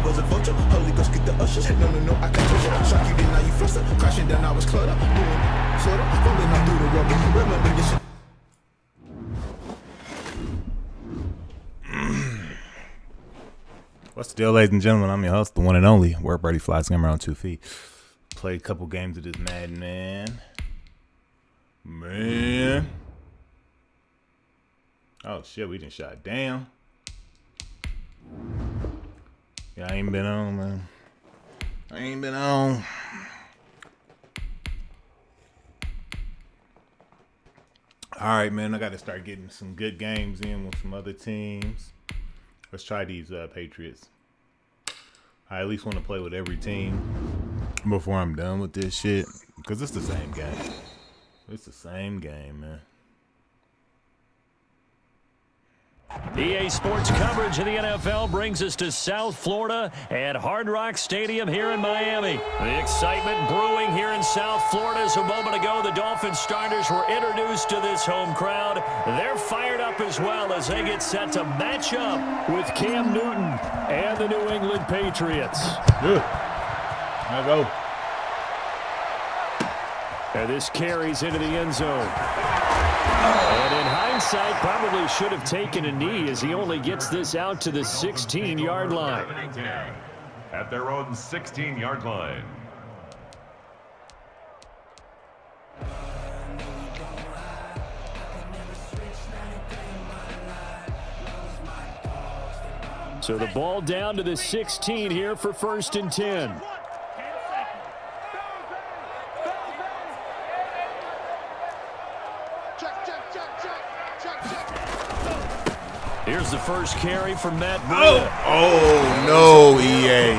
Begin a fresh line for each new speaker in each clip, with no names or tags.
was a vulture. Holy Ghost get the ushers. No, I can touch it. Shock you, then now you fluster. Crashing down, I was cluttered. Doing flutter. Falling out through the rubber. Remember your shit.
What's the deal, ladies and gentlemen? I'm your host, the one and only Work Birdie Fly Scammer on 2 feet. Played a couple games of this Madden, man. Oh shit, we done shot down. Yeah, I ain't been on, man. I ain't been on. All right, man. I got to start getting some good games in with some other teams. Let's try these Patriots. I at least want to play with every team before I'm done with this shit. Because it's the same game. It's the same game, man.
EA Sports coverage of the NFL brings us to South Florida at Hard Rock Stadium here in Miami. The excitement brewing here in South Florida as a moment ago the Dolphins starters were introduced to this home crowd. They're fired up as well as they get set to match up with Cam Newton and the New England Patriots.
Good. There go.
And this carries into the end zone. And in hindsight, probably should have taken a knee as he only gets this out to the 16-yard line.
At their own 16-yard line.
So the ball down to the 16 here for 1st and 10. Here's the first carry from Matt Breida.
Oh no, EA.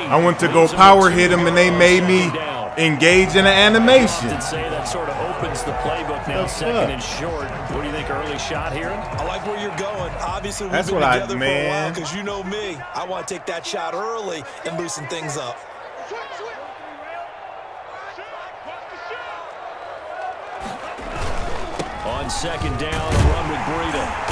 I went to go power hit him and they made me engage in an animation.
I'd say that sort of opens the playbook now, second and short. What do you think, early shot here?
I like where you're going. Obviously, we've
That's
been
what
together for a while because you know me. I want to take that shot early and loosen things up.
On 2nd down, a run with Breida.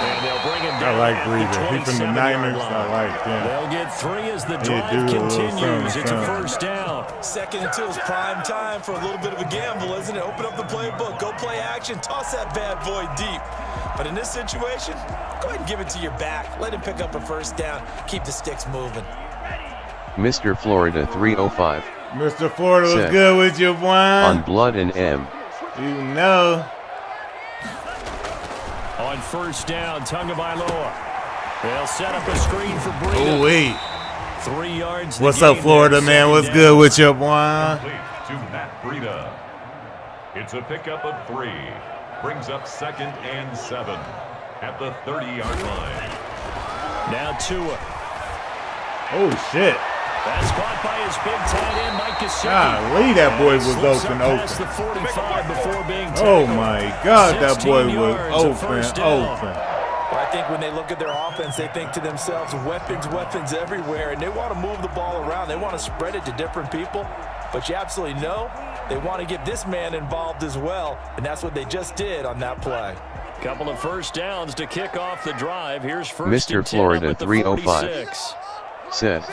And they'll bring him down.
I like Breida. He from the Niners. I like him.
They'll get 3 as the drive continues. It's a 1st down.
2nd and 2 is prime time for a little bit of a gamble, isn't it? Open up the playbook. Go play action. Toss that bad boy deep. But in this situation, go ahead and give it to your back. Let him pick up a 1st down. Keep the sticks moving.
Mr. Florida 305.
Mr. Florida was
Set.
good with you, boy.
On Blood and M.
You know.
On 1st down, Tagovailoa. They'll set up a screen for Breida.
Oh, wait.
3 yards.
What's up, Florida, man? What's good with you, boy?
Complete to Matt Breida. It's a pickup of 3. Brings up 2nd and 7 at the 30-yard line.
Now Tua.
Oh, shit.
That's caught by his big tight end, Mike Gesicki.
Golly, that boy was open.
The 45 before being tackled.
Oh, my God, that boy was open.
Well, I think when they look at their offense, they think to themselves, weapons everywhere, and they want to move the ball around. They want to spread it to different people, but you absolutely know they want to get this man involved as well, and that's what they just did on that play.
Couple of 1st downs to kick off the drive. Here's 1st
Mr.
and 10
Florida
at the
305.
46.
Set.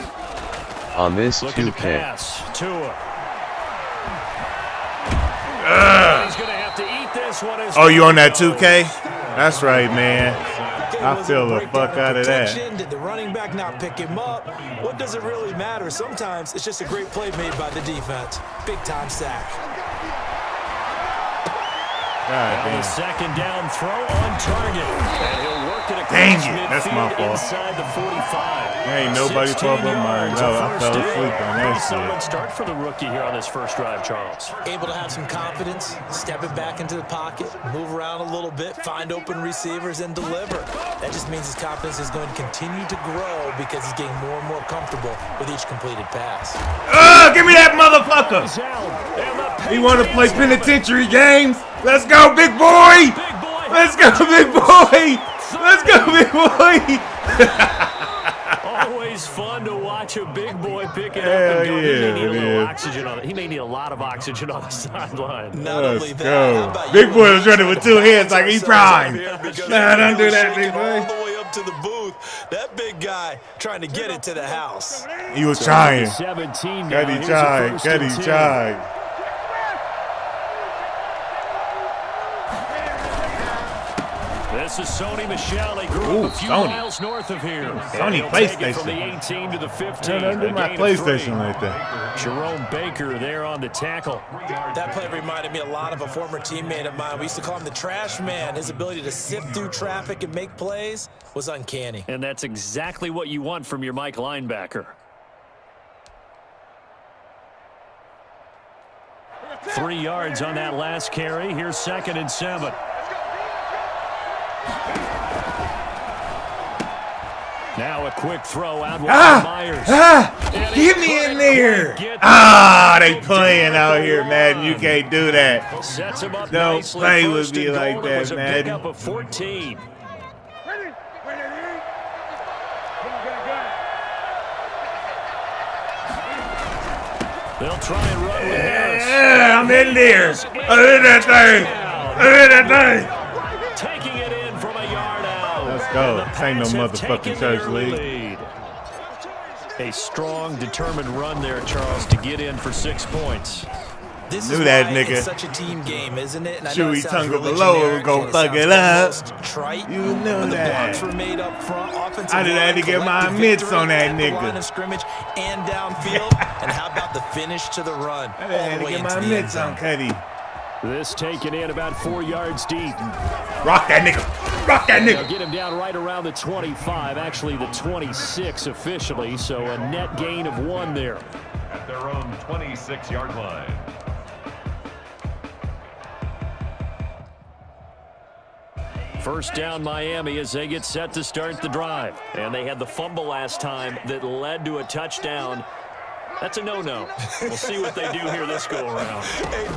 On this
Looking
2K.
to pass. Tua. He's going to have to eat this one.
Oh, you on that 2K? That's right, man. I feel the fuck out of that.
Did the running back not pick him up? What does it really matter? Sometimes it's just a great play made by the defense. Big-time sack.
And the 2nd down throw on target. And he'll work it across
Dang it, that's my fault.
Inside the 45.
There ain't nobody fault but mine. No, I fell asleep on that
Solid
shit.
start for the rookie here on this 1st drive, Charles.
Able to have some confidence, stepping back into the pocket, move around a little bit, find open receivers, and deliver. That just means his confidence is going to continue to grow because he's getting more and more comfortable with each completed pass.
Give me that motherfucker! He want to play penitentiary games? Let's go, big boy! Let's go, big boy! Let's go, big boy!
Always fun to watch a big boy pick it up and go. He may need a little oxygen on it. He may need a lot of oxygen on the sideline.
Let's go. Big boy was running with 2 hands like he primed. Nah, don't do that, big boy.
to the booth. That big guy trying to get it to the house.
He was trying.
17 now.
Cuddy tried. Cuddy tried.
This is Sony Michel. He grew up a few miles north of here.
Sony PlayStation.
From the 18 to the 15.
Don't do my PlayStation like that.
Jerome Baker there on the tackle.
That play reminded me a lot of a former teammate of mine. We used to call him the trash man. His ability to sift through traffic and make plays was uncanny.
And that's exactly what you want from your Mike linebacker. 3 yards on that last carry. Here's 2nd and 7. Now a quick throw out wide Myers.
Get me in there. They playing out here, Madden. You can't do that.
Sets him up
Don't
nicely.
play
First
with me
and
like
goal. It
that,
was a
Madden.
pickup of 14. They'll try and run with Harris.
Yeah, I'm in there. I'm in that thing. I'm in that thing.
Taking it in from a yard out.
Let's go.
And the
This ain't no
Pats have
motherfucking
taken
church
the early
league.
lead. A strong, determined run there, Charles, to get in for 6 points.
This
Knew
is
that
why
nigga.
It's such a team game, isn't it? And I know it
Chewy
sounds
tongue
really
below
generic,
go
and
fuck it
sounds
up.
almost trite,
You know
but the
that.
blocks were made up front. Offensive
I done had to
line,
get my
collective
mitts
victory
on that
at the
nigga.
line of scrimmage and downfield. And how about the finish to the run?
I
All
had
the
to
way
get
into
my
the end
mitts
zone.
on Cuddy.
This taken in about 4 yards deep.
Rock that nigga. Rock that
They'll
nigga.
get him down right around the 25, actually the 26 officially, so a net gain of 1 there.
At their own 26-yard line.
First down Miami as they get set to start the drive. And they had the fumble last time that led to a touchdown. That's a no-no. We'll see what they do here this go-around.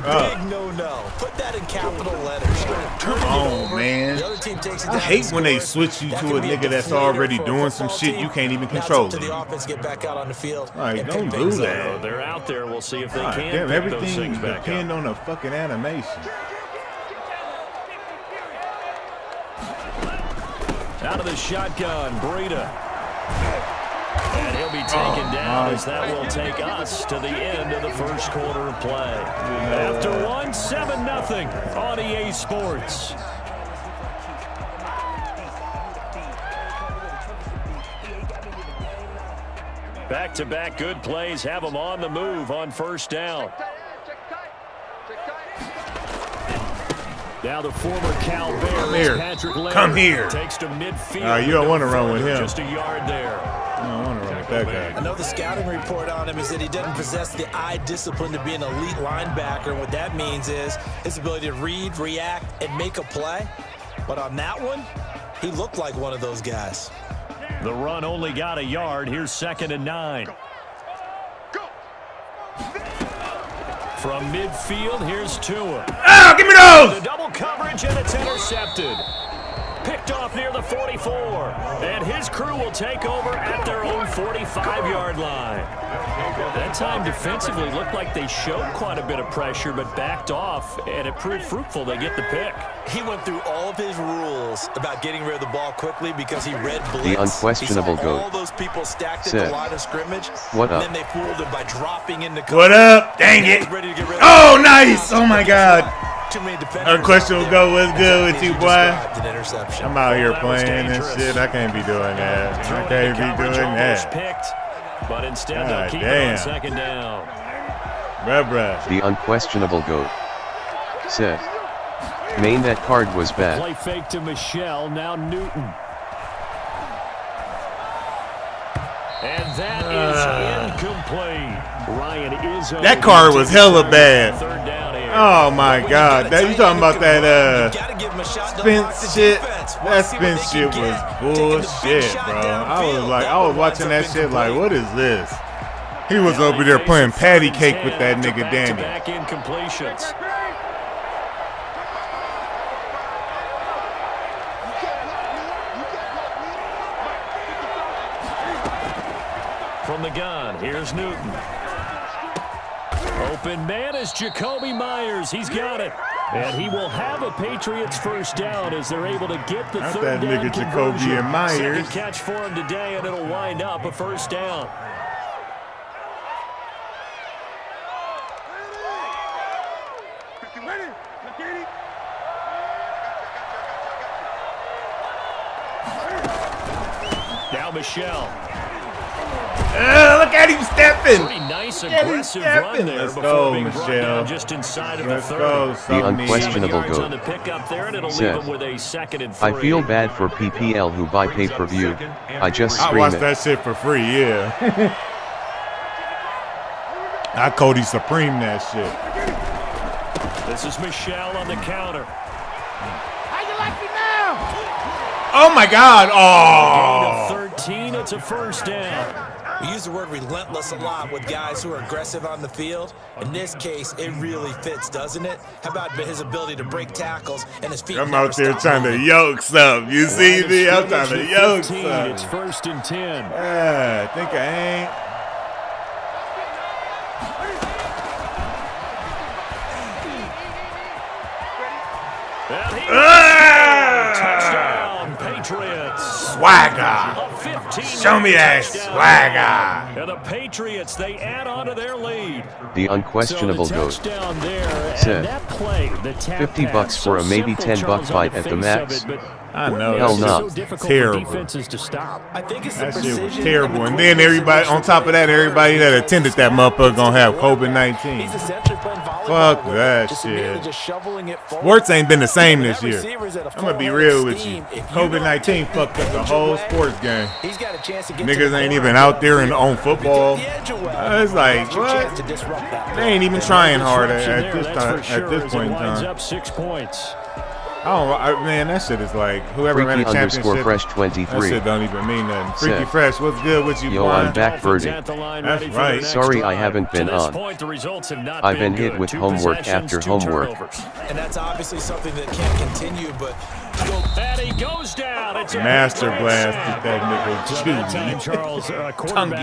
A big no-no. Put that in capital letters.
Come on, man.
The other team takes it
I
down
hate
and
when they
scores.
switch you
That
to
can
a
be
nigga that's
deflator
already
for a
doing some
football
shit
team.
you can't even
Now it's
control.
up to the offense to get back out on the field.
Like,
and
don't
pick
do
things up.
that.
They're out there. We'll see if they
God
can
damn,
pick those
everything
things back
depend
up.
on the fucking animation.
Out of the shotgun, Breida. And he'll be taken down as that will take us to the end of the first quarter of play. After one, 7-0 on EA Sports. Back-to-back good plays have them on the move on first down. Now the former Cal Bear, Patrick Leonard,
Come here.
takes to midfield.
You don't want to run with him.
Just a yard there.
I don't want to run with that
I
guy.
know the scouting report on him is that he doesn't possess the eye discipline to be an elite linebacker. And what that means is his ability to read, react, and make a play. But on that one, he looked like one of those guys.
The run only got a yard. Here's 2nd and 9. From midfield, here's Tua.
Ah, give me those!
The double coverage, and it's intercepted. Picked off near the 44. And his crew will take over at their own 45-yard line. That time defensively looked like they showed quite a bit of pressure, but backed off, and it proved fruitful. They get the pick.
He went through all of his rules about getting rid of the ball quickly because he read blitz.
The unquestionable
he saw all
GOAT.
those people stacked at
Said,
the line of scrimmage.
"What up?"
And then they fooled him by dropping into coverage.
What up? Dang it.
He was ready to get rid of
Oh,
it.
nice. Oh, my God.
Too many defenders
Unquestionable
out there.
GOAT. What's good with
As
you,
you
boy?
described, an interception.
I'm out here
That was
playing and
dangerous.
shit. I can't be doing that. I
Throwing
can't
the
be
coverage
doing
almost
that.
picked, but instead
God
they'll keep it
damn.
on 2nd down.
Bruh.
The unquestionable GOAT. Said. Main, that card was bad.
Play fake to Michel, now Newton. And that is incomplete. Ryan is on.
That card was hella bad.
3rd down here.
Oh, my God. That, you talking about that,
You gotta give him a shot to unlock
Spence
the
shit?
defense.
That
Watch, see what they
Spence
can
shit
get.
was
Taking the big
bullshit,
shot
bro. I was
downfield.
like,
That
I was
one
watching that
winds up
shit like,
incomplete.
what is this? He was over there playing patty cake with that nigga Danny.
Back incompletions. From the gun, here's Newton. Open man is Jacoby Myers. He's got it. And he will have a Patriots first down as they're able to get the
Not
third
that
down
nigga
conversion.
Jacoby and Myers.
Second catch for him today, and it'll wind up a first down. Now Michelle.
Look at him stepping.
Pretty nice aggressive run there.
Let's
before
go,
being brought
Michelle.
down just inside of
Let's
the 30.
go,
The unquestionable
yards on
GOAT.
the pickup there, and it'll leave
Seth.
him with a 2nd and 3.
I feel bad for PPL who buy pay-per-view. I just
I
stream
watched
it.
that shit for free, yeah. I Cody Supreme that shit.
This is Michelle on the counter.
How you like me now?
Oh my God!
Gain
Oh,
of 13, it's a first down.
We use the word relentless a lot with guys who are aggressive on the field. In this case, it really fits, doesn't it? How about his ability to break tackles and his feet?
I'm
never
out there
stop
trying to
moving.
yoke some. You see
Line of
me? I'm trying
scrimmage
to
at
yoke
15. It's
some.
1st and 10.
Yeah, I think I ain't.
And he touchdown, Patriots.
Swagger.
A 15
Show me that
touchdown.
swagger.
And the Patriots, they add on to their lead.
The unquestionable
so the
GOAT.
touchdown there,
Seth.
and that play, the tap
$50
pass,
for a
so
maybe
simple,
$10
Charles, on
bite
the
at the
face
max.
of it, but
I
what
know.
makes
Hell
it
no.
so difficult
Terrible.
for defenses to stop?
I think it's the
That shit was
precision
terrible.
the
And then everybody, on top of that, everybody that attended that motherfucker gonna have COVID-19.
He's essentially playing volleyball
Fuck
with it,
that
just
shit.
immediately just shoveling it forward.
Sports ain't been the same this
That
year.
receiver's at a
I'm gonna be
full
real
head
with
steam.
you.
If you don't
COVID-19
take
fucked up the
edge
whole
away,
sports game.
He's got a chance to get
Niggas
to
ain't
the
even
corner
out there and
downfield.
on
If you
football.
take the edge away,
It's like,
that's your
what?
chance to disrupt that
They ain't even trying hard at
Disruption there,
this
that's
time.
for sure,
At this
as
point
it
in
winds
time,
up 6 points.
man, that shit is like whoever ran
Freaky
the
_
championship.
fresh
That
23.
shit don't even mean nothing. Freaky
Seth.
Fresh, what's good with you,
Yo,
boy?
I'm back, Birdie.
At the line,
That's
ready for the
right.
next
Sorry I
drive.
haven't been
To this
on.
point, the results have not
I've been
been
hit
good.
with
2
homework
possessions,
after
2
homework.
turnovers.
And that's obviously something that can't continue, but
And he goes down. It's a
Master
great
blast
sack.
at that nigga
So that time,
Chewy.
Charles, quarterback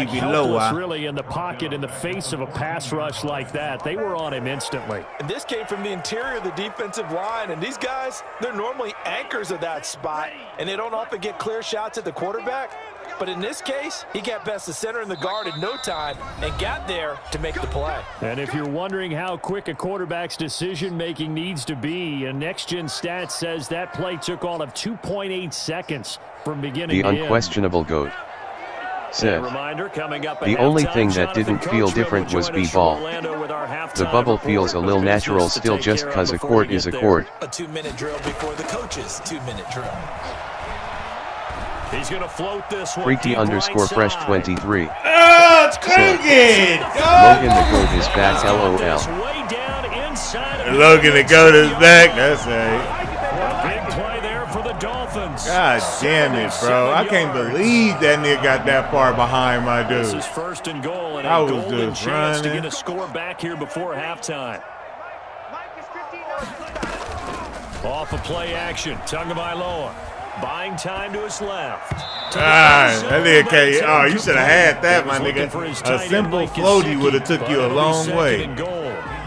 Tongue below,
helpless really in the pocket in the face of a pass rush like that. They were on him instantly.
And this came from the interior of the defensive line, and these guys, they're normally anchors of that spot, and they don't often get clear shots at the quarterback. But in this case, he got past the center and the guard in no time and got there to make the play.
And if you're wondering how quick a quarterback's decision-making needs to be, a next-gen stat says that play took all of 2.8 seconds from beginning
The
to end.
unquestionable GOAT.
A
Seth.
reminder coming up at
The only
halftime,
thing that
Jonathan
didn't feel
Coachman
different
will
was
join us from
b-ball.
Orlando with our
The
halftime
bubble
report.
feels a little
Business
natural
to
still
take
just
care of
cause a
before
court
we
is a
get there.
court.
a 2-minute drill before the coach's 2-minute drill.
He's going to float this one.
Freaky
deep
_
right
fresh
side.
23.
Oh, it's cooking!
Logan the GOAT is back,
This
LOL.
way down inside of
Logan to go to his back. That's a
big play there for the Dolphins.
God damn it, bro. I can't believe that nigga got that far behind my
This
dude.
is 1st and goal, and
I
a
was
golden
just
chance to
running.
get a score back here before halftime. Off of play action, Tagovailoa buying time to his left.
Ah, that nigga can't. Oh, you should have had that, my nigga. A simple floaty would have took you a long way.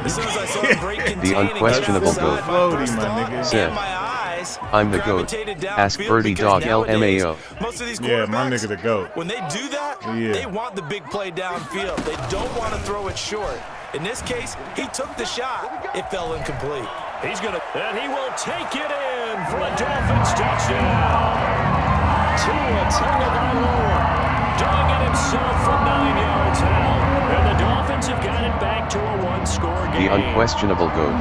As soon as I saw him break
The unquestionable GOAT.
Floaty, my nigga.
Seth.
my eyes
I'm the GOAT.
gravitated
Ask
downfield
Birdie
because
Dog
nowadays,
LMAO.
most of these
Yeah, my
quarterbacks,
nigga the GOAT.
when they do that,
Yeah.
they want the big play downfield. They don't want to throw it short. In this case, he took the shot. It fell incomplete.
He's going to, and he will take it in for a Dolphins touchdown. Tua Tagovailoa doing it himself from 9 yards out. And the Dolphins have got it back to a 1-score game.
The unquestionable GOAT.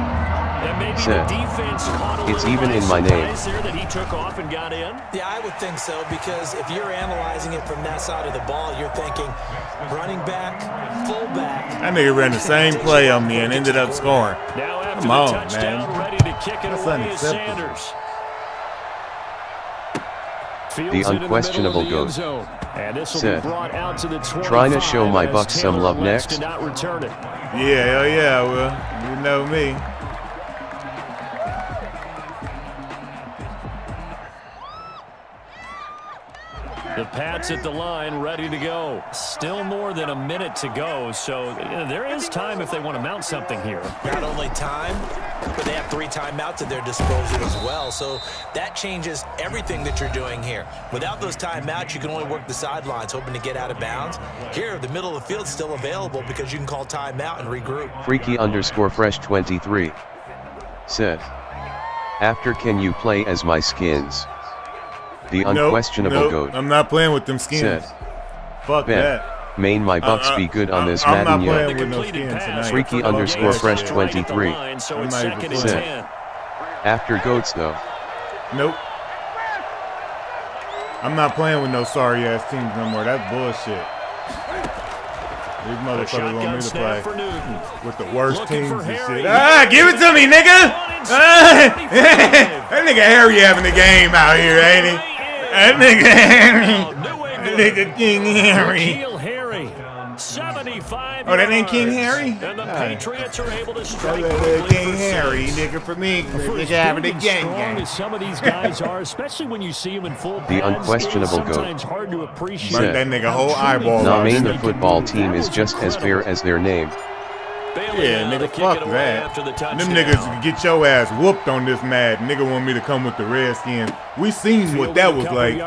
And maybe
Seth.
the defense caught a
It's
little
even
by
in my name.
surprise there that he took off and got in.
Yeah, I would think so, because if you're analyzing it from that side of the ball, you're thinking running back, fullback.
That nigga ran the same play on me and ended up scoring.
Now after
Come
the
on,
touchdown,
man.
ready to kick it
That's
away is
unacceptable.
Sanders.
The unquestionable GOAT.
And this will
Seth.
be brought out to the 25
Trying to show my
as
Bucks some
Taylor
love
elects
next?
to not return it.
Yeah, hell yeah, I will. You know me.
The The Pats at the line, ready to go. Still more than a minute to go, so there is time if they want to mount something here.
Not only time, but they have 3 timeouts at their disposal as well. So that changes everything that you're doing here. Without those timeouts, you can only work the sidelines, hoping to get out of bounds. Here, the middle of the field's still available because you can call timeout and regroup.
Freaky_fresh23 said, after can you play as my skins? The unquestionable GOAT.
I'm not playing with them skins.
Said,
Fuck
bet.
that.
Main my Bucks be good on this Madden yet.
I'm not playing with no skins tonight.
Freaky_fresh23 said, after GOATs though.
Nope. I'm not playing with no sorry ass teams no more. That's bullshit. These motherfuckers want me to play with the worst teams and shit. Ah, give it to me, nigga! That nigga Harry having the game out here, ain't he? That nigga Harry. That nigga King Harry. Oh, that ain't King Harry?
And the Patriots are able to strike
King Harry, nigga, for me. Nigga having the game.
As some of these guys are, especially when you see them in full
The
pads,
unquestionable GOAT.
sometimes hard to appreciate.
Burn that nigga whole eyeball
Nah,
out.
main the football team is just as fair as their name.
Yeah, nigga, fuck that. Them niggas get your ass whooped on this mad. Nigga want me to come with the Redskins. We seen what that was like.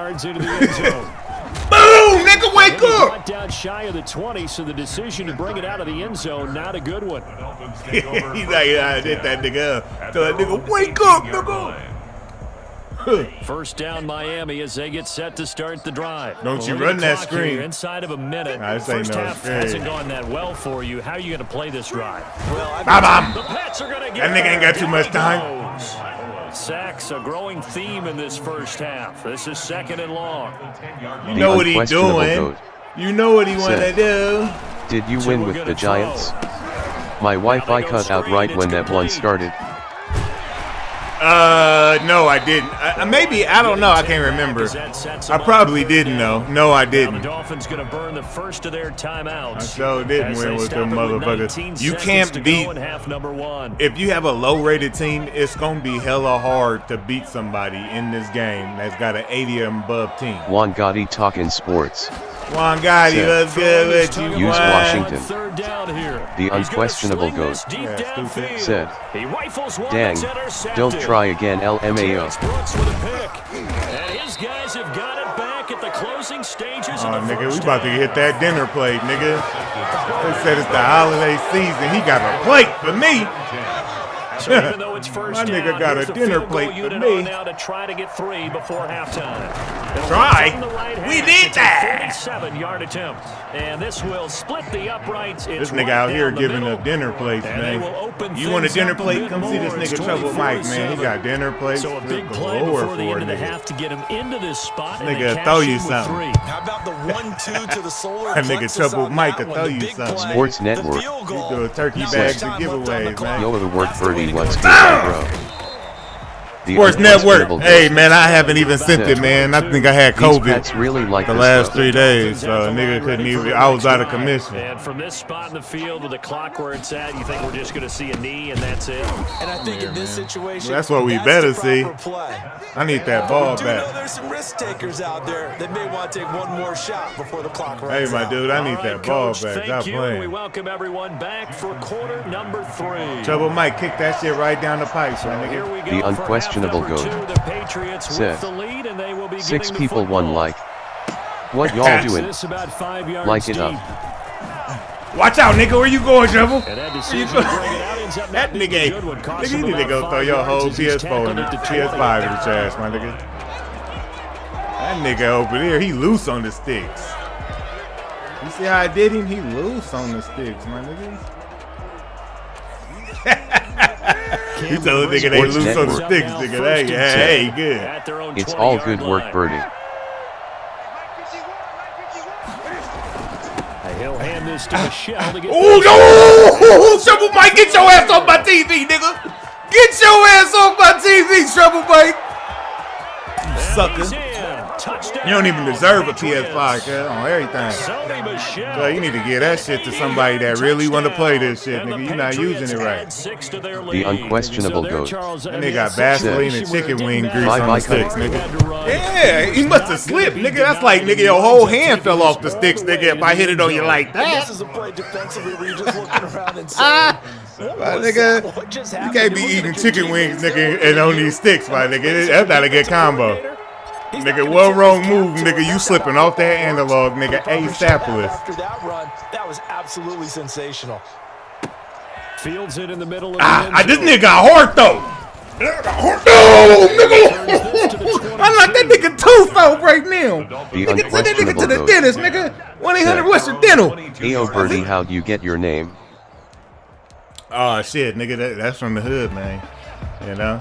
Boom, nigga, wake up!
Down shy of the 20, so the decision to bring it out of the end zone, not a good one.
He's like, I hit that nigga up. Tell that nigga, wake up, nigga!
First down Miami as they get set to start the drive.
Don't you run that screen.
Inside of a minute.
I say
First
no
half
screen.
hasn't gone that well for you. How are you going to play this drive?
Well,
The Pats are going to get
That nigga ain't got too much time.
Sacks, a growing theme in this first half. This is 2nd and long.
You know what he doing. You know what he want to do.
Did you win with the Giants? My Wi-Fi cut out right when that one started.
No, I didn't. Maybe, I don't know. I can't remember. I probably didn't know. No, I
The
didn't.
Dolphins going to burn the first of their timeouts.
I sure didn't
as
win
they
with them
stop it with
motherfuckers.
19
You
seconds
can't
to
beat.
go in half number 1.
If you have a low-rated team, it's gonna be hella hard to beat somebody in this game that's got an 80 and above team.
Juan Gotti talking sports.
Juan Gotti, what's good with you?
Use
Juan?
Washington.
Third down here.
The unquestionable GOAT said, dang, don't try again LMAO.
Brooks with a pick. And his guys have got it back at the closing stages
Oh,
of the
nigga, we
first
about to
half.
hit that dinner plate, nigga. They said it's the holiday season. He got a plate for me.
So even though it's first
My
down,
nigga got a
here's the
dinner
field goal
plate for
unit
me.
on now to try to get 3 before halftime.
Try?
From the right
We
hash,
did
it's a
that.
47-yard attempt. And this will split the uprights.
This
It's
nigga
right
out here
down the
giving
middle.
up dinner plates,
And they will
man.
open
You want a
things
dinner
up a
plate?
bit
Come see this
more. It's
nigga Trouble Mike, man. He
24-7.
got dinner plates.
So a big play
galore
before the
for
end
a
of the
nigga.
half to get him into this spot.
Nigga,
and they
throw
cash
you
in with
something.
3.
How about the 1-2 to the solar
That nigga
plexus
Trouble
on
Mike
that
will
one?
tell
The
you
big
something.
play,
Sports
the
Network.
field
He
goal.
do a turkey
Not
bags
much
and
time left on the
giveaways,
clock.
man.
Yo, the word
That's the way
birdie,
to go.
what's good, bro? The
Sports
unquestionable
Network. Hey,
GOAT.
man, I haven't even sent it, man. I think I had
These
COVID
pets really like
the
this
last
stuff.
3 days, so a nigga couldn't even. I was out of commission.
And from this spot in the field with the clock where it's at, you think we're just going to see a knee and that's it?
And I think in this situation,
That's what we
that's
better
the
see.
proper play.
I need that ball
We do know
back.
there's some risk takers out there that may want to take one more shot before the clock
Hey,
runs
my
out.
dude, I need
All
that
right,
ball
Coach,
back.
thank
Stop
you. We
playing.
welcome everyone back for quarter number 3.
Trouble Mike, kick that shit right down the pipe, my
Here
nigga.
we go
The
for
unquestionable
half number
GOAT
2. The Patriots
said,
with the lead, and they will be
6
getting the
people,
football.
1 like. What y'all doing?
This about 5 yards
Like it
deep.
up.
Watch out, nigga. Where you going, Trouble?
And that decision to
going?
bring it out ends up
That
not being
nigga,
a good one. Cost
nigga,
him
you need to
about
go
5
throw your
yards
whole
as he's
PS4
tackled
and
at the
PS5 in
20.
the trash, my nigga. That nigga over there, he loose on the sticks. You see how I did him? He loose on the sticks, my nigga. You tell a nigga they
Sports
loose on the
Network.
sticks, nigga. Hey, good.
At their own
It's all good
20-yard
work,
line.
birdie.
He'll hand this to Michelle to get
Oh, no! Trouble Mike, get your ass off my TV, nigga. Get your ass off my TV, Trouble Mike.
And
Sucker.
he's in. Touchdown.
You don't even deserve a PS5, cuz, on everything.
Sony Michel.
Cuz, you need to give that shit to somebody that really want to play this shit, nigga. You're not using it right.
The unquestionable GOAT.
And they got Vaseline and chicken wing grease on the sticks, nigga. Yeah, he must have slipped, nigga. That's like, nigga, your whole hand fell off the sticks, nigga, if I hit it on you like that.
This is a play defensively where you're just looking around and saying,
Nigga, you can't be eating chicken wings, nigga, and on these sticks, my nigga. That's not a good combo. Nigga, one wrong move, nigga, you slipping off that analog, nigga, ASAPless.
After that run, that was absolutely sensational.
Fields it in the middle of the end zone.
This nigga got hard, though. No, nigga. I'm like that nigga tooth out right now. Nigga, send that nigga to the dentist, nigga. 1-800 Western Dental.
Ayo, Birdie, how'd you get your name?
Oh, shit, nigga, that's from the hood, man. You know?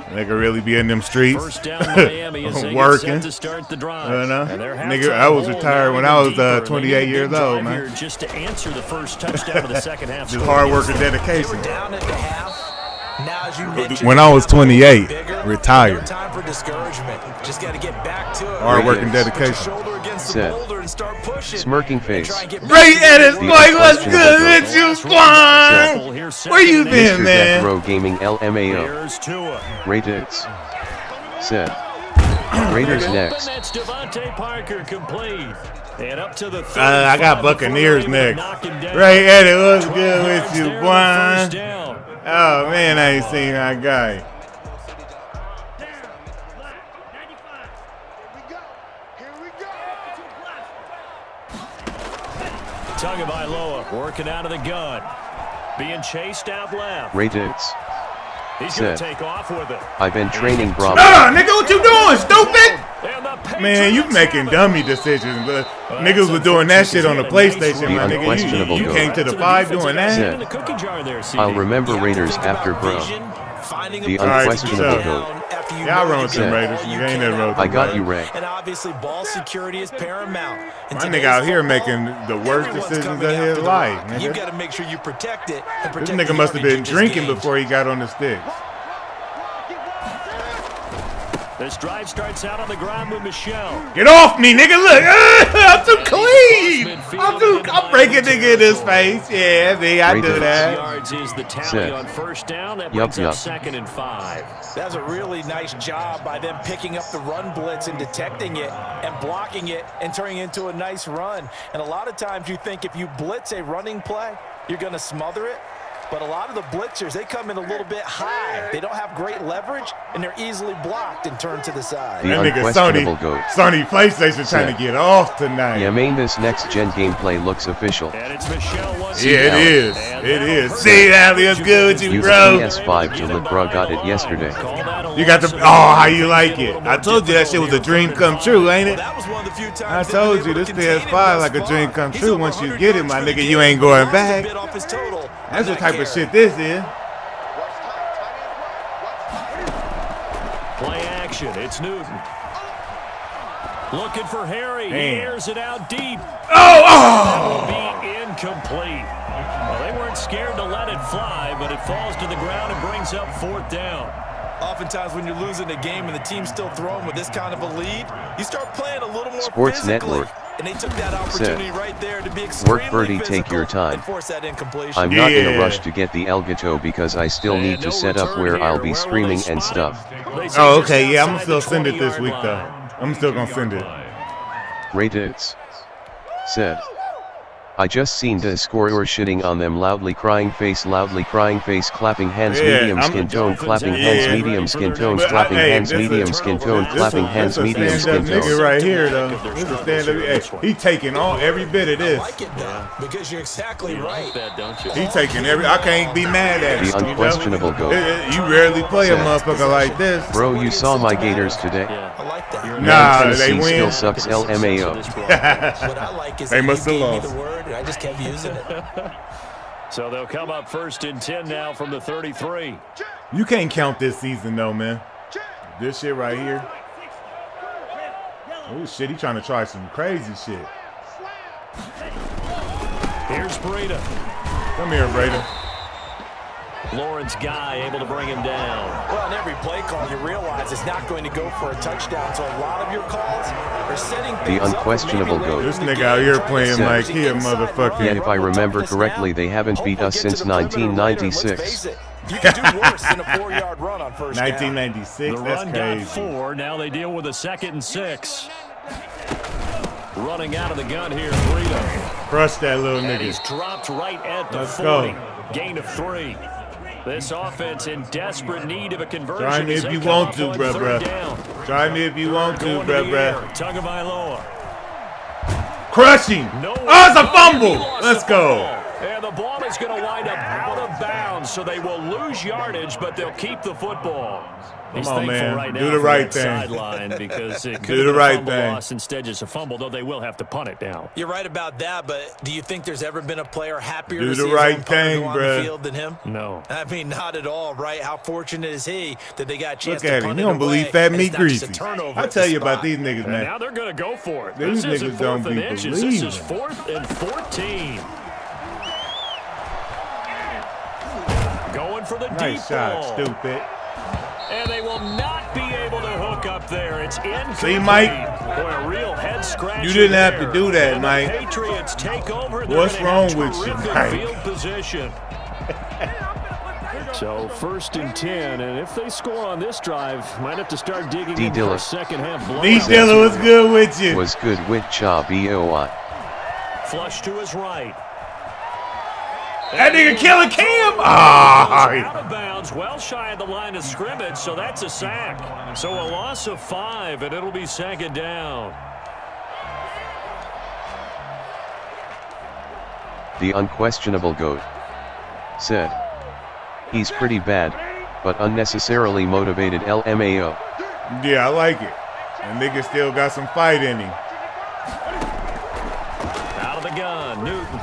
Nigga really be in them streets.
First down, Miami as they
working.
get set to start the drive.
You know? Nigga, I was retired when I was 28 years old, man.
Just to answer the first touchdown of the second half.
Just hard work and dedication.
Down at the half. Now, as you mentioned,
When I was 28, retired.
Time for discouragement. Just got to get back to it.
Hard work and dedication.
Shoulder against the
Set.
boulder and start pushing.
Smirking face.
Ray Edis, boy, what's good with you, Swan? Where you been,
Mr.
man?
Death Row Gaming LMAO.
Here's Tua.
Raiders. Set. Raiders next.
That's Devontae Parker complete. And up to the
I got Buccaneers next. Ray Edis, what's good with you, boy? Oh, man, I ain't seen that guy.
Tagovailoa working out of the gun. Being chased out left.
Raiders.
He's going to take off with it.
I've been training Bravo.
Nah, nigga, what you doing, stupid? Man, you making dummy decisions, but niggas was doing that shit on the PlayStation, my nigga. You came to the 5 doing that?
I'll remember Raiders after Bro. The unquestionable GOAT.
Yeah, I run with them Raiders. You ain't never wrote them.
I got you, Ray.
And obviously, ball security is paramount.
My nigga out here making the worst decisions of his life, nigga.
You got to make sure you protect it. And
This
protect
nigga must have been drinking
games.
before he got on the sticks.
This drive starts out on the ground with Michel.
Get off me, nigga! Look, I'm too clean. I'm breaking nigga in his face. Yeah, me, I do that.
Yards is the tally on first down. That brings up 2nd and 5.
That's a really nice job by them picking up the run blitz and detecting it and blocking it and turning it into a nice run. And a lot of times you think if you blitz a running play, you're going to smother it. But a lot of the blitzers, they come in a little bit high. They don't have great leverage, and they're easily blocked and turned to the side.
The
That nigga
unquestionable GOAT.
Sony PlayStation trying to get off tonight.
Yeah, man, this next-gen gameplay looks official.
And it's Michel once
Yeah, it is. It is. See, that feels good with you,
Use
bro.
PS5 to LeBron got it yesterday.
You got the, oh, how you like it? I told you that shit was a dream come true, ain't it?
That was one of the few times
I told you this PS5 like a dream come true. Once you get it, my nigga, you ain't going back. That's the type of shit this is.
Play action. It's Newton. Looking for Harry. He airs it out deep. That will be incomplete. Well, they weren't scared to let it fly, but it falls to the ground and brings up 4th down.
Oftentimes when you're losing a game and the team's still throwing with this kind of a lead, you start playing a little more
Sports
physically.
Network.
And they took that opportunity right there to be extremely
Work, Birdie, take your
physical
time.
and force that incompletion.
I'm not in a rush to get the Elgato because I still need to set up where I'll be streaming and stuff.
Oh, okay, yeah, I'm gonna still send it this week, though. I'm still gonna send it.
Raiders. Said. I just seen the scorer shitting on them loudly crying face, clapping hands, medium skin tone, clapping hands, medium skin tones, clapping hands, medium skin tone, clapping hands, medium skin
Nigga
tone.
right here, though. This is stand-up. He taking every bit of
I
this.
like it though, because you're exactly right.
He taking I can't be mad at it.
The unquestionable GOAT.
You rarely play a motherfucker like this.
Bro, you saw my Gators today?
I like that.
Nah, they
Tennessee
win.
still sucks LMAO.
What I like is
They
that
must
you
have
gave me
lost.
the word and I just kept using it.
So they'll come up 1st and 10 now from the 33.
You can't count this season, though, man. This shit right here. Oh, shit, he trying to try some crazy shit.
Here's Breida.
Come here, Brayden.
Lawrence Guy able to bring him down.
Well, in every play call, you realize it's not going to go for a touchdown. So a lot of your calls are setting things
The unquestionable
up
GOAT.
This nigga out here playing like he a motherfucker.
Yet if I remember correctly, they haven't beat us since 1996.
You can do worse than a 4-yard run on first down.
1996,
The
that's
run got
crazy.
4. Now they deal with a 2nd and 6. Running out of the gun here, Breida.
Crush that little
And he's
nigga.
dropped right at the
Let's
40.
go.
Gain of 3. This offense in desperate need of a conversion.
Try me
as
if
they
you
come
want
up
to,
on
bruh,
3rd
bruh.
down.
Try me if you want to,
Going to
bruh,
the air.
bruh.
Tagovailoa.
Crush him.
No,
Oh, it's a
he
fumble.
lost
Let's
the
go.
ball. And the ball is going to wind up out of bounds, so they will lose yardage, but they'll keep the football. He's
Come on,
thankful
man.
right now
Do the
for
right
that
thing.
sideline because it could
Do
have
the
been a
right
fumble
thing.
loss instead just a fumble, though they will have to punt it down.
You're right about that, but do you think there's ever been a player happier
Do
to
the
see his
right
own punter
thing,
go on the
bruh.
field than him?
No.
I mean, not at all, right? How fortunate is he that they got a chance
Look
to
at
punt
him.
it
You don't
away,
believe Fat
and
Meat
it's not just a
Greasy.
turnover
I
at
tell
the
you about
spot.
these niggas,
And
man.
now they're going to go for it.
These
This isn't
niggas don't
4th and
be
inches. This is
believing.
4th and 14. Going for the deep
Nice shot,
ball.
stupid.
And they will not be able to hook up there. It's incomplete.
See, Mike?
Boy, a real head scratcher.
You didn't have to
there.
do that,
And
Mike.
The Patriots take over. They're
What's
gonna have
wrong with you,
terrific
Mike?
field position. So 1st and 10, and if they score on this drive, might have to start digging
D.
in for
Dilla.
a second half blowout.
D. Dilla was good with you.
Was good with Cha BOI.
Flush to his right.
That nigga killing Cam.
Out of bounds, well shy of the line of scrimmage, so that's a sack. So a loss of 5, and it'll be 2nd down.
The unquestionable GOAT said, "He's pretty bad, but unnecessarily motivated LMAO."
Yeah, I like it. And nigga still got some fight in him.
Out of the gun, Newton.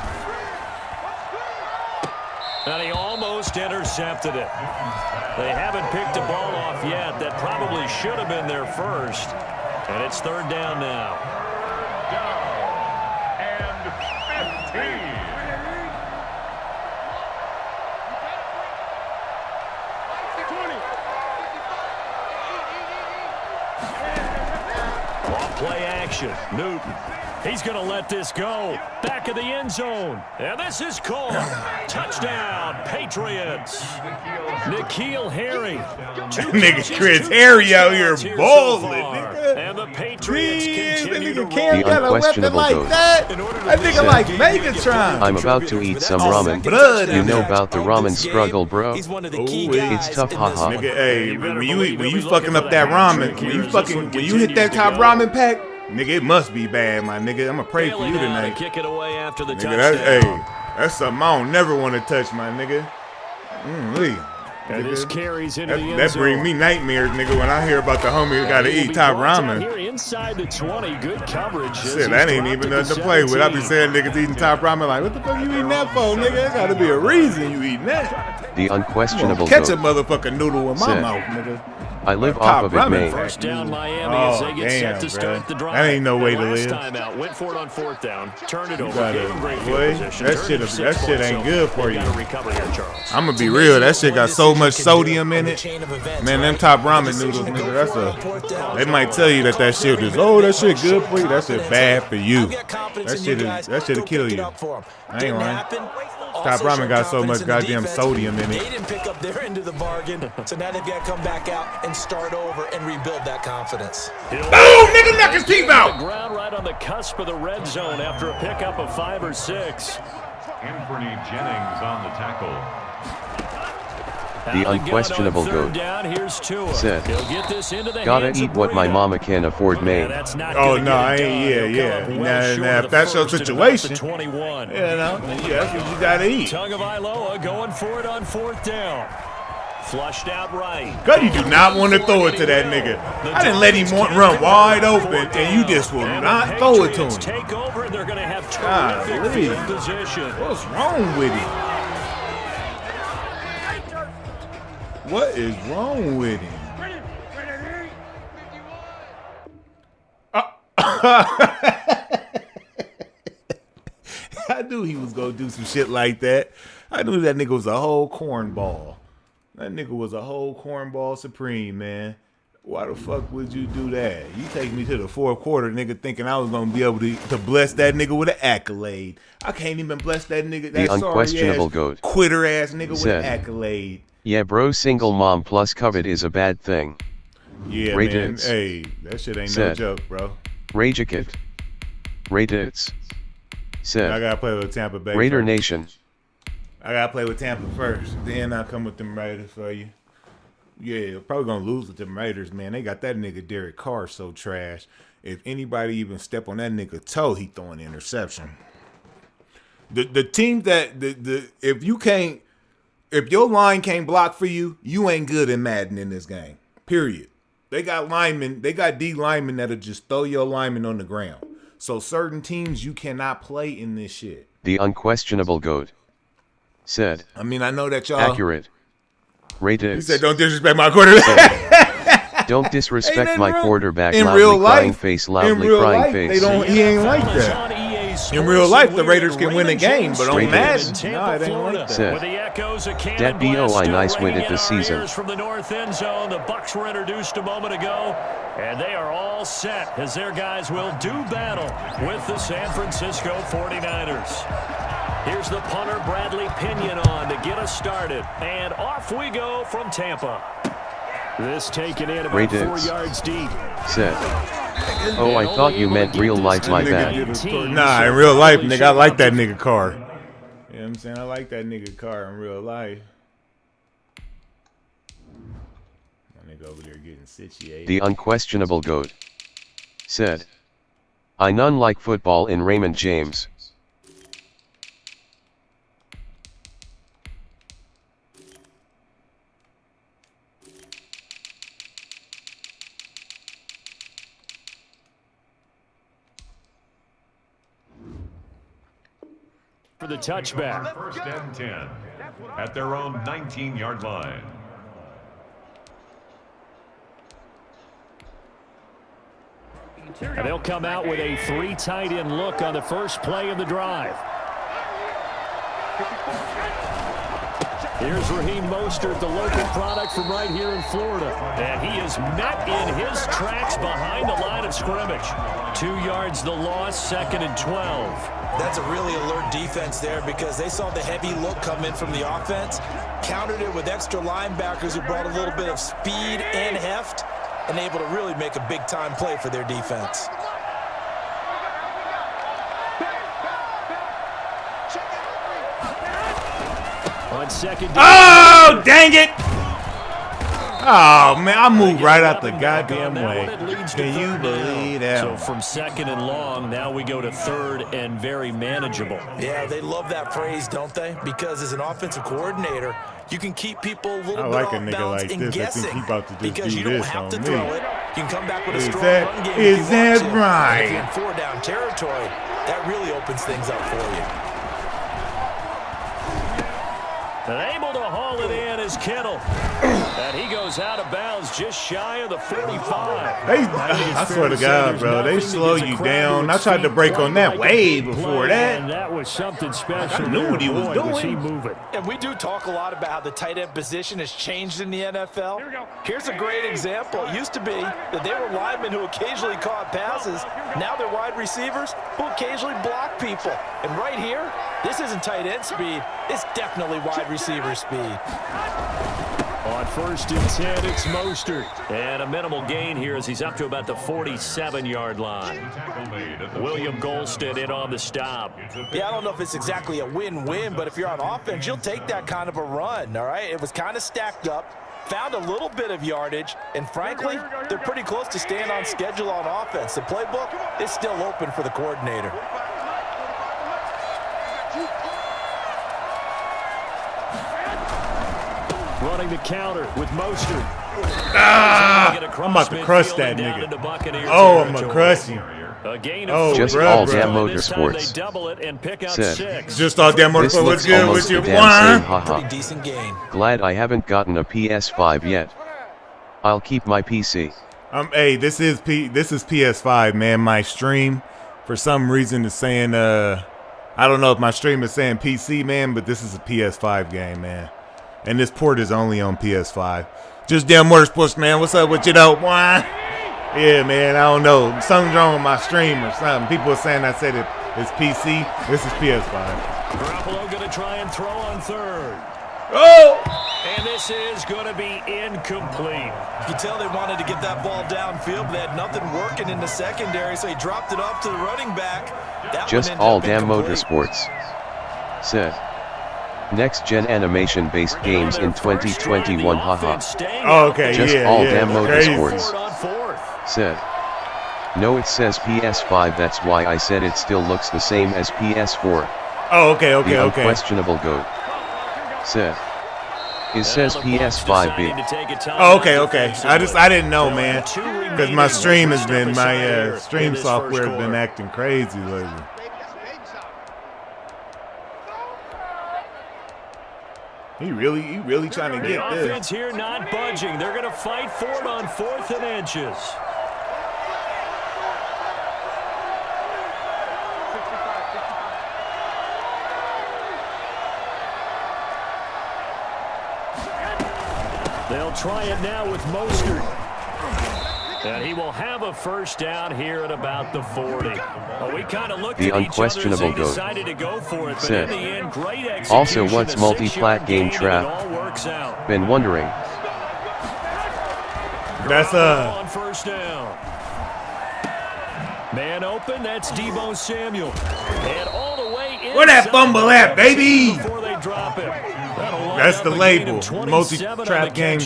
And he almost intercepted it. They haven't picked a ball off yet. That probably should have been their first. And it's 3rd down now.
And 15.
Off play action. Newton. He's going to let this go. Back of the end zone. And this is caught. Touchdown, Patriots. N'Keal Harry.
Nigga Chris Harry out here balling, nigga.
And the Patriots
Jeez, that
continue to
nigga Cam
The
got a weapon
unquestionable
like
GOAT.
that. That nigga
Said,
like Megatron.
I'm about to eat some ramen.
blood
You
in
know
there.
about the ramen struggle, bro.
He's one of the
Ooh,
key
wee.
guys
It's tough,
in this
haha.
one.
Nigga, hey,
You better
when
believe
you
he'll be
fucking
looking
up
for
that
the hat
ramen,
trick
when
here
you
as this
fucking
one
when you hit that
continues to
top
go.
ramen pack, nigga, it must be bad, my nigga. I'ma pray for
Bailing
you
out to
tonight.
kick it away after the
Nigga,
touchdown.
that's something I don't never want to touch, my nigga. Lee.
And this carries into the end
That
zone.
bring me nightmares, nigga, when I hear about the homie who gotta
He will
eat
be
top
brought down
ramen.
Here inside the 20, good coverage. as
Shit, that
he's
ain't
dropped
even
at
nothing
the
to play with. I be
17.
saying niggas eating top ramen like, what the fuck you eating that for, nigga? There gotta be a reason you eating that.
The unquestionable
Catch a
GOAT
motherfucking noodle in my
said,
mouth, nigga.
I live
Top
off of it,
ramen.
man.
First down Miami
Oh,
as they get
damn,
set to
bruh.
start the drive.
That ain't no way
And
to
last
live.
time out, went for it on 4th down, turned it over,
gotta-
gave him great field
boy,
position.
that
turned
shit-
it to
that
6
shit
points,
ain't
so
good for
they've
you.
gotta recover here, Charles.
I'm gonna be real. That shit got so much sodium in it. Man, them top ramen noodles, nigga, they might tell you that shit is, oh, that shit good for you. That shit bad for you. That shit'll kill you. I ain't lying. Top ramen got so much goddamn sodium in
They
it.
didn't pick up their end of the bargain, so now they've got to come back out and start over and rebuild that confidence.
Boom, nigga, knock his teeth
The
out.
ground right on the cusp of the red zone after a pickup of 5 or 6.
Anthony Jennings on the tackle.
The unquestionable GOAT said, "Gotta eat what my mama can afford, man."
Oh, no, I ain't, yeah. Now, if that's your situation,
21.
you know, yeah, that's what you gotta eat.
Tagovailoa going for it on 4th down. Flushed out right.
Cuddy do not want to throw it to that nigga. I didn't let him run wide open, and you just will not throw it to him.
Take over, and they're going to have terrific
Golly.
field position.
What's wrong with him? What is wrong with him? I I knew he was gonna do some shit like that. I knew that nigga was a whole cornball. That nigga was a whole cornball supreme, man. Why the fuck would you do that? You take me to the fourth quarter, nigga, thinking I was gonna be able to bless that nigga with an accolade. I can't even bless that nigga. That
the unquestionable goat.
Quitter ass nigga with an accolade.
Yeah, bro, single mom plus covet is a bad thing.
Yeah, man. Hey, that shit ain't no joke, bro.
Rageakit. Raidits. Said.
I gotta play with Tampa Bay.
Raider
first.
Nation.
I gotta play with Tampa first. Then I'll come with them Raiders for you. Yeah, probably gonna lose with them Raiders, man. They got that nigga Derek Carr so trash. If anybody even step on that nigga toe, he throwing an interception. The team that if your line can't block for you, you ain't good in Madden in this game. Period. They got linemen, they got D linemen that'll just throw your lineman on the ground. So certain teams you cannot play in this shit.
The unquestionable goat. Said.
I mean, I know that y'all
accurate. Rated.
He said, "Don't disrespect my quarterback."
Don't disrespect my quarterback.
In
loudly
real
crying
life,
face. Loudly
in real
crying
life,
face.
they don't. He ain't like that. In real life, the Raiders can win a game, but on Madden, no, it ain't like that.
With the echoes of
That BOI nice win at the season.
From the north end zone, the Bucs were introduced a moment ago, and they are all set as their guys will do battle with the San Francisco 49ers. Here's the punter, Bradley Pinion, on to get us started. And off we go from Tampa. This taken in about 4 yards deep.
Said. Oh, I thought you meant real life, my bad.
Nah, in real life, nigga, I like that nigga car. You know what I'm saying? I like that nigga car in real life. My nigga over there getting situated.
The unquestionable goat. Said. I none like football in Raymond James.
For the touchback.
First and 10 at their own 19-yard line.
And they'll come out with a 3 tight end look on the first play of the drive. Here's Raheem Mostert, the local product from right here in Florida. And he is met in his tracks behind the line of scrimmage. 2 yards the loss, 2nd and 12.
That's a really alert defense there because they saw the heavy look come in from the offense, countered it with extra linebackers who brought a little bit of speed and heft, and able to really make a big-time play for their defense.
On second down.
Oh, dang it! Oh, man, I moved right out the goddamn way. Can you believe that?
So from 2nd and long, now we go to 3rd and very manageable.
Yeah, they love that phrase, don't they? Because as an offensive coordinator, you can keep people a little bit
like
off
a nigga
balance
like
and
this.
guessing.
I think he about to just
because
do
you don't
this
have to
on
throw
me.
it. You can come back with a
Is
strong
that-
run game
is
if you
that
want to.
right?
If you're in 4-down territory, that really opens things up for you.
And able to haul it in is Kittle. And he goes out of bounds just shy of the 45.
I swear to God, bro, they slow you down. I tried to break on that way before that.
And that was something special.
I knew what he was doing.
Was he moving.
And we do talk a lot about how the tight end position has changed in the NFL. Here's a great example. It used to be that they were linemen who occasionally caught passes. Now they're wide receivers who occasionally block people. And right here, this isn't tight end speed. It's definitely wide receiver speed.
On 1st and 10, it's Mostert. And a minimal gain here as he's up to about the 47-yard line. William Golston in on the stop.
Yeah, I don't know if it's exactly a win-win, but if you're on offense, you'll take that kind of a run, all right? It was kind of stacked up, found a little bit of yardage, and frankly, they're pretty close to staying on schedule on offense. The playbook is still open for the coordinator.
Running the counter with Mostert.
I'm about to crush that nigga. Oh, I'm going to crush him. Oh,
just
bro,
all
bro.
damn motorsports.
Said.
Just all damn
This
motorsports.
looks
What's good
almost
with you?
the damn same,
Wah?
haha.
Decent gain.
Glad I haven't gotten a PS5 yet. I'll keep my PC.
Hey, this is PS5, man. My stream, for some reason, is saying I don't know if my stream is saying PC, man, but this is a PS5 game, man. And this port is only on PS5. Just damn motorsports, man. What's up with you, though, boy? Yeah, man, I don't know. Something's wrong with my stream or something. People are saying I said it's PC. This is PS5.
Garoppolo going to try and throw on third.
Oh!
And this is going to be incomplete.
You can tell they wanted to get that ball downfield, but they had nothing working in the secondary, so he dropped it off to the running back. That
Just all damn motorsports. Said. Next-gen animation-based games in 2021, haha.
Oh, okay,
Just
yeah,
all
yeah,
damn
crazy.
motorsports. Said. No, it says PS5, that's why I said it still looks the same as PS4.
Oh, okay,
The
okay.
unquestionable GOAT. Said. It says PS5 big.
Oh, okay. I didn't know, man, because my stream has been stream software has been acting crazy lately. He really trying to get this.
Offense here not budging. They're going to fight for it on 4th and inches. They'll try it now with Mostert. And he will have a first down here at about the 40. Well, we kind of looked
the
at
unquestionable
each other as they decided to go for it, but
said.
in the end, great execution.
Also, what's multi-plat game trap? Been wondering.
That's
on first down. Man open, that's Deebo Samuel. And all the way in.
Where that fumble at, baby?
Before they drop him.
That's the label. Multi-plat game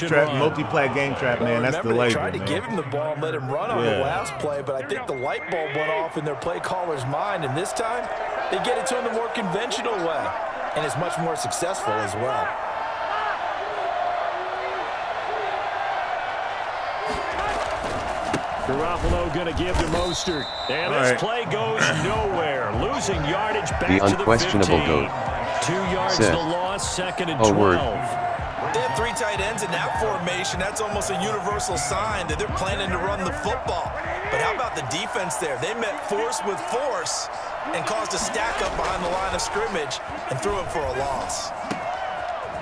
trap, man. That's the label.
They tried to give him the ball and let him run on the last play, but I think the light bulb went off in their play caller's mind, and this time they get it to him the more conventional way, and it's much more successful as well.
Garoppolo going to give to Mostert. And this play goes nowhere. Losing yardage back
the
to the 15.
unquestionable GOAT.
2 yards the loss, 2nd and 12.
Word.
They have 3 tight ends in that formation. That's almost a universal sign that they're planning to run the football. But how about the defense there? They met force with force and caused a stack up behind the line of scrimmage and threw it for a loss.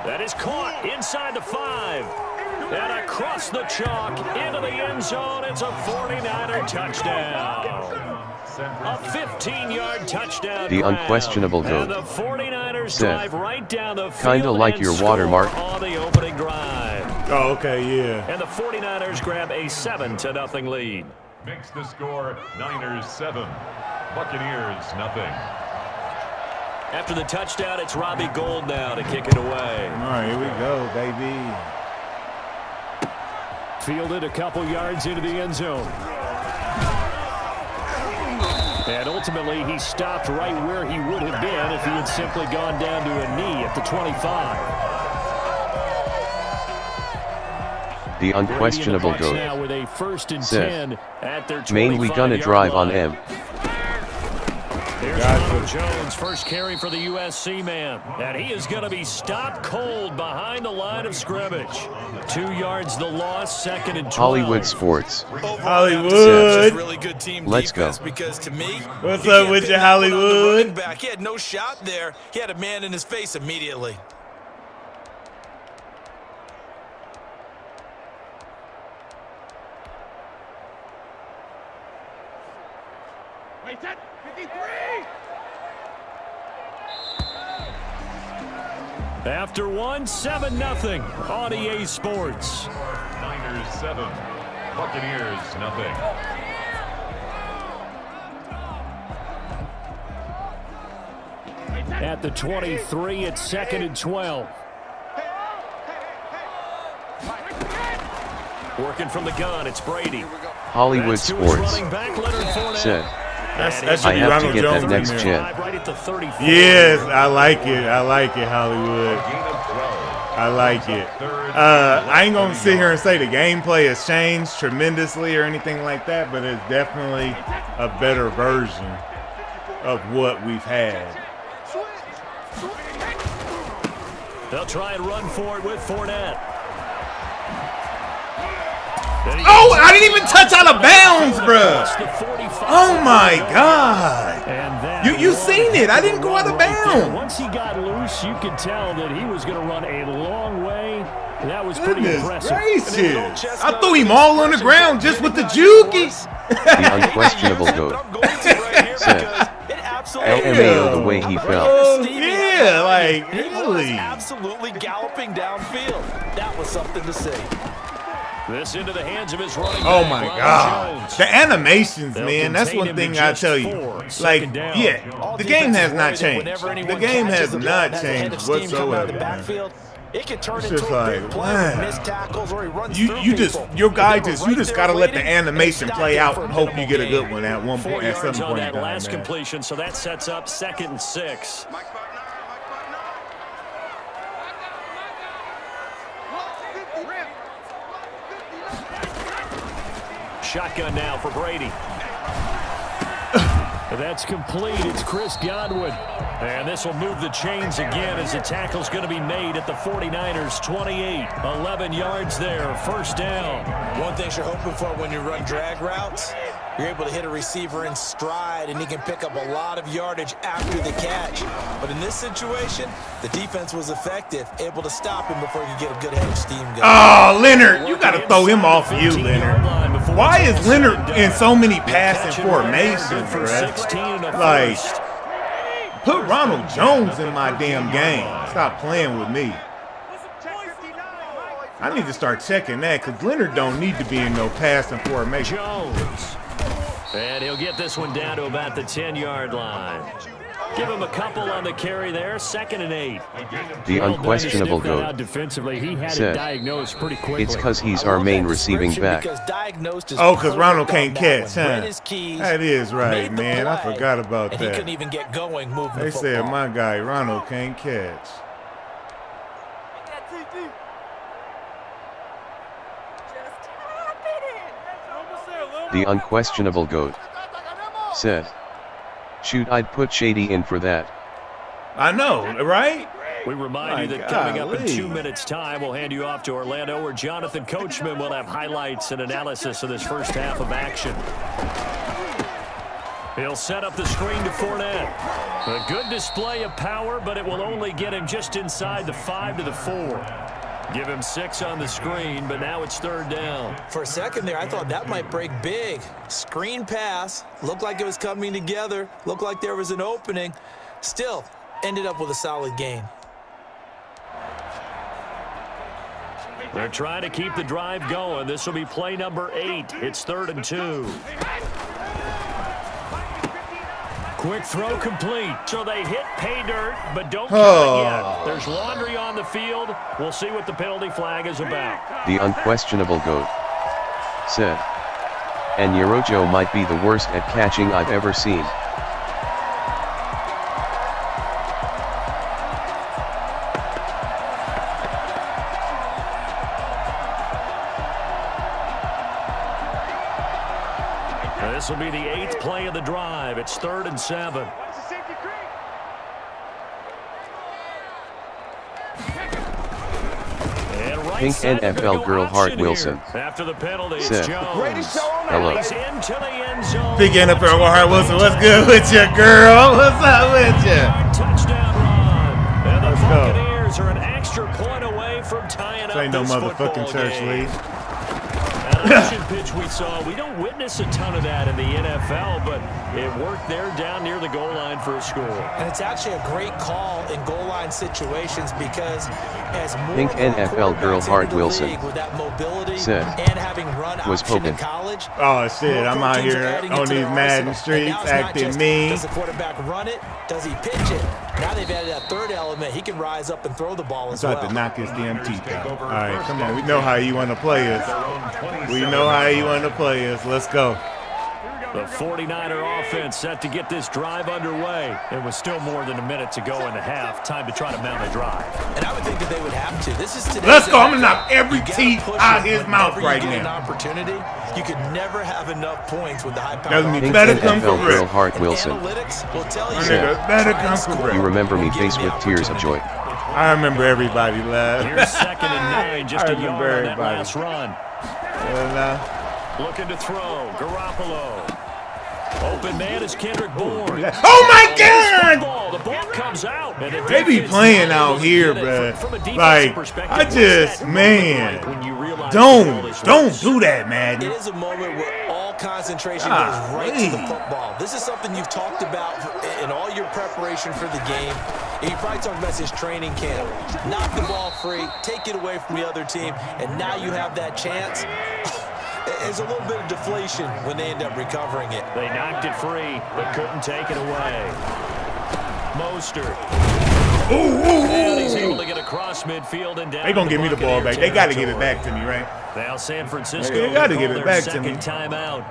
That is caught inside the 5. And across the chalk into the end zone. It's a 49er touchdown. A 15-yard touchdown.
The unquestionable GOAT.
And the 49ers drive right down the field.
Kinda like your watermark.
On the opening drive.
Oh, okay, yeah.
And the 49ers grab a 7-0 lead.
Makes the score Niners 7, Buccaneers nothing.
After the touchdown, it's Robbie Gould now to kick it away.
All right, here we go, baby.
Fielded a couple yards into the end zone. And ultimately, he stopped right where he would have been if he had simply gone down to a knee at the 25.
The unquestionable GOAT.
Now with a 1st and
said.
10 at their 25-yard
Main we gonna drive
line.
on M.
Here's Ronald Jones, first carry for the USC man. And he is going to be stopped cold behind the line of scrimmage. 2 yards the loss, 2nd and 12.
Hollywood Sports.
Hollywood.
Really good team
Let's go.
Because to me,
What's up with you, Hollywood?
He had no shot there. He had a man in his face immediately.
Wait, that 53!
After 1, 7-0 on EA Sports.
Niners 7, Buccaneers nothing.
At the 23, it's 2nd and 12. Working from the gun, it's Brady.
Hollywood Sports. Said.
That should
I
be
have
Ronald
to get
Jones
that next
in
gen.
there.
Right at the 34.
Yes, I like it, Hollywood.
Gain of 12.
I like it. I ain't gonna sit here and say the gameplay has changed tremendously or anything like that, but it's definitely a better version of what we've had. They'll try and run for it with Fournette. Oh, I didn't even touch out of bounds, bruh. Oh my God. You seen it. I didn't go out of bounds.
Once he got loose, you could tell that he was going to run a long way. That was pretty impressive.
Gracious. I threw him all on the ground just with the jukies.
The unquestionable GOAT said, LMAO the way he fell.
Yeah, like, really.
Absolutely galloping downfield. That was something to see.
This into the hands of his running
Oh
back,
my
Ronald
God.
Jones.
The animations,
They'll
man. That's
contain
one
him
thing
to
I
just
tell you.
4,
Like,
second down.
yeah, the game has not changed. The game has not changed whatsoever, man.
It can turn
It's
into
just
a
like,
big play with
wow.
missed tackles or he runs
You
through
just,
people.
your guy
If they were
just, you
right
just
there
gotta let the
waiting,
animation
they
play
stopped
out
for a
and hope you
minimal
get a good
gain.
one at
4
some
yards
point
on
in
that
time,
last
man.
completion, so that sets up 2nd and 6. Shotgun now for Brady. That's complete. It's Chris Godwin. And this will move the chains again as the tackle's going to be made at the 49ers 28. 11 yards there. First down.
One thing you're hoping for when you run drag routes, you're able to hit a receiver in stride, and he can pick up a lot of yardage after the catch. But in this situation, the defense was effective, able to stop him before he could get a good head of steam going.
Oh, Leonard, you got to throw him off you, Leonard. Why is Leonard in so many passing formations, bruh? Like, put Ronald Jones in my damn game. Stop playing with me. I need to start checking that because Leonard don't need to be in no passing formation.
Jones. And he'll get this one down to about the 10-yard line. Give him a couple on the carry there. 2nd and 8.
The unquestionable GOAT
Defensively, he had it
said,
diagnosed pretty quickly.
it's because he's our main receiving back.
Oh, because Ronald can't catch, huh? That is right, man. I forgot about
and he couldn't
that.
even get going moving
They
the football.
said my guy Ronald can't catch.
The unquestionable GOAT said, shoot, I'd put Shady in for that.
I know, right?
We remind you that coming up in 2 minutes' time, we'll hand you off to Orlando, where Jonathan Coachman will have highlights and analysis of this first half of action. He'll set up the screen to Fournette. A good display of power, but it will only get him just inside the 5 to the 4. Give him 6 on the screen, but now it's 3rd down.
For a second there, I thought that might break big. Screen pass. Looked like it was coming together. Looked like there was an opening. Still, ended up with a solid gain.
They're trying to keep the drive going. This will be play number 8. It's 3rd and 2. Quick throw complete. So they hit pay dirt, but don't count it yet. There's laundry on the field. We'll see what the penalty flag is about.
The unquestionable GOAT said, and Yorojo might be the worst at catching I've ever seen.
This will be the 8th play of the drive. It's 3rd and 7.
Pink NFL girl Hart Wilson
After the penalty,
said, hello.
He's into the end zone.
Big NFL girl Hart Wilson, what's good with you, girl? What's up with you?
Touchdown run. And the
Let's go.
Buccaneers are an extra point away from tying up
Ain't no
this
motherfucking
football
church
game.
league.
That option pitch we saw, we don't witness a ton of that in the NFL, but it worked there down near the goal line for a score.
And it's actually a great call in goal line situations because as more
Pink
and more
NFL girl
quarterbacks
Hart
into the
Wilson
league with that mobility
said,
and having run
was
option in
hoping.
college.
Oh shit,
more
I'm out
coaches are
here
adding
on
it to
these
their
Madden
arsenal.
streets
And now it's not
acting
just,
mean.
does the quarterback run it? Does he pitch it? Now they've added that third element. He can rise up and throw the ball as
Tried
well.
to knock his damn teeth out. All right, come on. We know how you want to play us. We know how you want to play us. Let's go.
The 49er offense set to get this drive underway. It was still more than a minute to go in the half. Time to try to mount a drive.
And I would think that they would have to. This is today's
Let's go. I'm going to
NFL.
knock every
You gotta
teeth
push
out
it
his mouth
whenever
right
you get
now.
An opportunity. You could never have enough points with the high power.
Doesn't mean
Pink
better come
NFL
for
girl
real.
Hart Wilson
Analytics will tell you
said,
Better come for
you
real.
remember me faced with tears of joy.
I remember everybody, lad.
Here's 2nd and 9, just
I
a
remember
yard on that
everybody.
last run. Looking to throw. Garoppolo. Open man is Kendrick Bourne.
Oh my God!
The ball comes out.
They be playing out here, bro. Like, I just, man, don't do that, man.
It is a moment where all concentration goes right to the football. This is something you've talked about in all your preparation for the game. And you probably talked about this training camp. Knock the ball free, take it away from the other team, and now you have that chance. There's a little bit of deflation when they end up recovering it.
They knocked it free, but couldn't take it away. Mostert. And he's able to get across midfield and down.
They gonna give me the ball back. They gotta give it back to me, right?
Now San Francisco
they gotta give it back to me.
Timeout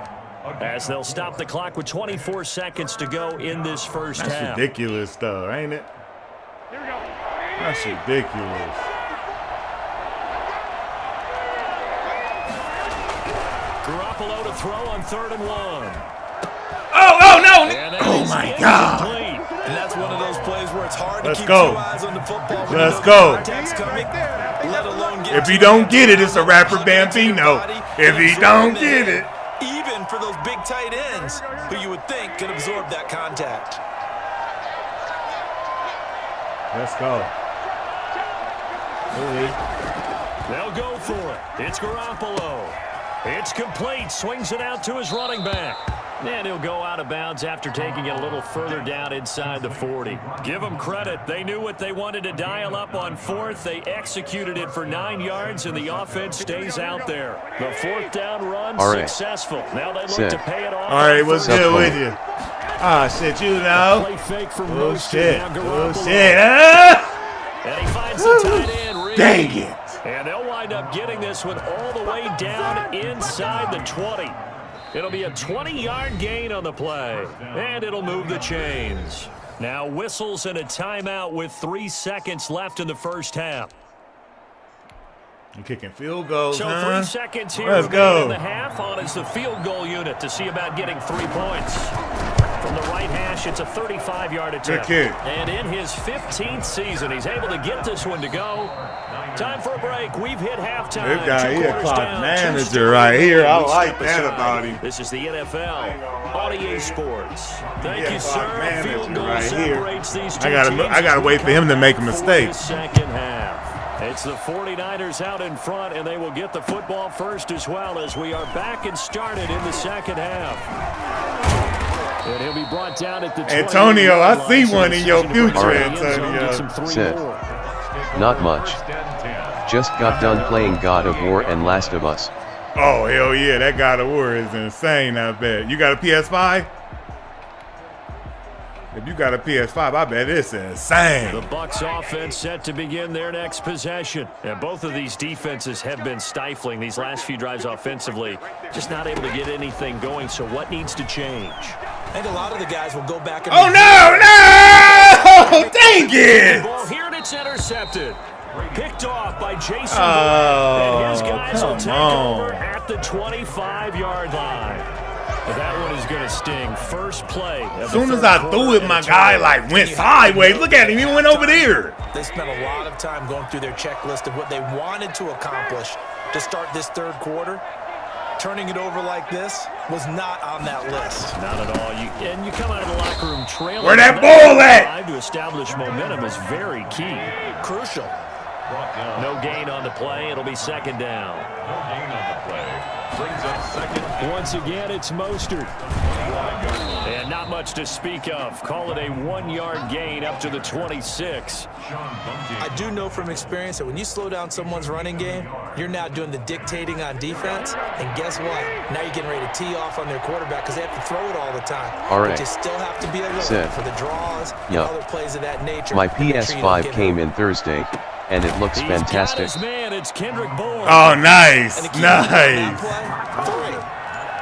as they'll stop the clock with 24 seconds to go in this first half.
That's ridiculous, though, ain't it?
Here we go.
That's ridiculous.
Garoppolo to throw on 3rd and 1.
Oh, no. Oh, my God.
And that's one of those plays where it's hard to keep 2 eyes on the football.
Let's go.
Coming, let alone get
if he don't get it, it's a rapper Bambino. If he don't get it.
Even for those big tight ends who you would think could absorb that contact.
Let's go.
They'll go for it. It's Garoppolo. It's complete. Swings it out to his running back. And he'll go out of bounds after taking it a little further down inside the 40. Give them credit. They knew what they wanted to dial up on 4th. They executed it for 9 yards, and the offense stays out there. The 4th down run successful. Now they look to pay it off.
All right, what's good with you? Ah, shit, you know.
Play fake from
oh, shit.
Oh,
shit.
And he finds the tight end.
Dang it.
And they'll wind up getting this one all the way down inside the 20. It'll be a 20-yard gain on the play, and it'll move the chains. Now whistles and a timeout with 3 seconds left in the first half.
You're kicking field goals,
so 3 seconds here
Let's go.
in the half on is the field goal unit to see about getting 3 points. From the right hash, it's a 35-yard attempt.
Good kick.
And in his 15th season, he's able to get this one to go. Time for a break. We've hit halftime.
This guy, he a clock manager right here. I like that about him.
This is the NFL on EA Sports. Thank you, sir. Field goal
right
separates
here.
These two
I gotta wait for him to make a mistake.
Second half. It's the 49ers out in front, and they will get the football first as well as we are back and started in the second half. And he'll be brought down at the
Antonio, I see one in your future, Antonio.
Said, not much. Just got done playing God of War and Last of Us.
Oh, hell yeah, that God of War is insane, I bet. You got a PS5? If you got a PS5, I bet it's insane.
The Bucs offense set to begin their next possession. And both of these defenses have been stifling these last few drives offensively. Just not able to get anything going, so what needs to change?
I think a lot of the guys will go back and...
Oh, no! Dang it!
Ball here, and it's intercepted. Picked off by Jason and his guys will take over at the 25-yard line. That one is going to sting. First play.
As soon as I threw it, my guy like went sideways. Look at him. He went over there.
They spent a lot of time going through their checklist of what they wanted to accomplish to start this third quarter. Turning it over like this was not on that list.
Not at all. You come out of the locker room trailing.
Where that ball at?
To establish momentum is very key.
Crucial.
No gain on the play. It'll be second down.
No gain on the play. Brings up second.
Once again, it's Mostert. And not much to speak of. Call it a 1-yard gain up to the 26.
I do know from experience that when you slow down someone's running game, you're now doing the dictating on defense. And guess what? Now you're getting ready to tee off on their quarterback because they have to throw it all the time.
All right.
But you still have to be alert for the draws and other plays of that nature.
My PS5 came in Thursday, and it looks fantastic.
He's got his man. It's Kendrick Bourne.
Oh, nice. Nice.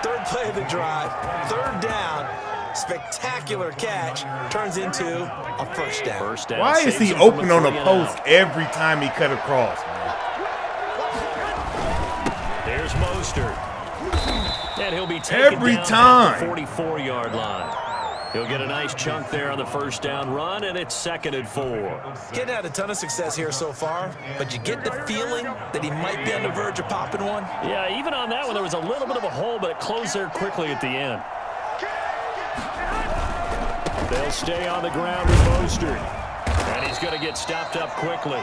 Third play of the drive. Third down. Spectacular catch. Turns into a first down.
Why is he open on the post every time he cut across, man?
There's Mostert. And he'll be taken
every
down
time.
at the 44-yard line. He'll get a nice chunk there on the first down run, and it's 2nd and 4.
Getting had a ton of success here so far, but you get the feeling that he might be on the verge of popping one.
Yeah, even on that one, there was a little bit of a hole, but it closed there quickly at the end. They'll stay on the ground with Mostert. And he's going to get stopped up quickly.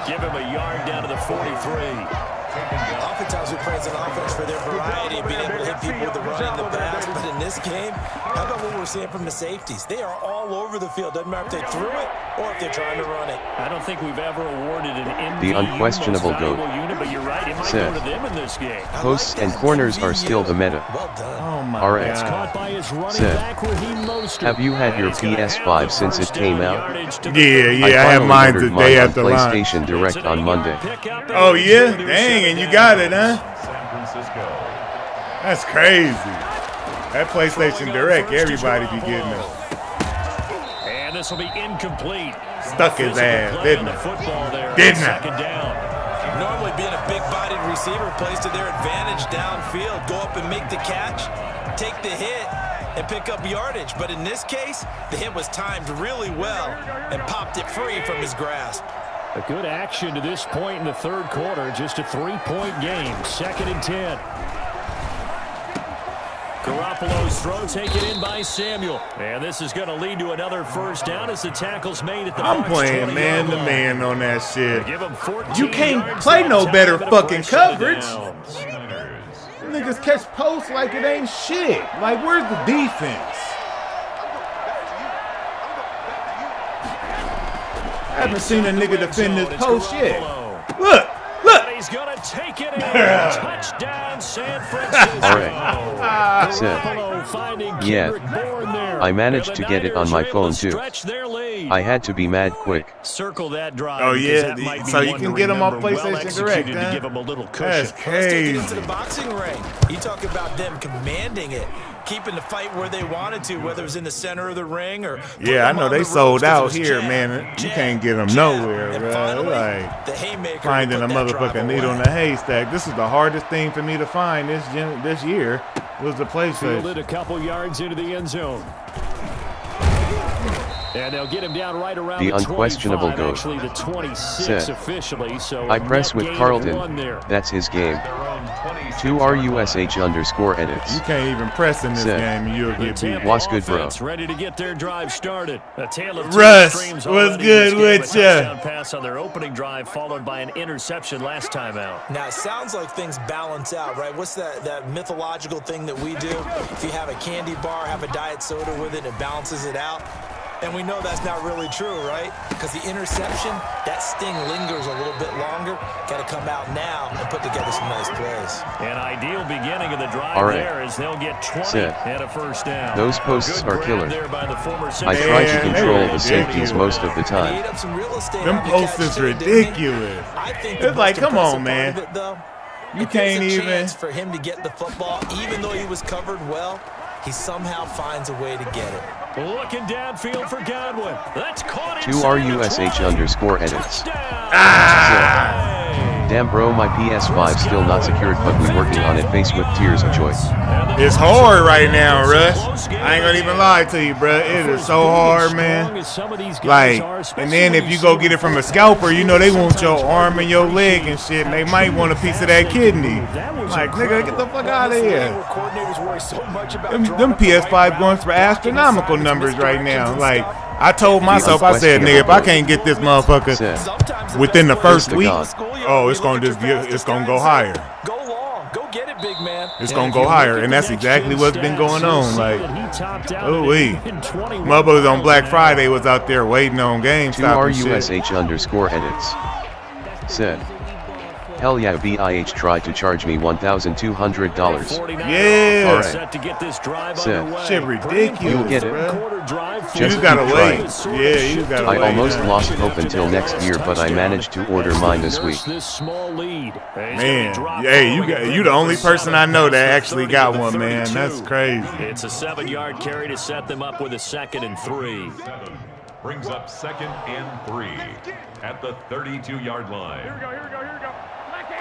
Give him a yard down to the 43.
Oftentimes we praise an offense for their variety, being able to hit people with the run and the pass. But in this game, how about what we're seeing from the safeties? They are all over the field. Doesn't matter if they threw it or if they're trying to run it.
I don't think we've ever awarded an MVP
The unquestionable GOAT
unit, but you're right, it might
said,
go to them in this game.
Posts and corners are still the meta.
Well done.
Oh my
RX
Caught by his running
said,
back, Raheem Mostert.
have you had your PS5 since it came out?
Yeah, I had
finally
mine
ordered
the
mine
day
on
after launch.
PlayStation Direct on Monday.
Oh yeah? Dang, and you got it, huh?
San Francisco.
That's crazy. That PlayStation Direct, everybody be getting it.
And this will be incomplete.
Stuck his ass, didn't it? Didn't it?
Second down.
Normally being a big-bodied receiver plays to their advantage downfield. Go up and make the catch, take the hit, and pick up yardage. But in this case, the hit was timed really well and popped it free from his grasp.
A good action to this point in the third quarter. Just a 3-point game. 2nd and 10. Garoppolo's throw taken in by Samuel. And this is going to lead to another first down as the tackle's made at the
I'm
Bucs'
playing
20-yard
man-to-man
line.
on that shit.
Give him 14
You can't
yards
play
that
no
time,
better
but a
fucking
first down.
coverage. Niggas catch posts like it ain't shit. Like, where's the defense? I haven't seen a nigga defend this post yet. Look.
He's going to take it in. Touchdown, San Francisco.
Said, yeah, I managed to get it on my phone too. I had to be mad quick.
Circle that drive.
Oh yeah, so you can get them off PlayStation Direct,
to give them a little cushion.
That's crazy.
Let's take it into the boxing ring. You talk about them commanding it, keeping the fight where they wanted to, whether it was in the center of the ring or.
Yeah, I know they sold out here, man. You can't get them nowhere, bro. Like
the haymaker
finding a motherfucking needle in a haystack. This is the hardest thing for me to find this year. Was the PlayStation.
Fielded a couple yards into the end zone. And they'll get him down right around
the unquestionable GOAT
actually the 26
said,
officially. So
I press with Carlton. That's his game. 2RUSH_edits.
You can't even press in this game and you'll get beat.
What's good, bro?
Ready to get their drive started. A tale of
Russ,
what's
good with ya?
Pass on their opening drive, followed by an interception last time out.
Now it sounds like things balance out, right? What's that mythological thing that we do? If you have a candy bar, have a diet soda with it, it balances it out. And we know that's not really true, right? Because the interception, that sting lingers a little bit longer. Got to come out now and put together some nice plays.
An ideal beginning of the drive there as they'll get 20 and a first down.
Those posts are killer. I
Man,
try to control the safeties most of the time.
Them posts is ridiculous. It's like, come on, man. You can't even.
For him to get the football, even though he was covered well, he somehow finds a way to get it.
Looking downfield for Godwin. That's caught
2RUSH_edits. Damn bro, my PS5 still not secured, but we working on it, faced with tears of joy.
It's hard right now, Russ. I ain't gonna even lie to you, bro. It is so hard, man. Like, and then if you go get it from a scalper, you know they want your arm and your leg and shit, and they might want a piece of that kidney. Like, nigga, get the fuck out of here. Them PS5 going for astronomical numbers right now. Like, I told myself, I said, nigga, if I can't get this motherfucker within the first week, oh, it's gonna go higher.
Go long, go get it, big man.
It's gonna go higher, and that's exactly what's been going on. Like, ooh-wee. Motherfuckers on Black Friday was out there waiting on GameStop and shit.
2RUSH_edits. Said, hell yeah, VIH tried to charge me $1,200.
Yeah.
Said,
shit ridiculous,
you'll get it.
bro.
Just
You gotta
keep
wait.
trying.
Yeah, you gotta wait.
I almost lost hope until next year, but I managed to order mine this week.
Man, hey, you the only person I know that actually got one, man. That's crazy.
It's a 7-yard carry to set them up with a 2nd and 3.
Brings up 2nd and 3 at the 32-yard line.
Here we go. Black 80!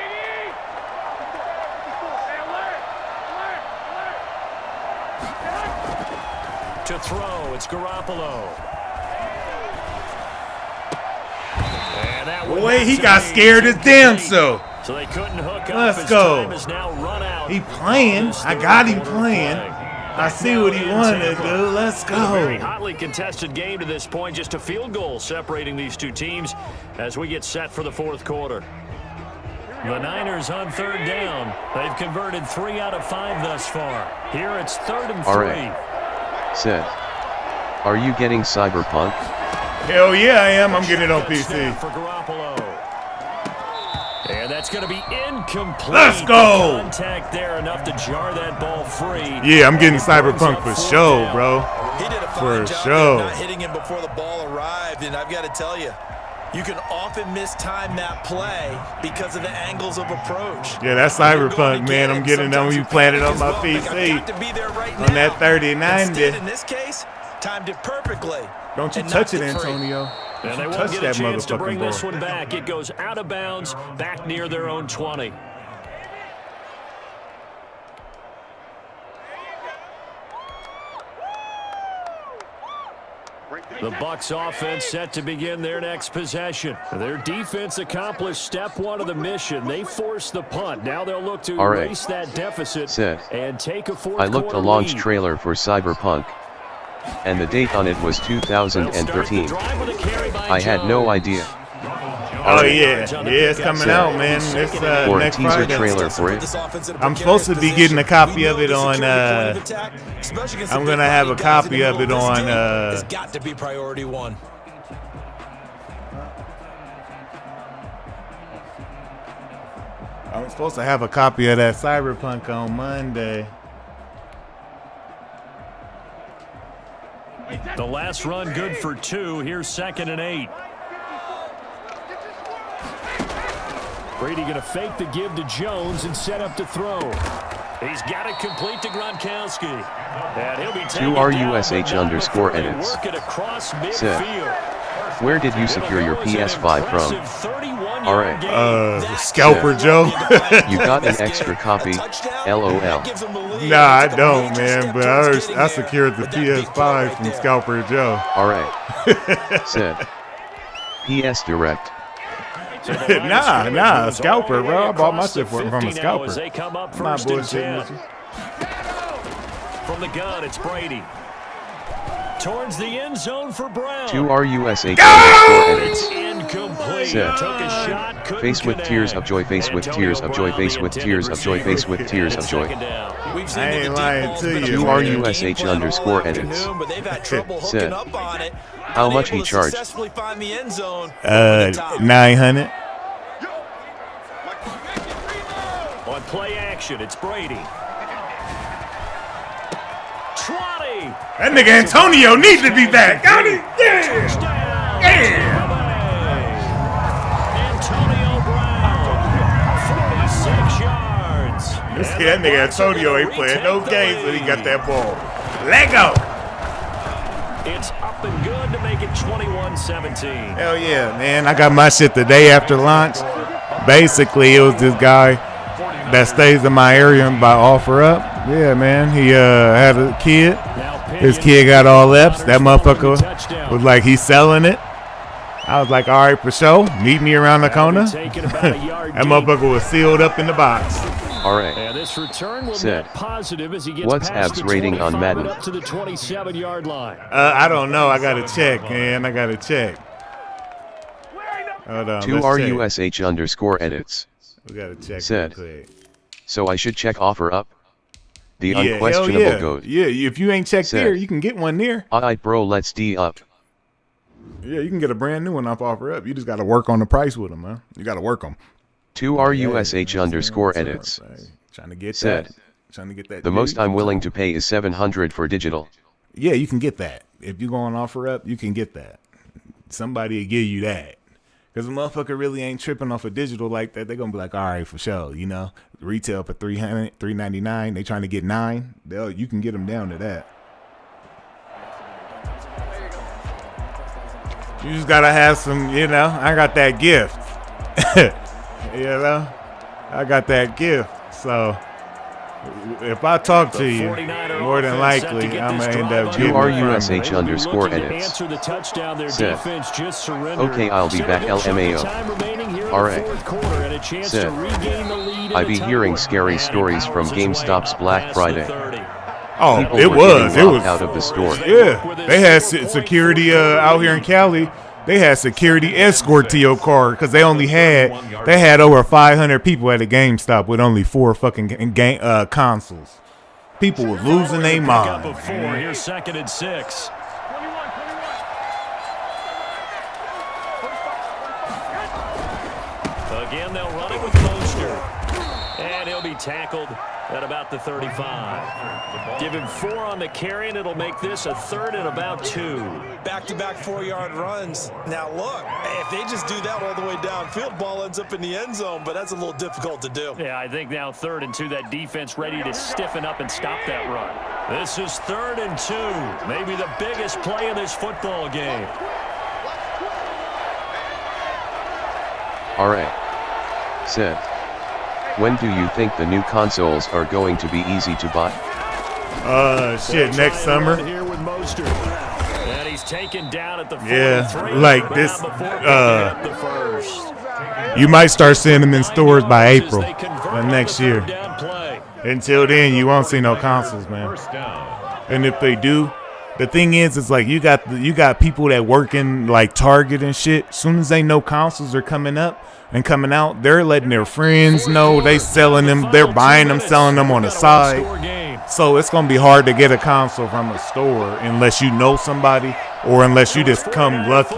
Stay alert!
To throw, it's Garoppolo. And that one
Boy, he
to
got
be
scared as damn so.
So they couldn't hook up.
Let's
His
go.
time is now run out.
He playing. I got him playing. I see what he wanted to do. Let's
A very
go.
hotly contested game to this point. Just a field goal separating these two teams as we get set for the fourth quarter. The Niners on third down. They've converted 3 out of 5 thus far. Here it's 3rd and 3.
All right. Said, are you getting Cyberpunk?
Hell yeah, I am. I'm getting it on PC.
For Garoppolo. And that's going to be incomplete.
Let's go.
Contact there enough to jar that ball free.
Yeah, I'm getting Cyberpunk for sure, bro.
He did a
For
fine job
sure.
of not hitting him before the ball arrived, and I've got to tell you, you can often mistime that play because of the angles of approach.
Yeah, that's Cyberpunk, man. I'm getting it when you playing it on my PC. On that 3090.
In this case, timed it perfectly.
Don't you
and
touch it,
knocked free.
Antonio.
And they
Don't
won't
touch
get a
that
chance to bring
motherfucking
this
ball.
one back. It goes out of bounds, back near their own 20. The Bucs offense set to begin their next possession. Their defense accomplished step 1 of the mission. They forced the punt. Now they'll look to
All right.
erase that deficit
Said,
and take a fourth
I looked
quarter
a launch
lead.
trailer for Cyberpunk, and the date on it was
They'll start the
2013.
drive with a carry by
I had no
Jones.
idea.
Oh yeah, it's coming out, man. It's
For a
next
teaser
Friday.
trailer for it.
I'm supposed to be getting a copy of it on. I'm gonna have a copy of it on.
It's got to be priority 1.
I'm supposed to have a copy of that Cyberpunk on Monday.
The last run good for 2. Here's 2nd and 8. Brady going to fake the give to Jones and set up to throw. He's got it complete to Gronkowski. And he'll be taken down,
RUSH
but not
underscore
before they
edits.
work it across
Said,
midfield.
where did you secure your PS5 from? All right.
Scalper Joe.
You got an extra copy, LOL.
Nah, I don't, man. But I secured the PS5 from Scalper Joe.
All right. Said, PS Direct.
Nah, Scalper, bro. I bought my shit from a Scalper.
They come up
I'm not
first and
bullshitting
10.
with you.
From the gun, it's Brady. Towards the end zone for Brown.
To RUSH underscore edits.
Incomplete.
Said,
Took a shot, couldn't
face with tears
connect.
of joy, face with tears of joy, face with tears of joy, face with tears of joy.
I ain't lying to you.
To RUSH underscore edits. Said, how much he charged?
900.
On play action, it's Brady. 20.
That nigga Antonio needs to be back. Got it? Yeah.
Touchdown.
Yeah.
Antonio Brown, 46 yards.
See, that nigga Antonio ain't playing no games when he got that ball. Let go.
It's up and good to make it 21-17.
Hell yeah, man. I got my shit the day after launch. Basically, it was this guy that stays in my area and by offer up. Yeah, man. He had a kid. His kid got all F's. That motherfucker was like, he's selling it. I was like, all right, for sure. Meet me around the corner. That motherfucker was sealed up in the box.
All right.
And this return will
Said,
net positive as he gets
what's
past
Ab's
the
rating on
25
Madden?
up to the 27-yard line.
I don't know. I got to check, man. I got to check. Hold on.
To
let's check.
RUSH underscore edits.
We got to check.
Said,
real quick.
so I should check offer up? The
Yeah,
unquestionable
hell yeah.
goat.
Yeah, if you ain't checked
Said,
there, you can get one there.
Alright bro, let's D up.
Yeah, you can get a brand new one off offer up. You just got to work on the price with them, man. You got to work them.
To RUSH underscore edits.
Trying to get
Said,
that. Trying to get that.
the most
dude.
I'm willing to pay is 700 for digital.
Yeah, you can get that. If you go on offer up, you can get that. Somebody will give you that. Because the motherfucker really ain't tripping off a digital like that. They're going to be like, all right, for sure. You know, retail for $300, $399. They trying to get $9. You can get them down to that. You just got to have some, you know, I got that gift. You know, I got that gift. So If I talk to you, more than likely, I'm going to end up getting
QRUSH_edits. Said, okay, I'll be back LMAO. Alright. Said, I be hearing scary stories from GameStop's Black Friday.
Oh,
People
it
were
was.
getting
It was
out of the store.
Yeah, they had security out here in Cali. They had security escort to your car because they had over 500 people at a GameStop with only 4 fucking consoles. People were losing their mind.
Here's 2nd and 6. Again, they'll run it with Mostert. And he'll be tackled at about the 35. Give him 4 on the carry, and it'll make this a 3rd and about 2.
Back-to-back 4-yard runs. Now, look, if they just do that all the way downfield, ball ends up in the end zone, but that's a little difficult to do.
Yeah, I think now 3rd and 2, that defense ready to stiffen up and stop that run. This is 3rd and 2, maybe the biggest play of this football game.
All right. Said, when do you think the new consoles are going to be easy to buy?
Shit, next summer.
Here with Mostert. And he's taken down at the 43.
Yeah, like this. You might start seeing them in stores by April of next year. Until then, you won't see no consoles, man. And if they do, the thing is, it's like you got people that work in like Target and shit. As soon as they know consoles are coming up and coming out, they're letting their friends know. They selling them, they're buying them, selling them on the side. So it's gonna be hard to get a console from a store unless you know somebody or unless you just come lucky.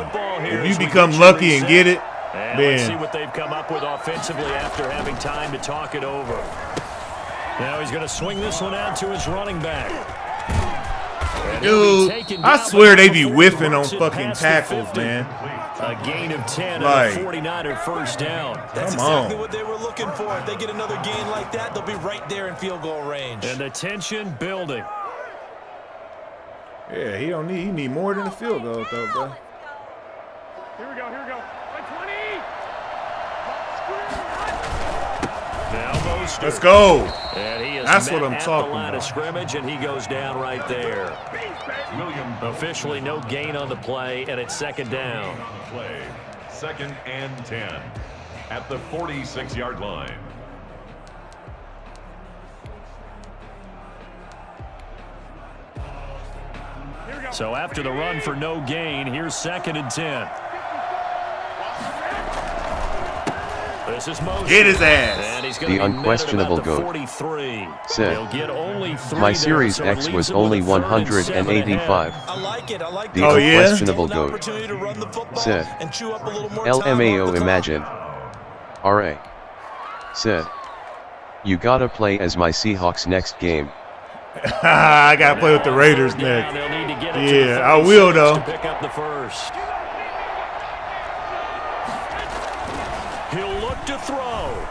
If you become lucky and get it,
then let's see what they've come up with offensively after having time to talk it over. Now he's gonna swing this one out to his running back.
Dude, I swear they be whiffing on fucking tackles, man.
A gain of 10 and a 49er first down.
That's exactly what they were looking for. If they get another gain like that, they'll be right there in field goal range.
And the tension building.
Yeah, he need more than a field goal, though, bro.
Here we go. 20.
Now Mostert.
Let's go.
And he is
That's what I'm talking
the line
about.
of scrimmage, and he goes down right there. Officially no gain on the play, and it's 2nd down.
Play 2nd and 10 at the 46-yard line.
So after the run for no gain, here's 2nd and 10. This is Mostert.
Get his ass.
And he's
The unquestionable GOAT
43.
said,
Only 3
my
there,
Series
so it
X
leaves
was
him with
only
a 3rd and 7
185.
I like it.
The unquestionable GOAT said, LMAO imagine. RA said, you gotta play as my Seahawks next game.
I gotta play with the Raiders next. Yeah, I will though.
To pick up the first. He'll look to throw.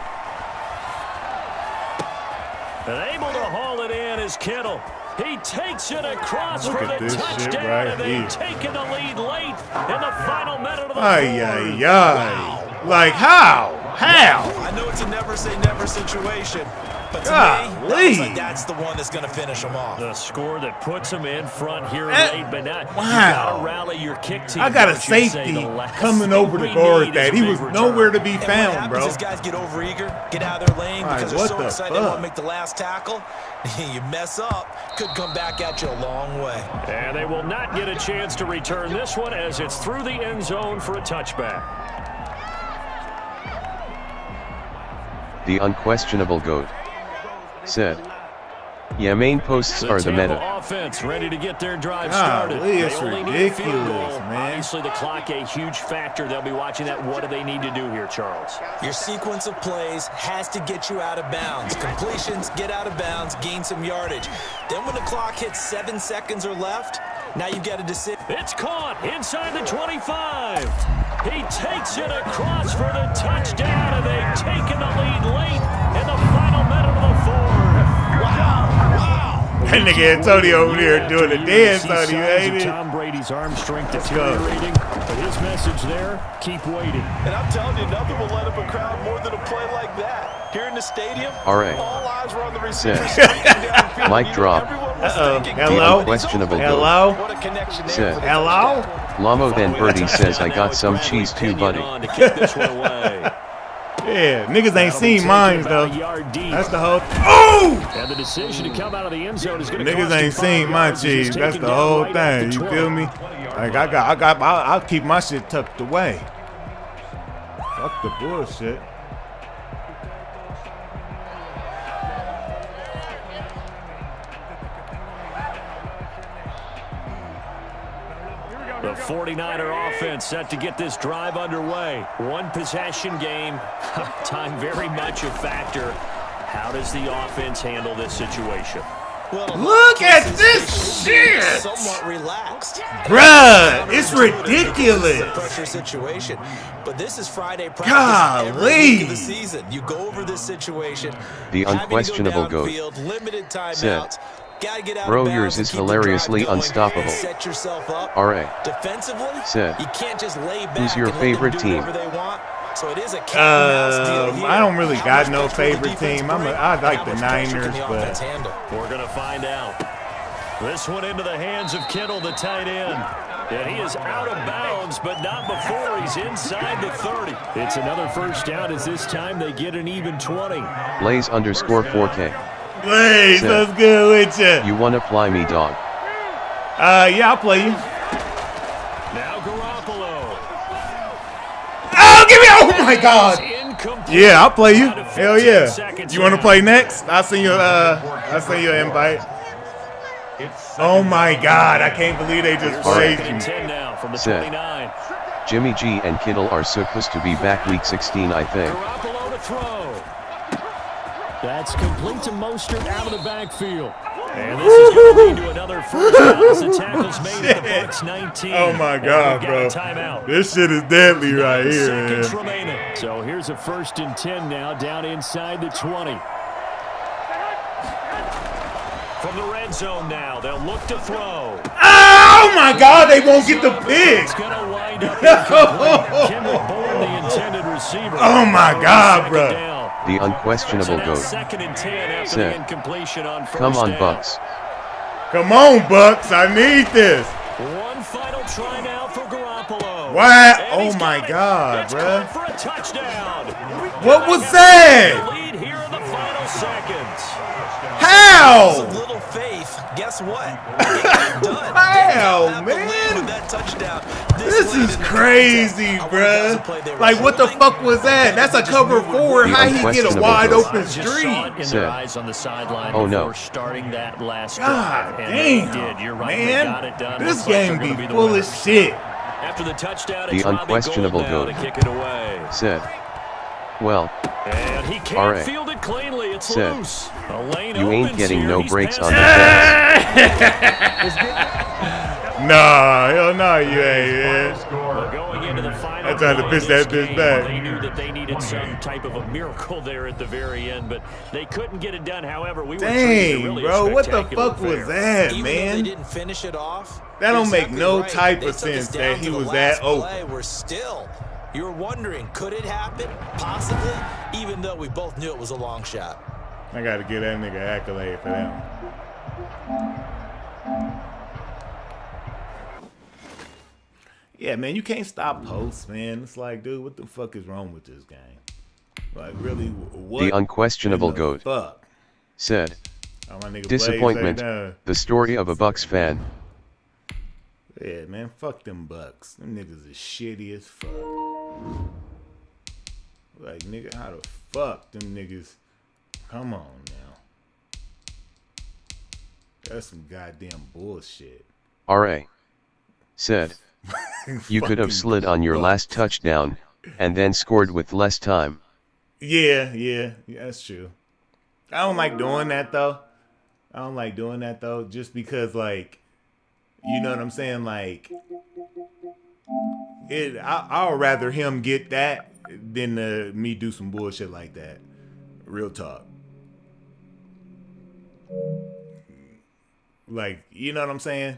And able to haul it in is Kittle. He takes it across for the touchdown,
right
and they've
here.
taken the lead late in the final minute of the
Ay.
Wow.
Like how? How?
I know it's a never say never situation, but to me, that looks like that's the one that's going to finish them off.
The score that puts them in front here late, but now you
Wow.
got to rally your kick team.
I got a
don't you, say,
safety
the last
coming over to
thing we
guard
need
that.
is a
He
big
was
return.
nowhere to be
And what
found,
happens
bro.
is guys get overeager, get out of their lane
All right,
because they're
what
so
the
excited they want
fuck?
to make the last tackle. You mess up, could come back at you a long way.
And they will not get a chance to return this one as it's through the end zone for a touchback.
The unquestionable GOAT said, yeah, main posts are the
Tampa
meta.
offense ready to get their drive
Golly,
started.
it's
They only need a field
ridiculous,
goal.
man.
Obviously, the clock a huge factor. They'll be watching that. What do they need to do here, Charles?
Your sequence of plays has to get you out of bounds. Completions, get out of bounds, gain some yardage. Then when the clock hits 7 seconds or left, now you've got a decision.
It's caught inside the 25. He takes it across for the touchdown, and they've taken the lead late in the final minute of the 4th.
That nigga Antonio over there doing a dance on you, ain't it?
Tom Brady Brady's arm strength deteriorating, but his message there, keep waiting.
And I'm telling you, nothing will let up a crowd more than a play like that. Here in the stadium,
all right.
All eyes were on the receiver.
Mic drop.
Hello?
Questionable
Hello?
What a connection there.
Said.
Hello?
Lamo then Birdie says I got some cheese too, buddy.
Yeah, niggas ain't seen mine though. That's the whole. Oh!
And the decision to come out of the end zone is going to
Niggas ain't seen my cheese. That's the whole thing. You feel me? Like I'll keep my shit tucked away. Fuck the bullshit.
The 49er offense set to get this drive underway. One possession game. Time very much a factor. How does the offense handle this situation?
Well,
look at this shit!
Somewhat relaxed.
Bruh, it's ridiculous.
Pressure situation. But this is Friday practice.
Golly.
Every week of the season. You go over this situation.
The unquestionable goat
limited
said,
get out
bro,
of bounds
yours is
and keep the
hilariously
drive going.
unstoppable.
Set yourself up.
R.A.
Defensively,
said,
you can't just lay back
who's your
and let them
favorite
do
team?
whatever they want. So it is a cat and mouse deal here.
I don't really
How
got
much
no
pressure will the
favorite
defense
team.
bring?
I like
How
the
much pressure
Niners,
can the
but
offense handle?
We're going to find out. This one into the hands of Kittle, the tight end. And he is out of bounds, but not before he's inside the 30. It's another first down as this time they get an even 20.
Blaze underscore 4K.
Blaze, that's good with you.
You wanna fly me, dog?
Yeah, I'll play you.
Now Garoppolo.
Oh, give me! Oh my God! Yeah, I'll play you. Hell yeah! You want to play next? I'll send you. I'll send you an invite. Oh my God! I can't believe they just played you.
Said, Jimmy G and Kittle are supposed to be back week 16, I think.
Garoppolo to throw. That's complete to Mostert out of the backfield. And this is going to lead to another first down as the tackle's made at the Bucs 19.
Oh my God, bro. This shit is deadly right here,
Seconds
man.
remaining. So here's a 1st and 10 now, down inside the 20. From the red zone now, they'll look to throw.
Oh my God, they won't get the pick.
It's going to wind up incomplete. Kendrick Bourne, the intended receiver.
Oh my God, bro.
The unquestionable goat
Second and 10 after
said,
the incompletion on first
come on,
down.
Bucks.
Come on, Bucks. I need this.
One final try now for Garoppolo.
What? Oh my God, bro.
For a touchdown.
What was that?
Lead here in the final seconds.
How?
A little faith. Guess what?
How, man?
That touchdown.
This is crazy, bruh. Like, what the fuck was that? That's a cover 4. How he get a wide open street?
Eyes on the sideline
oh no.
Starting that last
God
drive.
damn,
You're right,
man.
they got it done.
This
Looks like
game
they're
be
gonna the
full of
winners.
shit.
After the touchdown,
The
it's Robbie
unquestionable
Gould now
goat
to kick it away.
said, well,
And he can't
all right.
field it cleanly. It's
said,
loose. A lane
you ain't
opens
getting
here.
no
He's
breaks on
passed
the
Nah, hell no, you ain't, man.
Well, going into the final
I'm trying to pitch that bitch
game,
back.
They knew that they needed some type of a miracle there at the very end, but they couldn't get it done. However, we were treated
Dang,
really
bro, what the
spectacular
fuck was
affair.
that,
Even though they
man?
didn't finish it off,
That don't make
exactly
no
right.
type
They
of
took us
sense
down
that
to
he
the
was
last
that open.
play. We're still. You were wondering, could it happen? Possibly, even though we both knew it was a long shot.
I gotta give that nigga accolade for that one. Yeah, man, you can't stop posts, man. It's like, dude, what the fuck is wrong with this game? Like, really, what?
The unquestionable
in the
goat
fuck?
said,
Oh, my nigga
disappointment,
Blaze ain't
the story of a Bucks fan.
Yeah, man, fuck them Bucks. Them niggas is shitty as fuck. Like, nigga, how the fuck them niggas? Come on now. That's some goddamn bullshit.
R.A. said, you could have slid on your last touchdown, and then scored with less time.
Yeah, that's true. I don't like doing that, though. Just because, like, you know what I'm saying? Like, I'll rather him get that than me do some bullshit like that. Real talk. Like, you know what I'm saying?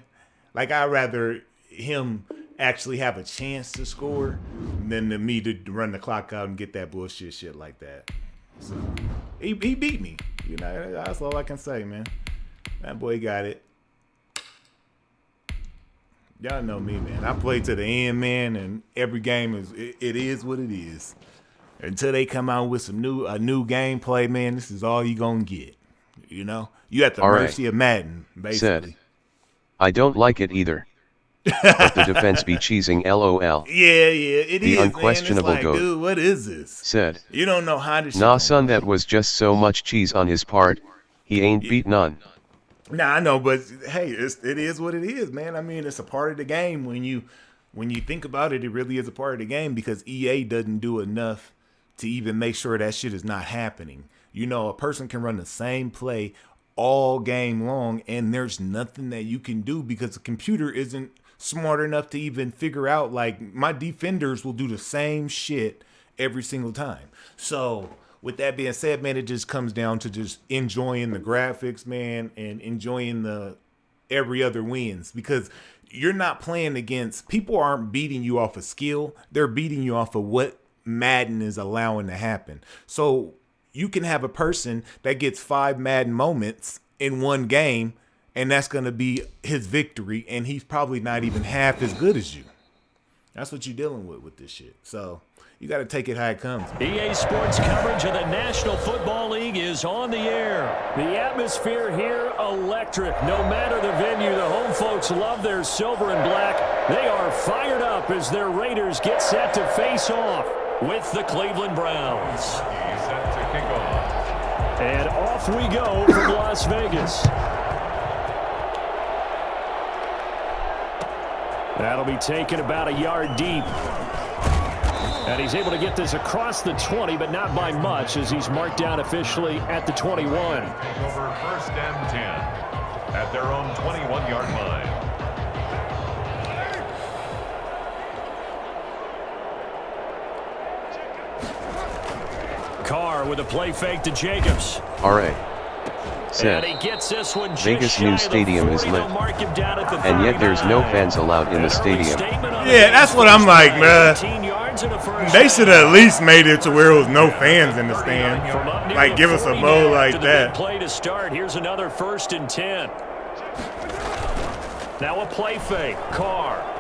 Like, I'd rather him actually have a chance to score than to me to run the clock out and get that bullshit shit like that. So he beat me. You know, that's all I can say, man. That boy got it. Y'all know me, man. I play to the end, man, and every game it is what it is. Until they come out with a new gameplay, man, this is all you gonna get. You know, you at the mercy of Madden, basically.
Said, I don't like it either. But the defense be cheesing, lol.
Yeah, it
the
is.
The unquestionable
man. It's like,
goat.
Dude, what is this?
Said,
you don't know how to.
Nah, son, that was just so much cheese on his part. He ain't beat none.
Nah, I know, but hey, it is what it is, man. I mean, it's a part of the game. When you think about it, it really is a part of the game because EA doesn't do enough to even make sure that shit is not happening. You know, a person can run the same play all game long, and there's nothing that you can do because the computer isn't smart enough to even figure out, like, my defenders will do the same shit every single time. So with that being said, man, it just comes down to just enjoying the graphics, man, and enjoying the every other wins, because you're not playing against people. Aren't beating you off of skill, they're beating you off of what Madden is allowing to happen. So you can have a person that gets 5 Madden moments in one game, and that's going to be his victory, and he's probably not even half as good as you. That's what you're dealing with this shit. So you got to take it how it comes.
EA Sports coverage of the National Football League is on the air. The atmosphere here, electric. No matter the venue, the home folks love their silver and black. They are fired up as their Raiders get set to face off with the Cleveland Browns.
He's set to kick off.
And off we go from Las Vegas. That'll be taken about a yard deep. And he's able to get this across the 20, but not by much, as he's marked down officially at the 21.
Over 1st and 10 at their own 21-yard line.
Carr with a play fake to Jacobs.
All right. Said,
and he gets this one
Vegas' new stadium is lit, and yet there's no fans allowed in the stadium.
Yeah, that's what I'm like, man. They should have at least made it to where it was no fans in the stand. Like, give us a bowl like that.
Play to start. Here's another 1st and 10. Now a play fake. Carr.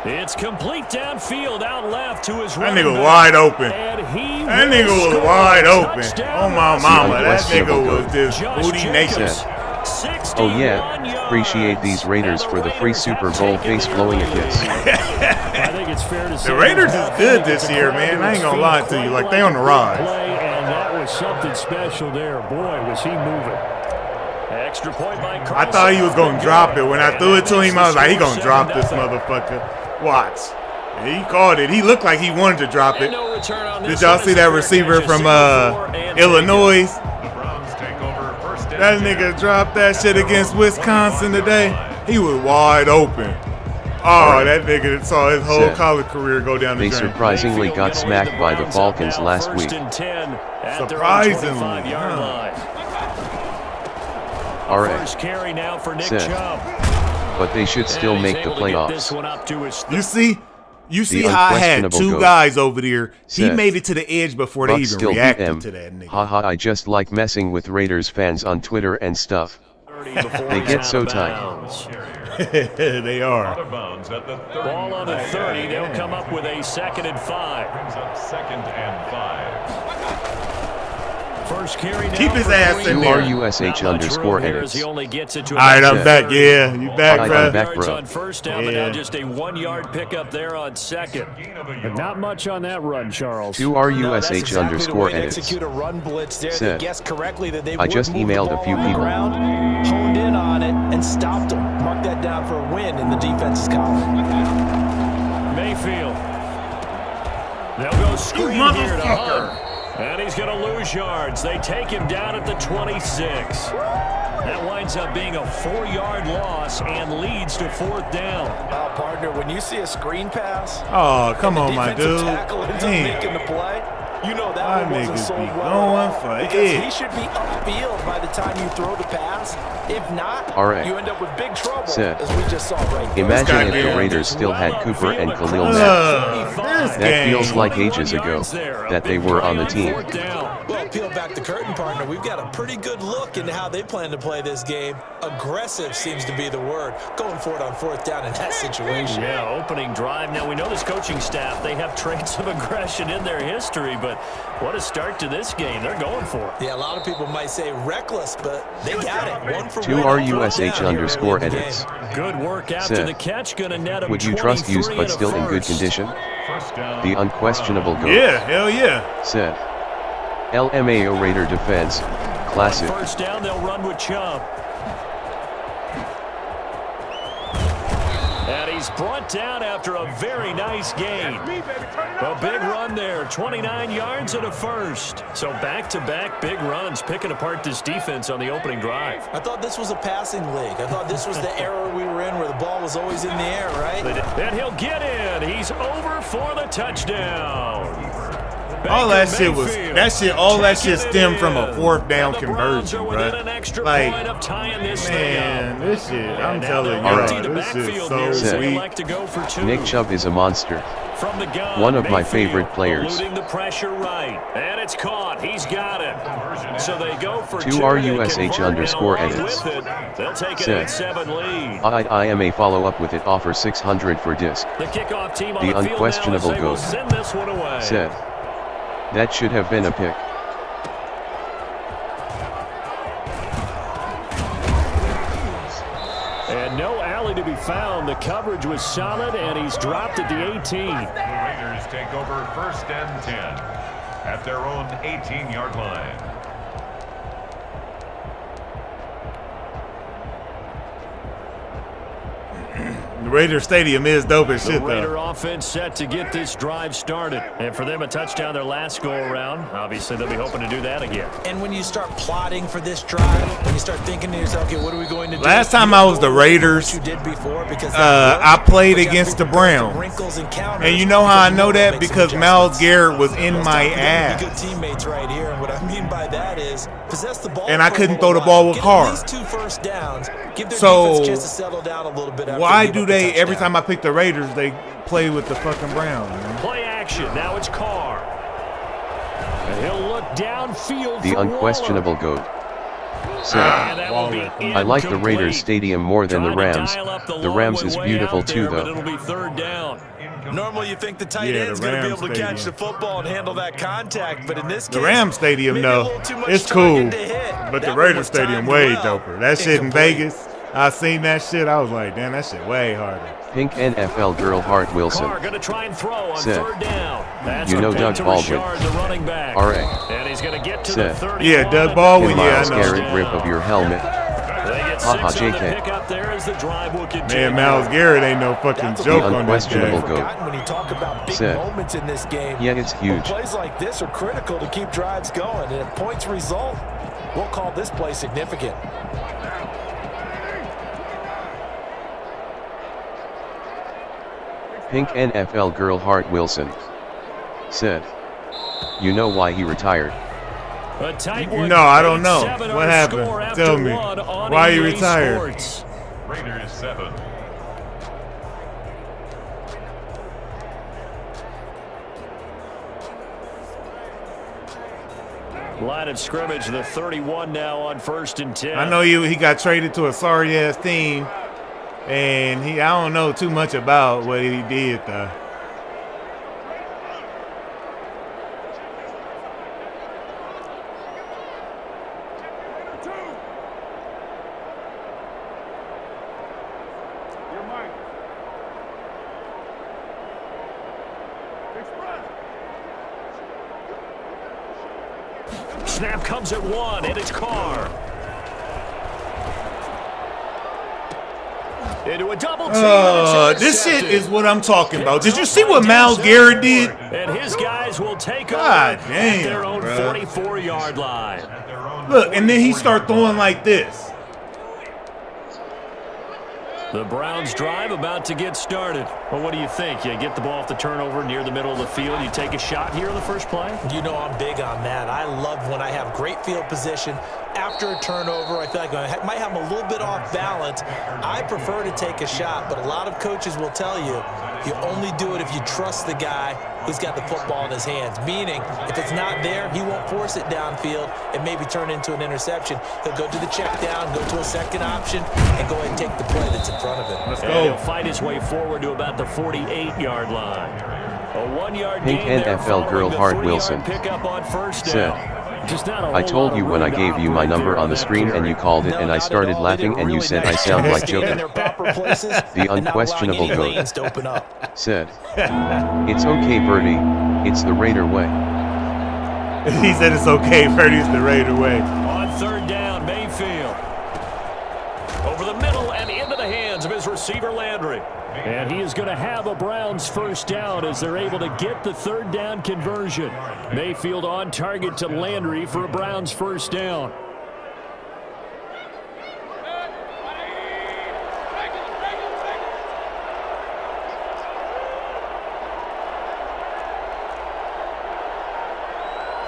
It's complete downfield, out left to his right.
That nigga wide open. That nigga was wide open. Oh my mama, that nigga was just booty naked.
Oh yeah, appreciate these Raiders for the free Super Bowl face blowing a kiss.
I think it's fair to say
the Raiders is good this year, man. I ain't gonna lie to you. Like, they on the rise.
And that was something special there. Boy, was he moving. Extra point by Carson.
I thought he was gonna drop it. When I threw it to him, I was like, he gonna drop this motherfucker. Watch. And he called it. He looked like he wanted to drop it. Did y'all see that receiver from Illinois? That nigga dropped that shit against Wisconsin today. He was wide open. Oh, that nigga saw his whole college career go down the
drain.
They
surprisingly got smacked by the Falcons last week.
Surprisingly.
All right.
Said,
but they should still make the playoffs.
You see how I had 2 guys over there. He made it to the edge before they even reacted to that nigga.
Haha, I just like messing with Raiders fans on Twitter and stuff. They get so tight.
They are.
Ball on the 30. They'll come up with a 2nd and 5.
Brings up 2nd and 5.
First carry
keep his ass in there.
URUSH_edits.
All right, I'm back. Yeah, you back, bro.
I'm back, bro.
On first down, but now just a 1-yard pickup there on 2nd. But not much on that run, Charles.
URUSH_edits.
Execute a run blitz there. They guessed correctly that they
I just emailed a few people.
Honed in on it and stopped them. Mark that down for a win in the defense's column.
Mayfield. They'll go screen here to Hunt. And he's going to lose yards. They take him down at the 26. That winds up being a 4-yard loss and leads to 4th down.
Partner, when you see a screen pass,
oh, come on, my dude.
Tackle ends up making the play.
You know that one wasn't
niggas
sold
be
well
going for
because
it.
he should be upfield by the time you throw the pass. If not,
All right.
you end up with big trouble,
Set.
as we just saw right there.
Imagine if the Raiders still had Cooper and Khalil Mack.
This
That
game.
feels like ages ago that they were on the team.
Well, peel back the curtain, partner. We've got a pretty good look into how they plan to play this game. Aggressive seems to be the word. Going for it on 4th down in that situation.
Yeah, opening drive. Now, we know this coaching staff, they have traits of aggression in their history, but what a start to this game. They're going for it.
Yeah, a lot of people might say reckless, but they got it. 1 for
2
1.
RUSH_edits.
Good work after
Set.
the catch. Going to net him.
Would you trust used
23
but
and a
still in good
first.
condition?
First down.
The unquestionable goat.
Yeah, hell yeah.
Said. LMAO Raider defense. Classic.
First down, they'll run with Chubb. And he's brought down after a very nice gain. A big run there, 29 yards and a first. So back-to-back big runs, picking apart this defense on the opening drive.
I thought this was a passing league. I thought this was the era we were in where the ball was always in the air, right?
And he'll get in. He's over for the touchdown.
All that shit was all that shit stemmed from a 4th down conversion, bro. Like, man, this shit, I'm telling you,
Alright.
this is so
Set.
sweet.
Nick Chubb is a monster. One of my favorite players.
The pressure right, and it's caught. He's got it. So they go for
2 RUSH_edits.
They'll take it
Set.
at 7 lead.
I am a follow-up with it. Offer 600 for disc.
The kickoff team on
The
the field
unquestionable
now as they will
goat.
send this one away.
Said. That should have been a pick.
And no alley to be found. The coverage was solid, and he's dropped at the 18.
The Raiders take over 1st and 10 at their own 18-yard line.
The Raider Stadium is dope as
The
shit,
Raider
though.
offense set to get this drive started. And for them, a touchdown their last go-around. Obviously, they'll be hoping to do that again.
And when you start plotting for this drive, when you start thinking to yourself, okay, what are we going to do?
Last time I was the Raiders,
you did before because
I played against the Browns. And you know how I know that? Because Myles Garrett was in my ass.
Good teammates right here, and what I mean by that is possess the ball.
And I couldn't throw the ball with Carr.
At least 2 first downs. Give their
So,
defense a chance to settle down a little bit.
why do they, every time I pick the Raiders, they play with the fucking Browns, man?
Play action. Now it's Carr. And he'll look downfield
The
for
unquestionable
Waller.
goat. Said.
And that will be
I like the Raiders
incomplete.
Stadium more than the
Trying to
Rams.
dial up
The
long
Rams
one
is
way
beautiful
out
too,
there, but
though.
it'll be 3rd down.
Normally, you think the tight
Yeah,
end's
the
going to be able to
Rams
catch the
Stadium.
football and handle that contact, but in this case,
The Rams Stadium,
maybe a
though,
little too much
it's cool.
target to hit.
But the
That one
Raider
was
Stadium
timed
way
well.
doper. That shit in
Incomplete.
Vegas, I seen that shit. I was like, damn, that shit way harder.
Pink NFL girl Hart Wilson.
Carr going to try and throw on
Set.
3rd down. That's
You
a
know
pick
Doug
to
Baldwin.
Richard, the running back.
All right.
And he's going to get to
Set.
the 30.
Yeah, Doug Baldwin,
In
yeah,
Myles
I know.
Garrett rip of your helmet.
They get 6
Haha,
on the
JK.
pick up there as the drive will continue.
Man, Myles Garrett ain't no fucking
That's
joke
the
on this
unquestionable
game.
goat.
Forgotten when you talk about big
Set.
moments in this game.
Yeah, it's
Well,
huge.
plays like this are critical to keep drives going, and if points result, we'll call this play significant.
Pink NFL girl Hart Wilson. Said. You know why he retired?
A tight one.
No, I don't know.
8-7
What
our
happened?
score after
Tell me.
one on
Why he
EA
retired?
Sports.
Raiders 7.
Line of scrimmage, the 31 now on 1st and 10.
I know he got traded to a sorry ass team, and I don't know too much about what he did though.
Snap comes at 1, and it's Carr. Into a double team.
This shit is what I'm talking about. Did you see what Myles Garrett did?
And his guys will take
God
over
damn,
at their own
bruh.
44-yard line.
Look, and then he start throwing like this.
The Browns drive about to get started. Well, what do you think? You get the ball off the turnover near the middle of the field. You take a shot here on the first play?
You know I'm big on that. I love when I have great field position. After a turnover, I feel like I might have them a little bit off balance. I prefer to take a shot, but a lot of coaches will tell you, you only do it if you trust the guy who's got the football in his hands. Meaning, if it's not there, he won't force it downfield and maybe turn into an interception. He'll go to the check down, go to a second option, and go ahead and take the play that's in front of him.
Let's
And
go.
he'll fight his way forward to about the 48-yard line. A 1-yard
Pink
gain there
NFL
following
girl
the
Hart
3-yard
Wilson
pickup on first
said,
down. Just not a
I
whole
told
lot
you
of
when I
room to
gave you my
operate
number
there
on the
that
screen and you
carry.
called it
No,
and I
not at
started
all.
laughing
They did
and you
really
said I
nice
sound
job
like
staying in
Joker.
their proper places
The
and not allowing
unquestionable
any
goat
lanes to open up.
said, it's okay Birdie, it's the Raider way.
He said it's okay, Purdy's the Raider way.
On third down, Mayfield. Over the middle and into the hands of his receiver, Landry. And he is going to have a Browns first down as they're able to get the third down conversion. Mayfield on target to Landry for a Browns first down.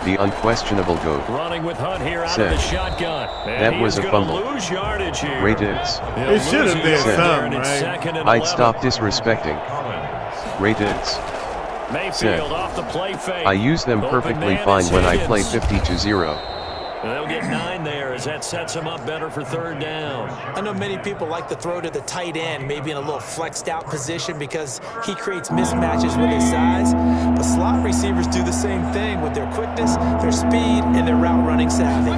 The unquestionable goat
Running with Hunt here out
said,
of the shotgun. And
that
he
was
is
a
gonna
fumble.
lose yardage here.
Raiders.
He'll
It should
lose
have been
yardage there,
some,
and it's
right?
second and
I'd
11.
stop disrespecting. Raiders.
Mayfield off the play fake.
I use them
Open
perfectly
man
fine
is
when I play
Higgins.
50-0.
They'll get 9 there as that sets them up better for third down.
I know many people like to throw to the tight end, maybe in a little flexed out position because he creates mismatches with his size. But slot receivers do the same thing with their quickness, their speed, and their route running savvy.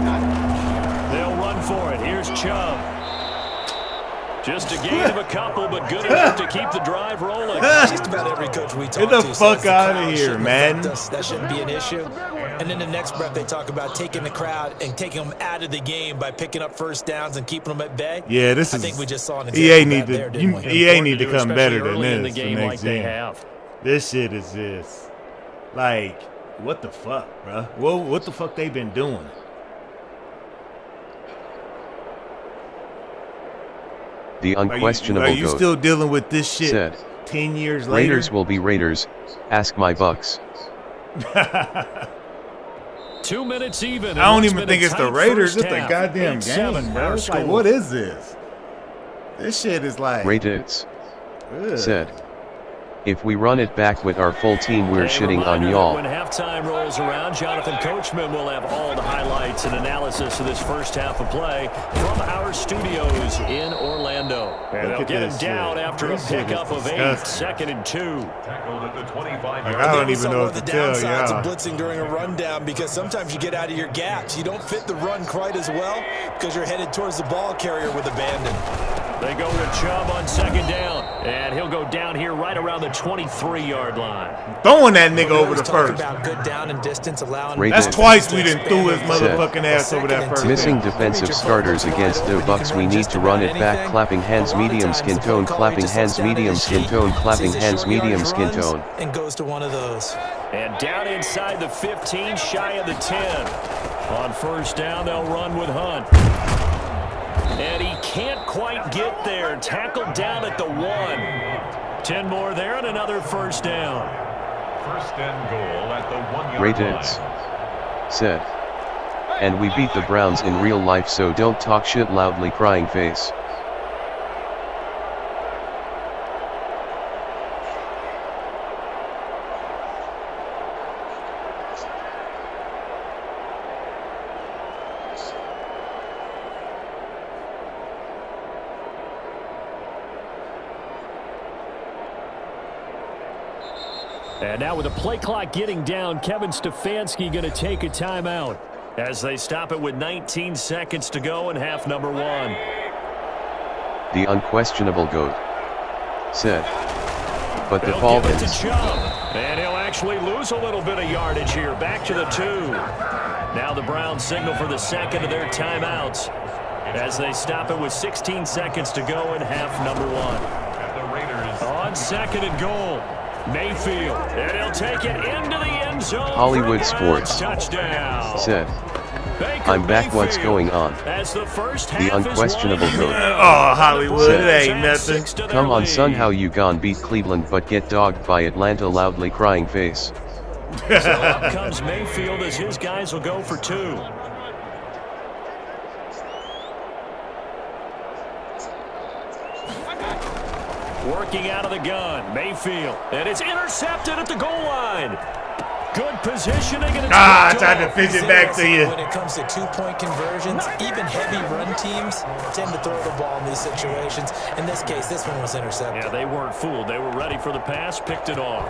They'll run for it. Here's Chubb. Just a gain of a couple, but good enough to keep the drive rolling.
Just about every coach we talk
Get the
to
fuck
says
outta
crowd
here,
shouldn't
man.
affect us. That shouldn't be an issue. And then the next breath, they talk about taking the crowd and taking them out of the game by picking up first downs and keeping them at bay.
Yeah, this
I
is.
think we just saw an
EA
example
need
of that there,
to.
didn't we?
EA need to
do,
come better
especially
than
early in
this.
the
The
game
next
like they
game.
have.
This shit is just like, what the fuck, bro? Well, what the fuck they been doing?
The unquestionable
Are you
goat
still dealing with this shit
said,
10 years later?
Raiders will be Raiders, ask my Bucks.
2 minutes even.
I don't
It's
even
been
think
a
it's the
tight
Raiders.
first
It's the
half.
goddamn
8-7
game, bro.
our
It's like,
score.
what is this? This shit is like.
Raiders
ugh.
said, if we run it back with our full team we're
A
shitting on
reminder that
y'all.
When halftime rolls around, Jonathan Coachman will have all the highlights and analysis of this first half of play from our studios in Orlando. And
Look
they'll
at
get him
this
down
shit.
after
This
a
shit is
pickup of 8,
disgusting.
2nd and 2.
Tackled at the 25-yard
Like, I don't
We
even
saw
know
one
what
of
to
the
tell
downsides
y'all.
of blitzing during a rundown because sometimes you get out of your gaps. You don't fit the run quite as well because you're headed towards the ball carrier with abandon.
They go with Chubb on 2nd down, and he'll go down here right around the 23-yard line.
Throwing that nigga over the
Talking
first.
about good down and distance, allowing
Raiders.
That's twice we done threw his
Said,
motherfucking ass over that first.
Missing
down.
defensive starters against the Bucks, we need to run it back. Clapping hands, medium skin tone, clapping hands, medium skin tone, clapping hands, medium skin tone.
And goes to one of those.
And down inside the 15, shy of the 10. On first down, they'll run with Hunt. And he can't quite get there. Tackled down at the 1. 10 more there and another first down.
First and goal at the 1-yard
Raiders
line.
said, and we beat the Browns in real life, so don't talk shit loudly, crying face.
And now with the play clock getting down, Kevin Stefanski going to take a timeout as they stop it with 19 seconds to go in half number 1.
The unquestionable goat said, but the
They'll give it to
Falcons.
Chubb, and he'll actually lose a little bit of yardage here. Back to the 2. Now the Browns signal for the second of their timeouts as they stop it with 16 seconds to go in half number 1.
At the Raiders.
On 2nd and goal, Mayfield, and he'll take it into the end zone.
Hollywood
for a
Sports
touchdown.
said, I'm back. What's going on? The unquestionable goat.
Oh, Hollywood, it ain't nothing.
Come on, son, how you gon' beat Cleveland but get dogged by Atlanta? Loudly crying face.
So up comes Mayfield as his guys will go for 2. Working out of the gun, Mayfield, and it's intercepted at the goal line. Good positioning. And
I tried to pitch it back to you.
When it comes to two-point conversions, even heavy run teams tend to throw the ball in these situations. In this case, this one was intercepted.
Yeah, they weren't fooled. They were ready for the pass, picked it off.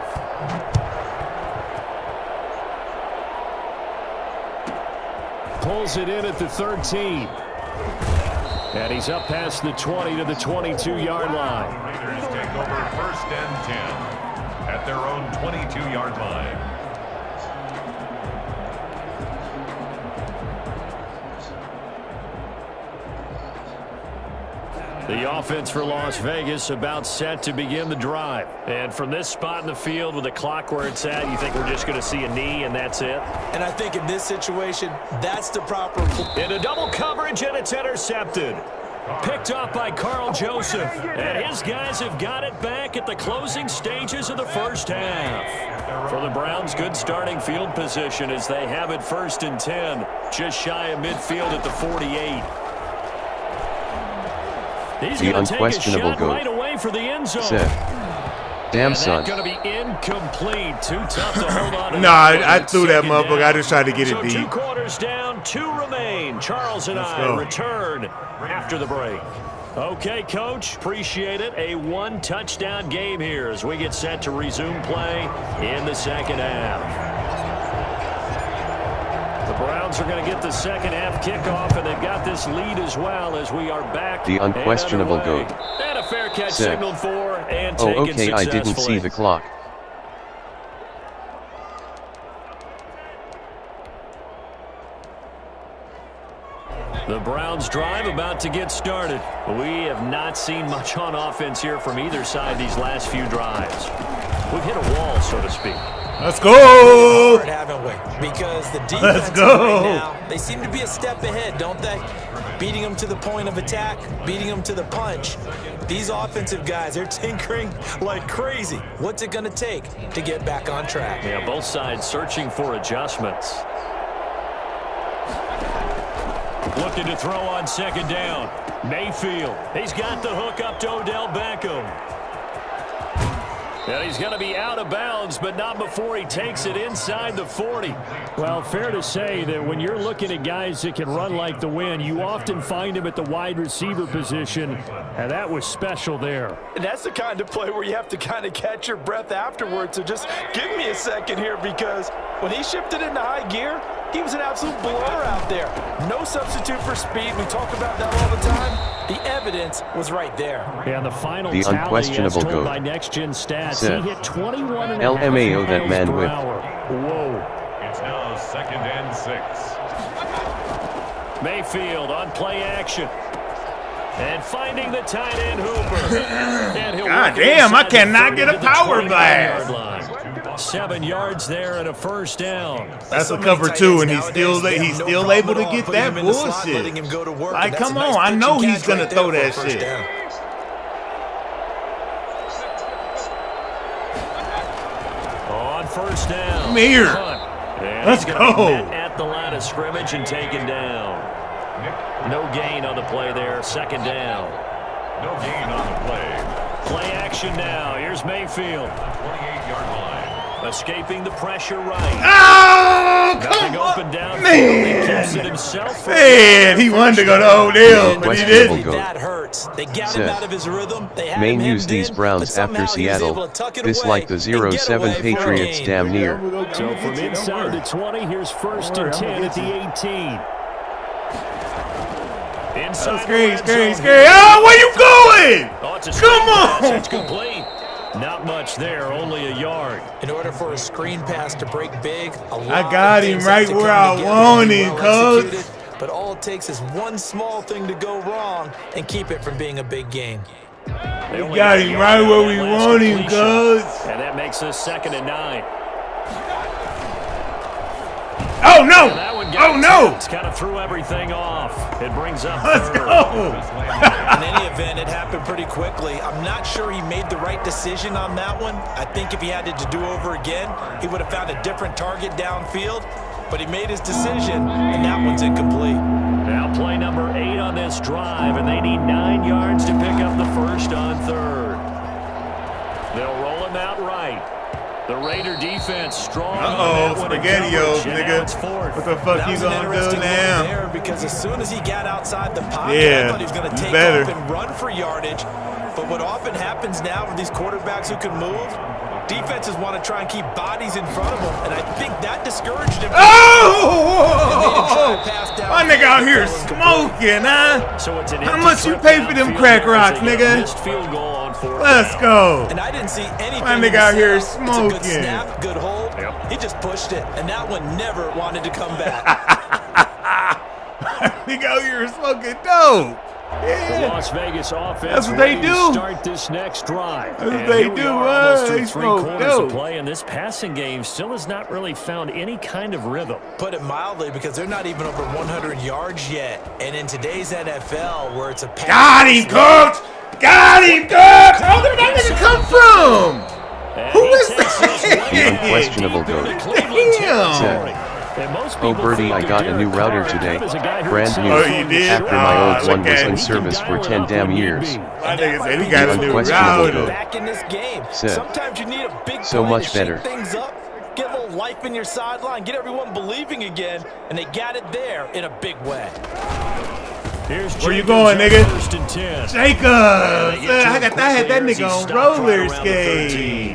Pulls it in at the 13. And he's up past the 20 to the 22-yard line.
Raiders take over 1st and 10 at their own 22-yard line.
The offense for Las Vegas about set to begin the drive. And from this spot in the field with the clock where it's at, you think we're just going to see a knee and that's it?
And I think in this situation, that's the proper...
In a double coverage, and it's intercepted. Picked off by Carl Joseph. And his guys have got it back at the closing stages of the first half. For the Browns, good starting field position as they have it 1st and 10. Just shy of midfield at the 48. He's
the unquestionable goat.
Right away for the end zone.
Said, damn, son.
That's going to be incomplete. Too tough to hold on to.
Nah, I threw that motherfucker. I just tried to get it deep.
2 quarters down, 2 remain. Charles and I return after the break. Okay, Coach, appreciate it. A 1-touchdown game here as we get set to resume play in the second half. The Browns are going to get the second half kickoff, and they've got this lead as well as we are back.
The unquestionable goat.
And a fair catch
Said,
signaled for and
oh,
taken
okay, I didn't see the clock.
The Browns drive about to get started. We have not seen much on offense here from either side these last few drives. We've hit a wall, so to speak.
Let's go!
Hard, haven't we? Because the defense right now, they seem to be a step ahead, don't they? Beating them to the point of attack, beating them to the punch. These offensive guys, they're tinkering like crazy. What's it going to take to get back on track?
Yeah, both sides searching for adjustments. Looking to throw on second down. Mayfield, he's got the hook up to Odell Beckham. And he's going to be out of bounds, but not before he takes it inside the 40. Well, fair to say that when you're looking at guys that can run like the wind, you often find him at the wide receiver position, and that was special there.
And that's the kind of play where you have to kind of catch your breath afterwards. So just give me a second here, because when he shifted into high gear, he was an absolute blower out there. No substitute for speed. We talk about that all the time. The evidence was right there.
And the final
the unquestionable
tally, as told
goat.
by Next Gen Stats,
Said,
he hit 21 and
LMAO that man whip.
Whoa.
It's now 2nd and 6.
Mayfield on play action. And finding the tight end Hooper. And
God damn, I cannot get a power blast.
7 yards there and a first down.
That's a cover 2, and he's still able to get that bullshit. Like, come on, I know he's gonna throw that shit.
On first down.
Come here. Let's go.
At the line of scrimmage and taken down. No gain on the play there. Second down.
No gain on the play.
Play action now. Here's Mayfield.
28-yard line.
Escaping the pressure right.
Oh, come on, man. He wanted to go to Odell, but he didn't.
That hurts. They got him out of his rhythm. They had
Main
him
use these
in,
Browns after Seattle. This like the 0-7 Patriots damn near.
So from inside the 20, here's 1st and 10 at the 18. Inside
Scary. Oh, where you going?
Oh, it's a
come on.
It's complete. Not much there, only a yard.
In order for a screen pass to break big,
I got him right where I want him, cuz.
But all it takes is one small thing to go wrong and keep it from being a big game.
We got him right where we want him, cuz.
And that makes us 2nd and 9.
Oh, no. Oh, no!
It's kind of threw everything off. It brings up
Let's
third.
go.
In any event, it happened pretty quickly. I'm not sure he made the right decision on that one. I think if he had it to do over again, he would have found a different target downfield. But he made his decision, and that one's incomplete.
Now play number 8 on this drive, and they need 9 yards to pick up the first on third. They'll roll him out right. The Raider defense strong.
Spaghetti-O, nigga. What the fuck you gonna do now?
There because as soon as he got outside the pocket,
Yeah,
I thought he was going to take
better.
off and run for yardage. But what often happens now with these quarterbacks who can move, defenses want to try and keep bodies in front of them, and I think that discouraged him.
Oh! My nigga out here smoking, huh?
So it's an
How much you pay for them crack rocks, nigga?
Field goal on fourth
Let's
down.
go.
And I didn't see anything.
My
in
nigga
the
out here
setup. It's a good
smoking.
snap, good hold.
Yep.
He just pushed it, and that one never wanted to come back.
Nigga out here smoking dope.
The
Yeah.
Las Vegas offense
That's what they
ready to
do.
start this next drive.
That's what
And
they
here we
do,
are,
huh?
almost through
They
3
smoke
quarters
dope.
of play, and this passing game still has not really found any kind of rhythm.
Put it mildly, because they're not even over 100 yards yet. And in today's NFL, where it's a pass.
Got him, coach. Got him, coach. Oh, where did that nigga come from?
And
Who
he
is
takes this
that?
way
Unquestionable
deep into
goat.
Cleveland territory.
Said,
And most
"Oh,
people
Birdie,
think
I
of
got a new
Derek
router
Carr
today.
as a guy who
Brand
himself
new.
Oh, you did?
After my old
look
one was
at
in
him.
service for 10 damn years."
My nigga said he got a new
Unquestionable
router.
goat.
Back in this game.
Said,
Sometimes you need a big
"So
play
much
to shake
better."
things up, get a little life in your sideline, get everyone believing again, and they got it there in a big way.
Here's
Where you
Jacobs
going,
on
nigga?
1st and 10.
Jacobs. I had that nigga on roller skates.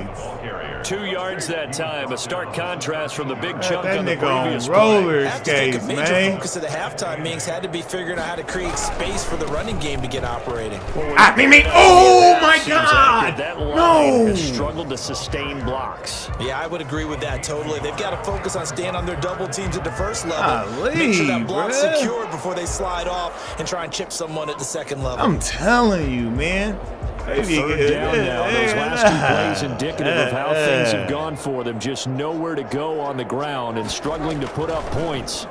2 yards that time, a stark contrast from the big chunk
That
on the
nigga on
previous
roller
I have to think
skates,
a major
man.
focus of the halftime meetings had to be figuring out how to create space for the running game to get operating.
Me. Oh my
Seems
God.
accurate. That line
No.
has struggled to sustain blocks.
Yeah, I would agree with that totally. They've got to focus on staying on their double teams at the first level.
Golly,
Make sure that block's
bruh.
secured before they slide off and try and chip someone at the second level.
I'm telling you, man. Maybe
Third down now. Those last 2 plays indicative of how things have gone for them. Just nowhere to go on the ground and struggling to put up points.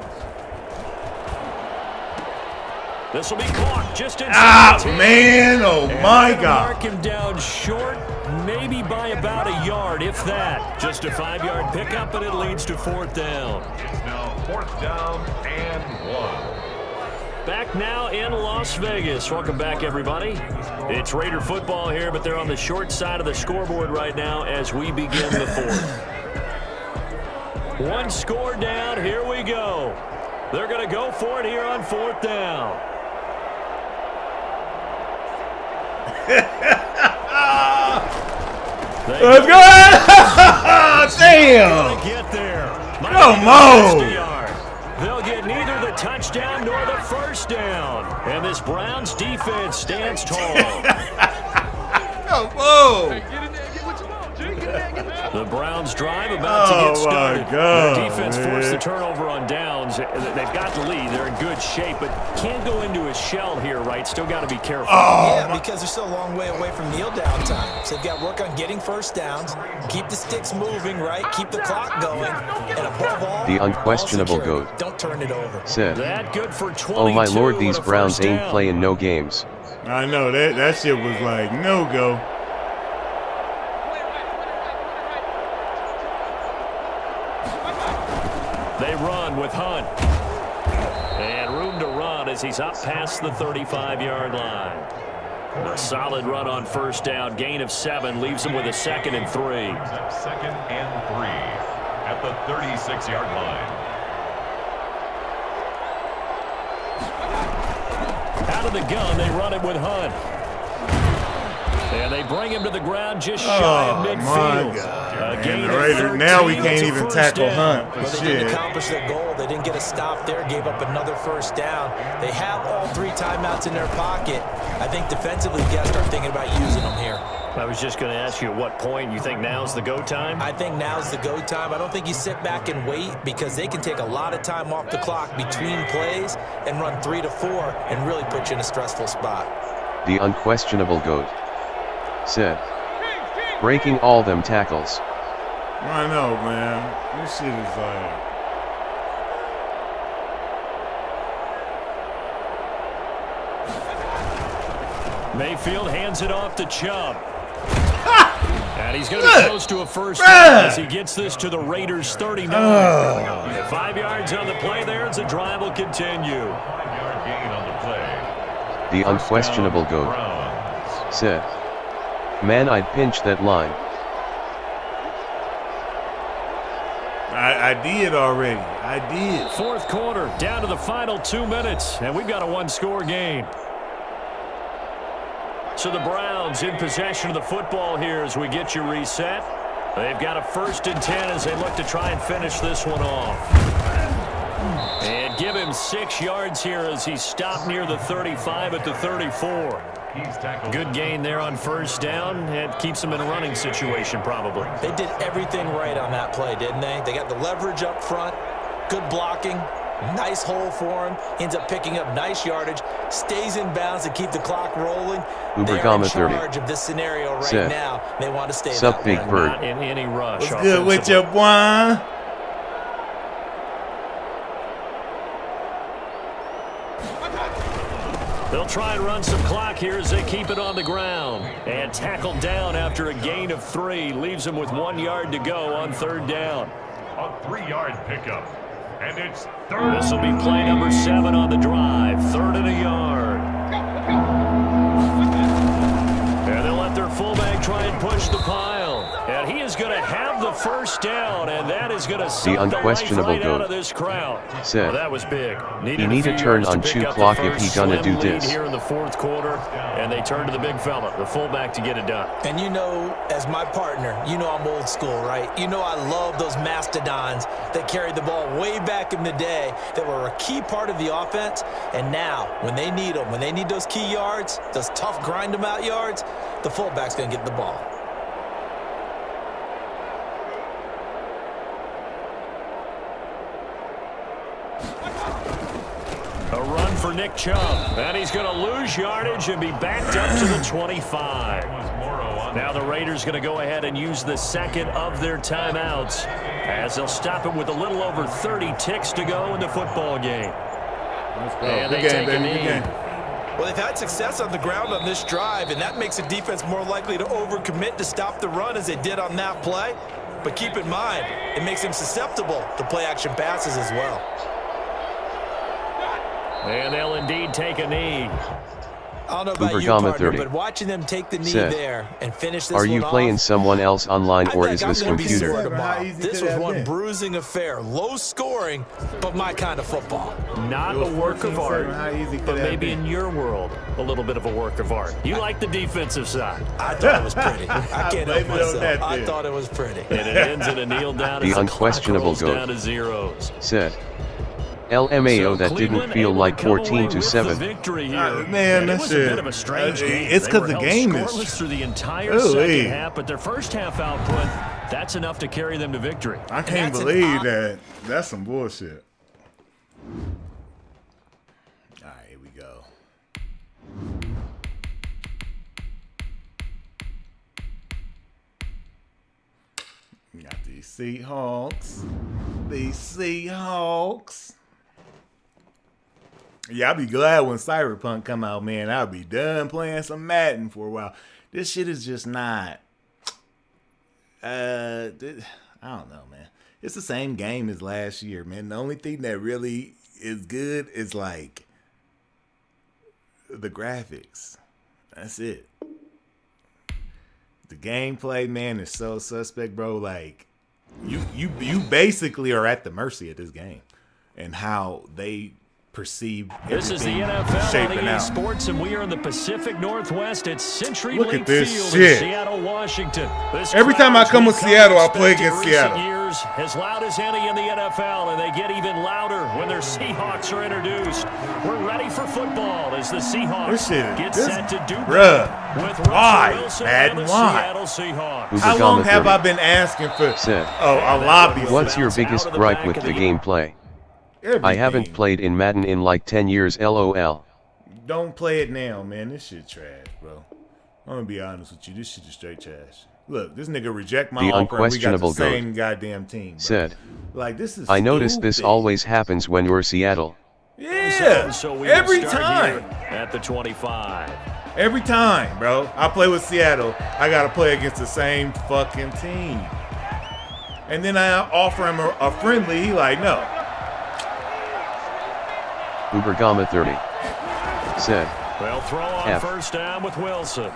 This will be caught just inside the 10.
Man. Oh,
And
my
they're gonna
God.
Mark him down short, maybe by about a yard, if that. Just a 5-yard pickup, and it leads to 4th down.
It's now 4th down and 1.
Back now in Las Vegas. Welcome back, everybody. It's Raider football here, but they're on the short side of the scoreboard right now as we begin the 4th. 1 score down. Here we go. They're going to go for it here on 4th down.
Let's go. Damn.
Get there.
Come on.
They'll get neither the touchdown nor the first down. And this Browns defense stands tall.
Whoa.
The Browns drive about to get started.
my God,
Their defense forced the
man.
turnover on downs. They've got the lead. They're in good shape, but can't go into a shell here, right? Still got to be careful.
Yeah, because they're still a long way away from kneel down time. So they've got to work on getting first downs, keep the sticks moving, right? Keep the clock going, and above all,
The unquestionable
ball secure.
goat.
Don't turn it over.
Said,
That good for 22.
"Oh my lord, these
and a
Browns
first
ain't
down.
playing no games."
I know that shit was like no go.
They run with Hunt. And room to run as he's up past the 35-yard line. A solid run on first down. Gain of 7 leaves him with a 2nd and 3.
2nd and 3 at the 36-yard line.
Out of the gun, they run it with Hunt. And they bring him to the ground just shy of
My
midfield.
God.
A
Man,
gain
the
of
Raiders,
13.
now we can't
It's a
even
first
tackle
down.
Hunt
But
for
they didn't
shit.
accomplish their goal. They didn't get a stop there, gave up another first down. They have all 3 timeouts in their pocket. I think defensively, you got to start thinking about using them here.
I was just going to ask you at what point you think now's the go time?
I think now's the go time. I don't think you sit back and wait because they can take a lot of time off the clock between plays and run 3 to 4 and really put you in a stressful spot.
The unquestionable goat. Said, "Breaking all them tackles."
I know, man. This shit is like.
Mayfield hands it off to Chubb. And he's going to be close to a first down as he gets this to the Raiders' 39. 5 yards on the play there as the drive will continue.
5-yard gain on the play.
The unquestionable GOAT said, "Man, I'd pinch that line."
I did already. I did.
Fourth quarter, down to the final 2 minutes, and we've got a one-score game. So the Browns in possession of the football here as we get you reset. They've got a 1st and 10 as they look to try and finish this one off. And give him 6 yards here as he's stopped near the 35 at the 34. Good gain there on first down. It keeps them in a running situation probably.
They did everything right on that play, didn't they? They got the leverage up front, good blocking, nice hole for him, ends up picking up nice yardage, stays in bounds to keep the clock rolling. They're in charge of this scenario right now. They want to stay
Sup,
that
Big
way.
Bird.
Not in any rush.
What's good with you, boy?
They'll try and run some clock here as they keep it on the ground. And tackled down after a gain of 3. Leaves them with 1 yard to go on 3rd down.
A 3-yard pickup. And it's 3rd.
This will be play number 7 on the drive. 3rd and a yard. And they'll let their fullback try and push the pile. And he is going to have the first down, and that is going to suck the life right out of this crowd.
Said,
well, that was big.
He need to turn on chew clock if he gonna do this.
Here in the 4th quarter, and they turn to the big fella, the fullback, to get it done.
And you know, as my partner, you know I'm old school, right? You know I love those mastodons that carried the ball way back in the day that were a key part of the offense. And now, when they need them, when they need those key yards, those tough grind-them-out yards, the fullback's going to get the ball.
A run for Nick Chubb. And he's going to lose yardage and be backed up to the 25. Now the Raiders going to go ahead and use the 2nd of their timeouts as they'll stop it with a little over 30 ticks to go in the football game.
Let's go.
And
Good
they
game,
take a
baby. Good
knee.
game.
Well, they've had success on the ground on this drive, and that makes a defense more likely to overcommit to stop the run as they did on that play. But keep in mind, it makes them susceptible to play-action passes as well.
And they'll indeed take a knee.
I don't know about you, partner, but watching them take the knee there and finish this
Are you
one
playing
off,
someone else online, or is
I'm
this
gonna be
computer?
sore tomorrow.
How easy
This
could
was
that
one
been?
bruising affair, low scoring, but my kind of football.
Not a work of art,
How easy could
but
that
maybe
be?
in your world, a little bit of a work of art. You like the defensive side.
I thought it was pretty. I can't help
Blame it on
myself.
that,
I
dude.
thought it was pretty.
And it ends in a kneel down
The
as the
unquestionable
clock rolls
GOAT
down to zeros.
said, LMAO, that didn't feel like 14-7.
Man,
it
that
was
shit.
a bit of a strange game.
It's
They
because
were
the
held
game is.
scoreless through the entire
Ooh,
second
wee.
half, but their first half output, that's enough to carry them to victory.
I can't believe that. That's some bullshit. All right, here we go. We got these Seahawks. These Seahawks. Yeah, I'll be glad when Cyberpunk come out, man. I'll be done playing some Madden for a while. This shit is just not. I don't know, man. It's the same game as last year, man. The only thing that really is good is like the graphics. That's it. The gameplay, man, is so suspect, bro. Like you basically are at the mercy of this game and how they perceive
This is the
everything
NFL
shaping
on EA
out.
Sports, and we are in the Pacific Northwest at Century
Look
Link
at this
Field
shit.
in Seattle, Washington. This
Every time I
crowd's
come with
become
Seattle, I play
expected
against
recent
Seattle.
Years, as loud as any in the NFL, and they get even louder when their Seahawks are introduced. We're ready for football as the Seahawks
This shit,
get
this,
set to do
bruh,
with Russell
why,
Wilson
Madden,
and the
why?
Seattle Seahawks.
How long have I been asking for
Said,
a lobby?
what's your biggest gripe with the gameplay? I haven't played in Madden in like 10 years, LOL.
Don't play it now, man. This shit trash, bro. I'm gonna be honest with you. This shit is straight trash. Look, this nigga reject my
The
offer and we got the
unquestionable
same
GOAT
goddamn team. Bro.
said,
Like, this is
I noticed this
stupid.
always happens when you're Seattle.
Yeah,
So we will
every
start
time.
here at the 25.
Every time, bro. I play with Seattle, I got to play against the same fucking team. And then I offer him a friendly. He like, no.
Ubergama 30 said,
They'll throw on first down with Wilson.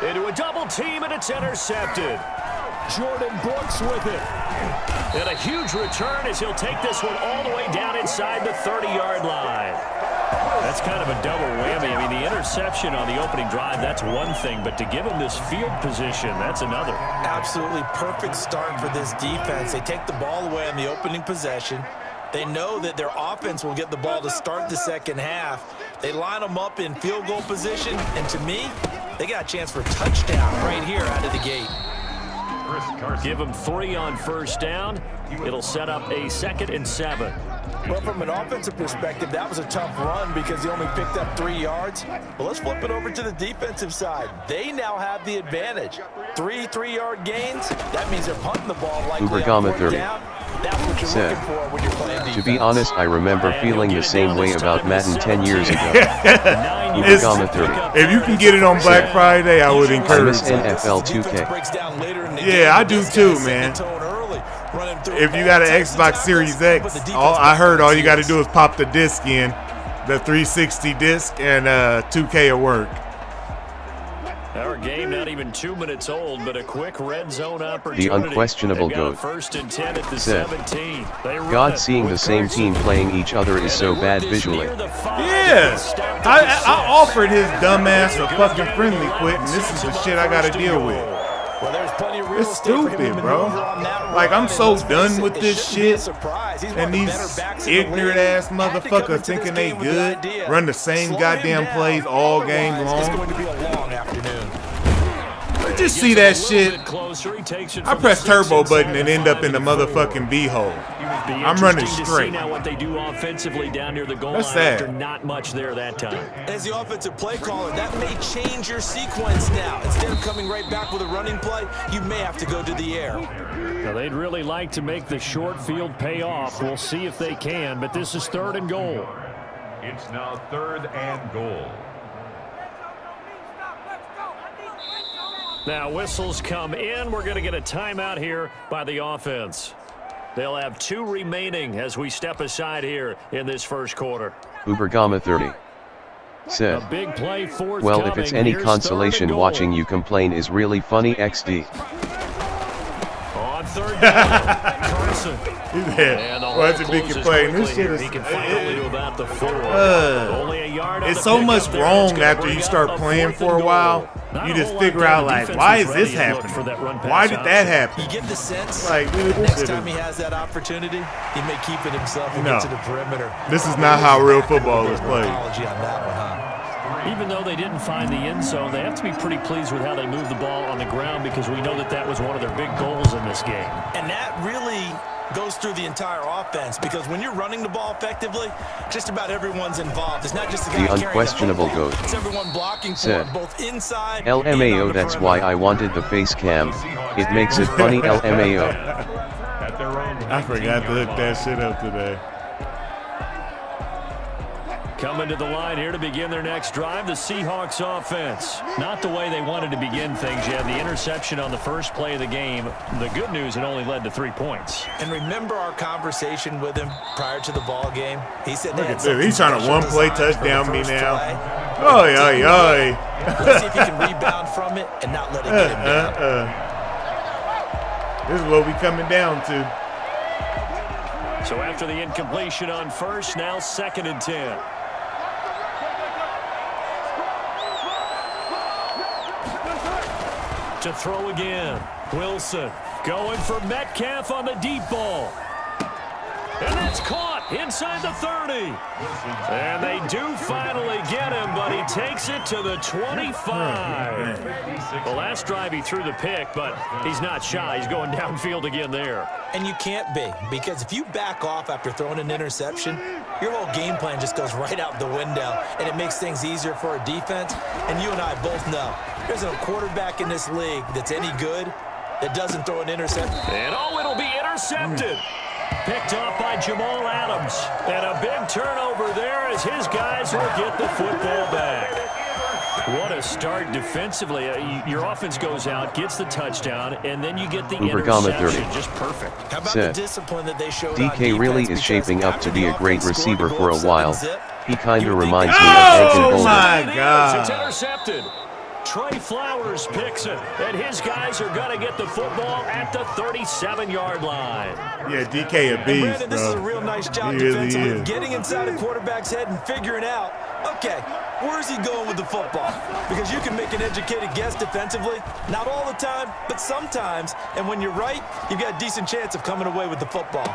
Into a double team, and it's intercepted. Jordan Brooks with it. And a huge return as he'll take this one all the way down inside the 30-yard line. That's kind of a double whammy. I mean, the interception on the opening drive, that's one thing, but to give him this field position, that's another.
Absolutely perfect start for this defense. They take the ball away on the opening possession. They know that their offense will get the ball to start the second half. They line them up in field goal position, and to me, they got a chance for a touchdown right here out of the gate.
Give them 3 on first down. It'll set up a 2nd and 7.
Well, from an offensive perspective, that was a tough run because he only picked up 3 yards. But let's flip it over to the defensive side. They now have the advantage. 3 3-yard gains. That means they're punting the ball likely
Ubergama 30
That's what you're
said,
looking for when you're playing defense.
to be honest, I remember feeling the same way about Madden 10 years ago. Ubergama 30.
If you can get it on Black Friday, I would encourage
it. NFL 2K.
Yeah, I do too, man. If you got an Xbox Series X, I heard all you got to do is pop the disc in, the 360 disc, and 2K will work.
Our game not even 2 minutes old, but a quick red zone opportunity.
The unquestionable GOAT said, God, seeing the same team playing each other is so bad visually.
Yeah, I offered his dumbass a fucking friendly quit, and this is the shit I got to deal with. It's stupid, bro. Like, I'm so done with this shit. And these ignorant ass motherfuckers thinking they good, run the same goddamn plays all game long. Just see that shit. I press turbo button and end up in the motherfucking B-hole. I'm running straight.
Now what they do offensively down near the goal
That's
line
sad.
after not much there that time.
As the offensive play caller, that may change your sequence now. Instead of coming right back with a running play, you may have to go to the air.
Now, they'd really like to make the short field pay off. We'll see if they can, but this is 3rd and goal.
It's now 3rd and goal.
Now whistles come in. We're going to get a timeout here by the offense. They'll have 2 remaining as we step aside here in this first quarter.
Ubergama 30 said,
A big play
well, if it's any
Here's
consolation, watching you complain is really funny. XD.
On 3rd down, Carson.
Why's it big complaint? This shit is.
He can finally do about the 4. Only a yard on
It's
the
so
pickup
much
there.
wrong
It's gonna
after
bring
you
up
start
a
playing
4th
for a
and
while.
goal. Not
You
a
just
whole
figure
lot
out,
there.
like,
The
why
defense
is this
was ready to look
happening?
for that run
Why
pass
did
option.
that happen?
You get the sense
Like, dude,
next
this
time he
is,
has that opportunity, he may keep it himself and
No.
get to the perimeter.
this is not how real football is played.
Apology on that one, huh?
Even though they didn't find the end zone, they have to be pretty pleased with how they moved the ball on the ground because we know that that was one of their big goals in this game.
And that really goes through the entire offense because when you're running the ball effectively, just about everyone's involved. It's not just the guy carrying
unquestionable
the ball.
GOAT
It's everyone blocking
said,
for it, both inside and on
LMAO,
the
that's why
perimeter.
I wanted the face cam. It makes it funny. LMAO.
At their own
I forgot to hook that shit up today.
Coming to the line here to begin their next drive, the Seahawks offense. Not the way they wanted to begin things. You had the interception on the first play of the game. The good news, it only led to 3 points.
And remember our conversation with him prior to the ball game? He said
Look at this. He's trying to one-play touchdown me now. Oy, oy, oy.
Let's see if he can rebound from it and not let it get him down.
This is what we coming down to.
So after the incompletion on first, now 2nd and 10. To throw again. Wilson going for Metcalf on the deep ball. And that's caught inside the 30. And they do finally get him, but he takes it to the 25. The last drive he threw the pick, but he's not shy. He's going downfield again there.
And you can't be, because if you back off after throwing an interception, your whole game plan just goes right out the window, and it makes things easier for a defense. And you and I both know there's no quarterback in this league that's any good that doesn't throw an interception.
And oh, it'll be intercepted. picked off by Jamal Adams. And a big turnover there as his guys will get the football back. What a start defensively. Your offense goes out, gets the touchdown, and then you get the interception. Just perfect.
How about the discipline that they showed
DK really is shaping up to be a great receiver for a while. He kinda reminds me of
Oh
Boulder.
my God.
It's intercepted. Trey Flowers picks it, and his guys are going to get the football at the 37-yard line.
Yeah, DK a beast,
Brandon, this is a
bro.
real nice job
He really
defensively,
is.
getting inside a quarterback's head and figuring out, okay, where is he going with the football? Because you can make an educated guess defensively, not all the time, but sometimes. And when you're right, you've got a decent chance of coming away with the football.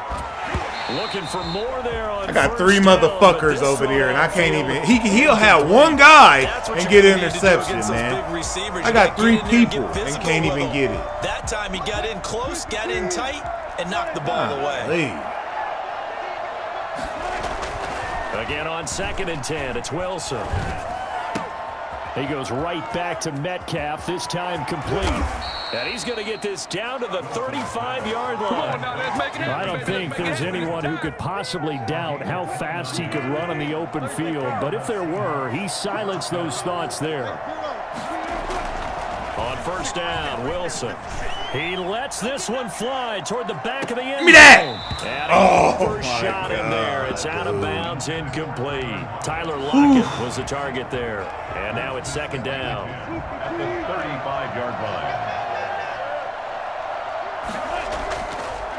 Looking for more there on
I got
first
3
down,
motherfuckers
but
over
this
there, and I can't
field-
even. He'll have one guy
That's what
and
you
get an
need to do
interception,
against those
man.
big receivers.
I
You
got
gotta
3
get in there and
people
get
and
physical
can't
with
even
them.
get it.
That time he got in close, got in tight, and knocked the ball away.
Golly.
Again on 2nd and 10, it's Wilson. He goes right back to Metcalf, this time complete. And he's going to get this down to the 35-yard line. I don't think there's anyone who could possibly doubt how fast he could run in the open field. But if there were, he silenced those thoughts there. On first down, Wilson. He lets this one fly toward the back of the end zone.
Give me that!
And
Oh,
first
my
shot in
God.
there. It's out of bounds, incomplete. Tyler Lockett was the target there. And now it's 2nd down.
At the 35-yard line.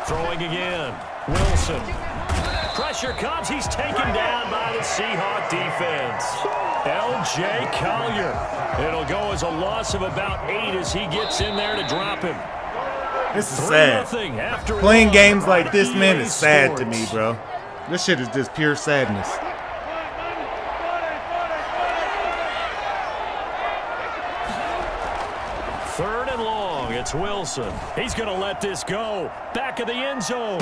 Throwing again. Wilson. Pressure comes. He's taken down by the Seahawk defense. L.J. Collier. It'll go as a loss of about 8 as he gets in there to drop him.
This is sad.
3-0 after
Playing
one.
games like this, man,
EA
is sad to me,
Sports.
bro. This shit is just pure sadness.
Third and long. It's Wilson. He's going to let this go. Back of the end zone.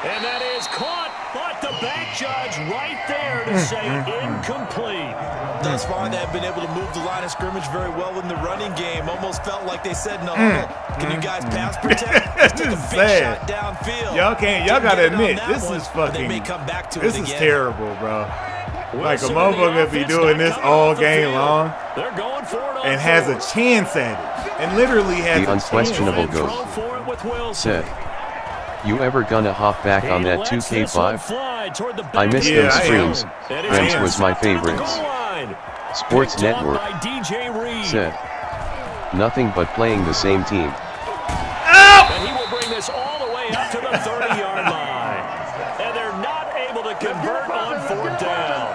And that is caught, but the back judge right there to say incomplete.
Thus far, they've been able to move the line of scrimmage very well in the running game. Almost felt like they said in the huddle, can you guys pass protect? Let's take a
This is
big
sad.
shot downfield.
Y'all
Didn't
gotta
get it on
admit,
that
this
one,
is
but they
fucking.
may come back to
This
it
is
again.
terrible, bro. Like a
Wilson and the
motherfucker be
offense
doing
not
this
coming
all
off the
game
field.
long
They're going for it on
and has a
fourth.
chance at it, and literally has
The
a
unquestionable
chance.
goat
Throw for it with Wilson.
said, "You ever gonna hop back on that
He lets this one
2K5?
fly toward the
I
back
miss
of
Yeah,
those
the
I
end
am.
streams.
zone. And it
Friends
is
was my
intercepted at the
favorites."
goal line.
Sports
Picked off
Network
by DJ Reed.
said, "Nothing but playing the same team."
And he will bring this all the way up to the 30-yard line. And they're not able to convert on 4th down.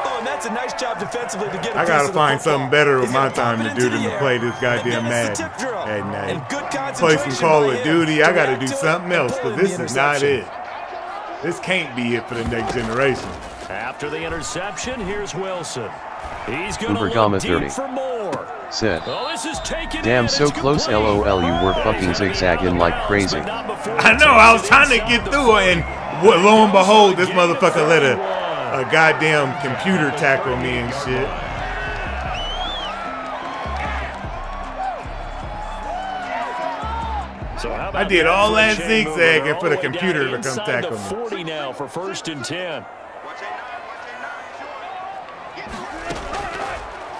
Oh, and that's a nice job defensively to get a
I
piece
gotta
of the
find
football.
something better with
He's
my
gonna pop
time
it
to
into
do
the
than to
air.
play this goddamn
And then it's the
Madden
tip drill.
at night.
And good
Play
concentration
some Call
by
of
him
Duty.
to
I gotta
react
do
to it
something
and
else
pull in
because
the
this is not
interception.
it. This can't be it for the next generation.
After the interception, here's Wilson. He's going to
Ubergama
look
30
deep for more.
said,
Oh, this is taken
"Damn,
in.
so
It's
close,
complete.
LOL, you were fucking zigzagging like crazy."
But not before
I know. I was
it
trying to
inside
get
the
through it, and
40.
lo and behold, this
Gain of
motherfucker let
31.
a goddamn computer tackle me and shit.
So how about
I did
that
all
for a
that
chain
zigzagging
mover?
for the
All way down
computer to come
inside
tackle
the
me.
40 now for 1st and 10.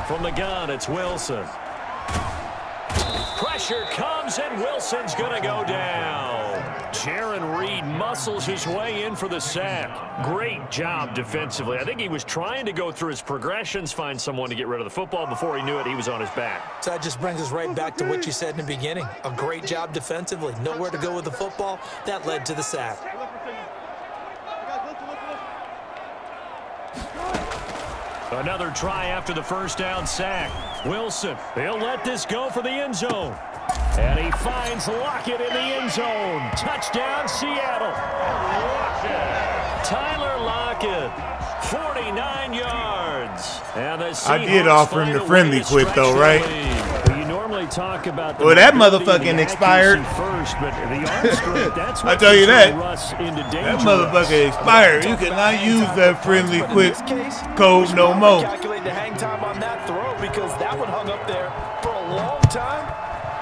From the gun, it's Wilson. Pressure comes, and Wilson's going to go down. Jaron Reed muscles his way in for the sack. Great job defensively. I think he was trying to go through his progressions, find someone to get rid of the football. Before he knew it, he was on his back.
So that just brings us right back to what you said in the beginning. A great job defensively. Nowhere to go with the football. That led to the sack.
Another try after the first down sack. Wilson, he'll let this go for the end zone. And he finds Lockett in the end zone. Touchdown, Seattle. Tyler Lockett, 49 yards. And the
I did
Seahawks
offer him
find
the
a
friendly
way to
quit,
stretch
though,
their
right?
lead. Well, you normally talk about the
Well, that
mobility and
motherfucking
the
expired.
accuracy first, but the arm strength, that's
I
what
tell you
can
that.
throw Russ into
That
danger.
motherfucker expired. You cannot use that friendly
But in
quick
this case,
code
we
no
should
more.
calculate the hang time on that throw because that one hung up there for a long time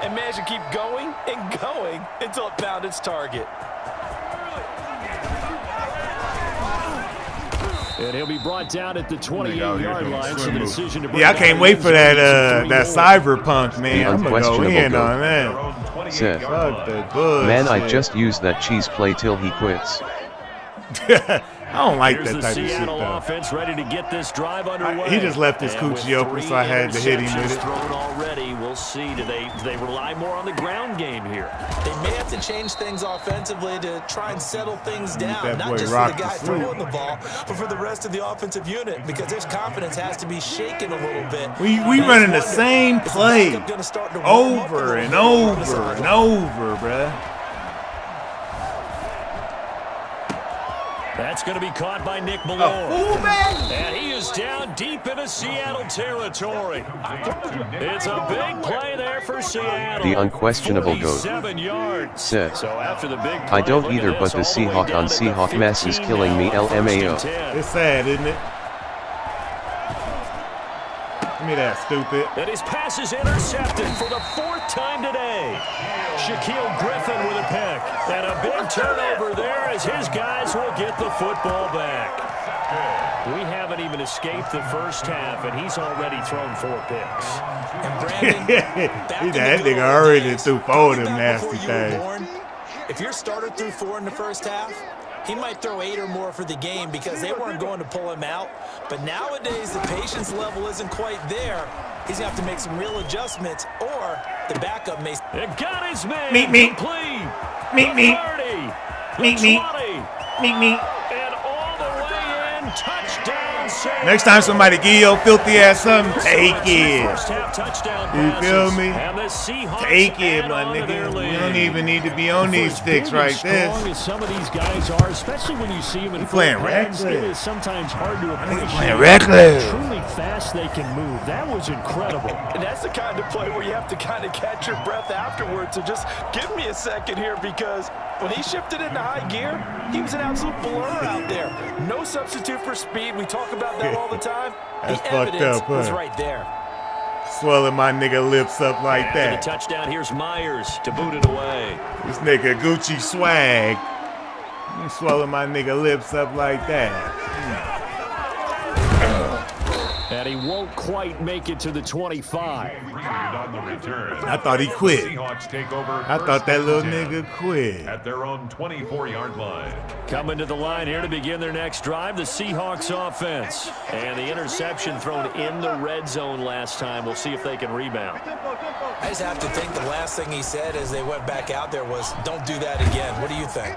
and managed to keep going and going until it found its target.
And he'll be brought down at the 28-yard line. So the decision to bring
I can't wait for that cyberpunk, man. I'm gonna go in on that.
Seth,
Fuck the bullshit.
man, I just used that cheese play till he quits.
I don't like
Here's
that type
the
of shit,
Seattle
though.
offense ready to get this drive underway.
He just left his
And with
coochie open, so I had to hit him with it.
thrown already. We'll see. Do they rely more on the ground game here?
They may have to change things offensively to try and settle things down.
that
Not
boy
just for
rock
the guy
to sleep.
throwing the ball, but for the rest of the offensive unit, because their confidence has to be shaken a little bit.
We running the same play over and over and over, bruh.
That's going to be caught by Nick Malone. And he is down deep into Seattle territory. It's a big play there for Seattle.
The unquestionable GOAT.
47 yards.
Seth,
So after the big play,
I don't
look at
either, but
this,
the
all way
Seahawk on
down at the
Seahawk mess is
15
killing me,
now, first and
LMAO.
10.
It's sad, isn't it? Give me that, stupid.
And his pass is intercepted for the 4th time today. Shaquille Griffin with a pick. And a big turnover there as his guys will get the football back. We haven't even escaped the first half, and he's already thrown 4 picks.
And Brandon, back in the
That
good
nigga
old
already
days,
threw 4 of
way
them
back
nasty
before you were
things.
born, if your starter threw 4 in the first half, he might throw 8 or more for the game because they weren't going to pull him out. But nowadays, the patience level isn't quite there. He's going to have to make some real adjustments, or the backup may...
It got his man.
Meet me.
Complete.
Meet me.
30.
Meet me.
20.
Meet me.
And all the way in. Touchdown. Seattle.
Next time somebody give your filthy ass something, take it.
First half touchdown
You feel
passes.
me?
And the Seahawks
Take it,
add
my
on to their
nigga. We
lead.
don't even need to be on these sticks right
As strong
there.
as some of these guys are, especially when you see them in
playing
full pads,
reckless.
it is sometimes hard to
nigga
appreciate
playing
how
reckless.
truly fast they can move. That was incredible.
And that's the kind of play where you have to kind of catch your breath afterwards. So just give me a second here, because when he shifted into high gear, he was an absolute blur out there. No substitute for speed. We talk about that all the time.
That's
The
fucked
evidence
up,
was
huh?
right there.
Swelling my nigga lips up like
After
that.
the touchdown, here's Myers to boot it away.
This nigga Gucci swag. You swelling my nigga lips up like that.
And he won't quite make it to the 25.
On the return.
I thought he quit.
Seahawks take over.
I thought that little
first and 10
nigga quit.
at their own 24-yard line.
Coming to the line here to begin their next drive, the Seahawks offense. And the interception thrown in the red zone last time. We'll see if they can rebound.
I just have to think the last thing he said as they went back out there was, don't do that again. What do you think?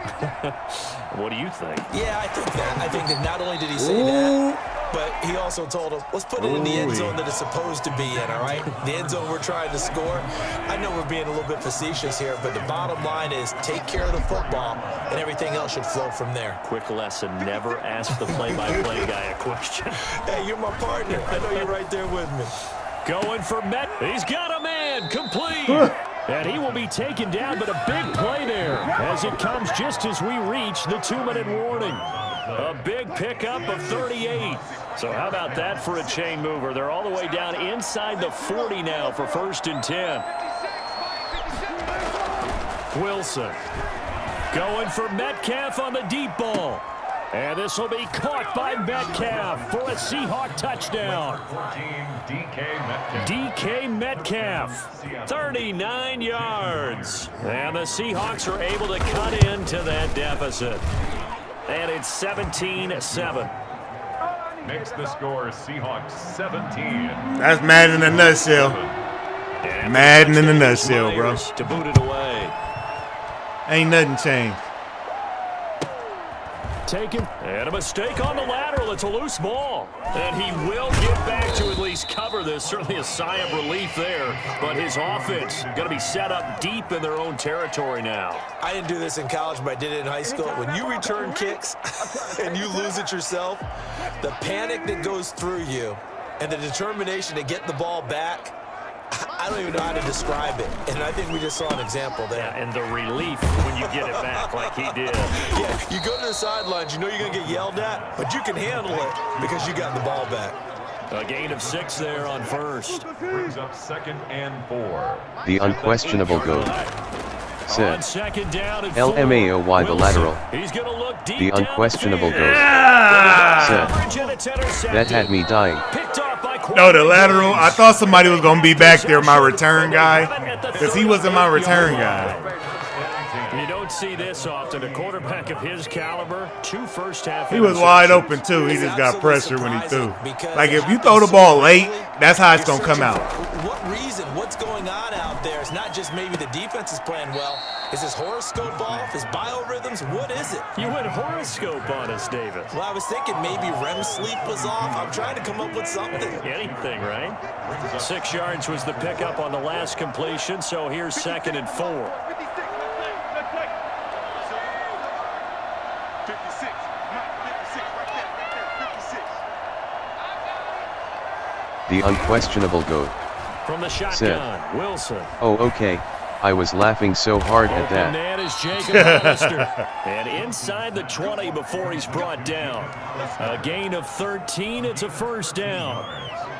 What do you think?
Yeah, I think that. I think that not only did he say that, but he also told him, let's put it in the end zone that it's supposed to be in, all right? The end zone we're trying to score. I know we're being a little bit facetious here, but the bottom line is take care of the football, and everything else should flow from there.
Quick lesson, never ask the play-by-play guy a question.
Hey, you're my partner. I know you're right there with me.
Going for Met. He's got a man. Complete. And he will be taken down, but a big play there as it comes just as we reach the 2-minute warning. A big pickup of 38. So how about that for a chain mover? They're all the way down inside the 40 now for 1st and 10. Wilson going for Metcalf on the deep ball. And this will be caught by Metcalf for a Seahawk touchdown.
14, DK Metcalf.
DK Metcalf, 39 yards. And the Seahawks are able to cut into that deficit. And it's 17-7.
Makes the score Seahawks 17.
That's Madden in a nutshell.
And
Madden in a
the
nutshell, bro.
Myers to boot it away.
Ain't nothing changed.
Taken. And a mistake on the lateral. It's a loose ball. And he will get back to at least cover this. Certainly a sigh of relief there. But his offense going to be set up deep in their own territory now.
I didn't do this in college, but I did it in high school. When you return kicks and you lose it yourself, the panic that goes through you and the determination to get the ball back, I don't even know how to describe it. And I think we just saw an example there.
Yeah, and the relief when you get it back like he did.
Yeah, you go to the sidelines, you know you're going to get yelled at, but you can handle it because you got the ball back.
A gain of 6 there on first.
Brings up 2nd and 4.
The unquestionable GOAT. Said.
On second down and
LMAOY the lateral.
He's gonna look deep
The
down
unquestionable
the
goes. Said. That had me dying.
No, the lateral. I thought somebody was gonna be back there, my return guy, because he wasn't my return guy.
You don't see this often. A quarterback of his caliber, 2 first-half.
He was wide open too. He just got pressure when he threw. Like if you throw the ball late, that's how it's gonna come out.
What reason? What's going on out there? It's not just maybe the defense is playing well. Is his horoscope off? His biorhythms? What is it?
You went horoscope on us, David.
Well, I was thinking maybe REM sleep was off. I'm trying to come up with something.
Anything, right? 6 yards was the pickup on the last completion, so here's 2nd and 4.
The unquestionable goat.
From the shotgun,
Said.
Wilson.
Oh, okay. I was laughing so hard at that.
Man is Jacob Hollister. And inside the 20 before he's brought down. A gain of 13. It's a first down.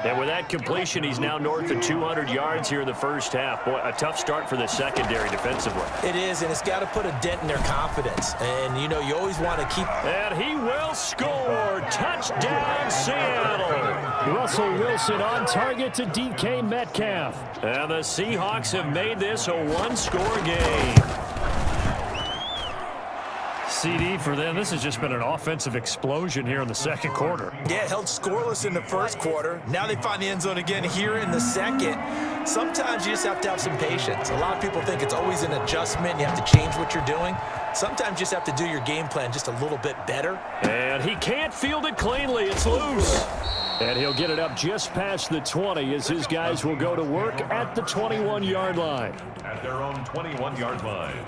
And with that completion, he's now north of 200 yards here in the first half. Boy, a tough start for the secondary defensively.
It is, and it's got to put a dent in their confidence. And, you know, you always want to keep...
And he will score. Touchdown, Seattle. Russell Wilson on target to DK Metcalf. And the Seahawks have made this a one-score game. CD for them. This has just been an offensive explosion here in the second quarter.
Yeah, held scoreless in the first quarter. Now they find the end zone again here in the second. Sometimes you just have to have some patience. A lot of people think it's always an adjustment. You have to change what you're doing. Sometimes you just have to do your game plan just a little bit better.
And he can't field it cleanly. It's loose. And he'll get it up just past the 20 as his guys will go to work at the 21-yard line.
At their own 21-yard line.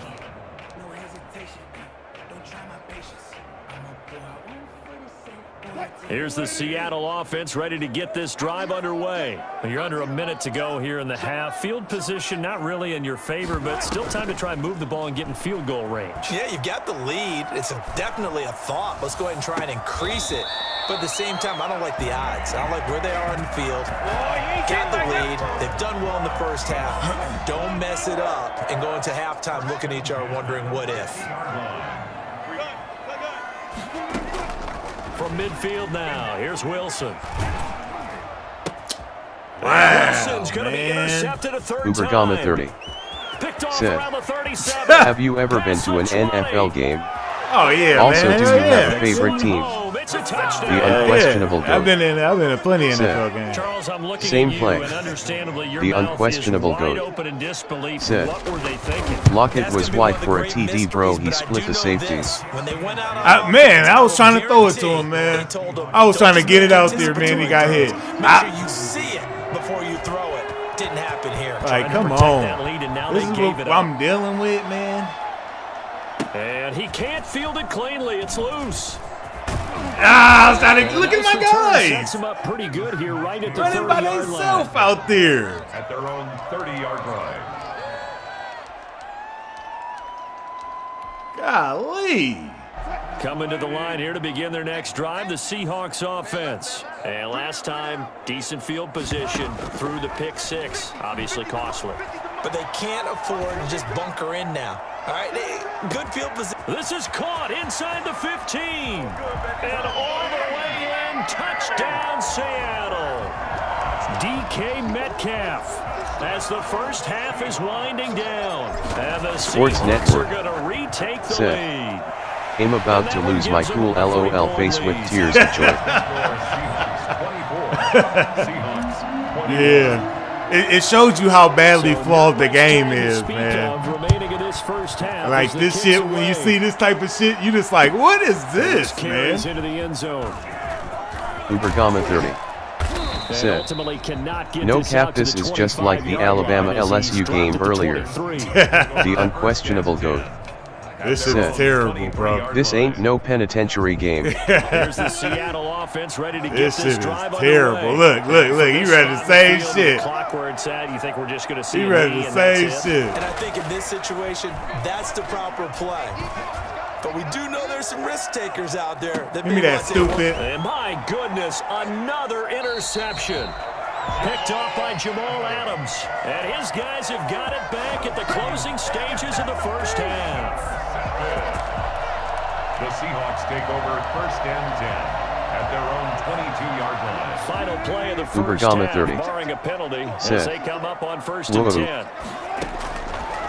Here's the Seattle offense ready to get this drive underway. You're under a minute to go here in the half. Field position not really in your favor, but still time to try and move the ball and get in field goal range.
Yeah, you've got the lead. It's definitely a thought. Let's go ahead and try and increase it. But at the same time, I don't like the odds. I don't like where they are on the field. Got the lead. They've done well in the first half. Don't mess it up and go into halftime looking at each other wondering what if.
From midfield now, here's Wilson.
Wow,
Wilson's going to be intercepted a third
Ubergama
time.
30.
Picked off
Said.
around the 37.
Have you ever been to an NFL game?
Oh yeah,
Also,
man.
do you have a favorite team?
Home. It's a touchdown.
The unquestionable
I've
goat.
been in plenty of
Said.
NFL games.
Charles, I'm looking
Same
at you,
play.
and understandably, your
The
mouth
unquestionable
is wide
goat.
open in disbelief.
Said.
What were they thinking?
Lockett
That's
was
gonna be
wide
one of
for
the
a
great
TD, bro. He
mysteries, but I
split
do
the
know
safety.
this. When they went out on
Man, I was trying to throw it to
guarantee,
him, man.
they told him,
I was trying to
"Don't
get it out
just
there,
make
man. He got hit.
Make sure you see it before you throw it. Didn't happen here.
Like, come
Protect
on.
that lead, and now
This
they
is
gave
what
it up.
I'm dealing with, man.
And he can't field it cleanly. It's loose.
Ah, I was trying to look at
Nice
my
return
guys
sets him up pretty good here, right at the
running by
30-yard line.
themselves out there.
At their own 30-yard line.
Golly.
Coming to the line here to begin their next drive, the Seahawks offense. And last time, decent field position through the pick six. Obviously costly.
But they can't afford to just bunker in now. All right, good field position.
This is caught inside the 15. And all the way in, touchdown Seattle. DK Metcalf. As the first half is winding down. And the
Sports
Seahawks
Network.
are going to retake the
Said.
lead.
I'm about to lose my cool LOL face with tears of joy.
Yeah. It shows you how badly flawed the game is, man. Like this shit, when you see this type of shit, you just like, what is this, man?
Into the end zone.
Ubergama 30. Said. No cap, this is just like the Alabama LSU game earlier. The unquestionable goat.
This shit is terrible, bro.
This ain't no penitentiary game.
Here's the Seattle offense ready to get
This
this
shit is
drive
terrible.
underway.
Look. He ready to say shit.
Clock where it's at. You think we're just going to see
He ready to say shit.
And I think in this situation, that's the proper play. But we do know there's some risk takers out there.
Give me that stupid.
And my goodness, another interception. Picked off by Jamal Adams. And his guys have got it back at the closing stages of the first half.
The Seahawks take over 1st and 10 at their own 22-yard line.
Final play of the first half, barring a penalty, as they come up on 1st and 10.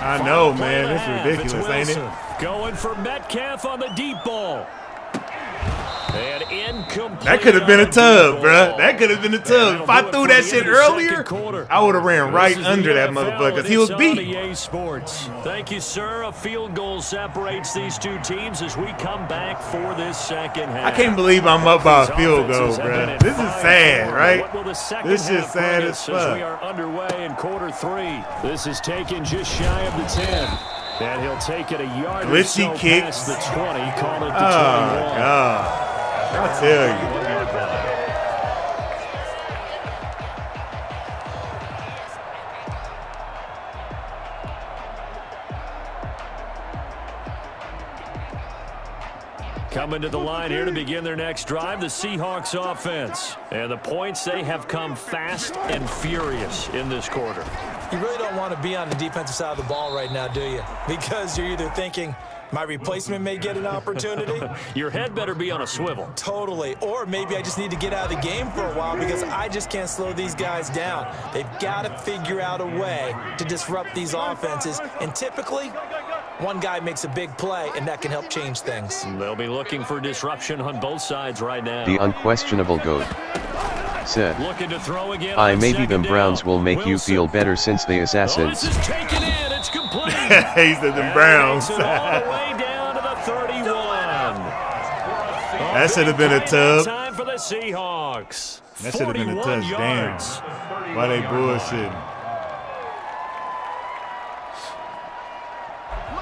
I know, man. It's ridiculous, ain't it?
Going for Metcalf on the deep ball. And incomplete.
That could have been a tub, bruh. That could have been a tub. If I threw that shit earlier, I would have ran right under that motherfucker because he was beat.
EA Sports. Thank you, sir. A field goal separates these two teams as we come back for this second half.
I can't believe I'm up by a field goal, bruh. This is sad, right? This is sad as fuck.
We are underway in quarter 3. This is taken just shy of the 10. And he'll take it a yard or so past the 20, call it the 21.
Oh, God. I'll tell you.
Coming to the line here to begin their next drive, the Seahawks offense. And the points, they have come fast and furious in this quarter.
You really don't want to be on the defensive side of the ball right now, do you? Because you're either thinking, my replacement may get an opportunity.
Your head better be on a swivel.
Totally. Or maybe I just need to get out of the game for a while because I just can't slow these guys down. They've got to figure out a way to disrupt these offenses. And typically, one guy makes a big play, and that can help change things.
They'll be looking for disruption on both sides right now.
The unquestionable GOAT said,
Looking to throw again
maybe them Browns will make you feel better since they assassins.
This is taken in. It's complete.
He said them Browns.
All the way down to the 31.
That should have been a tub.
Time for the Seahawks.
That should have been a touchdown. Why they bullshitting?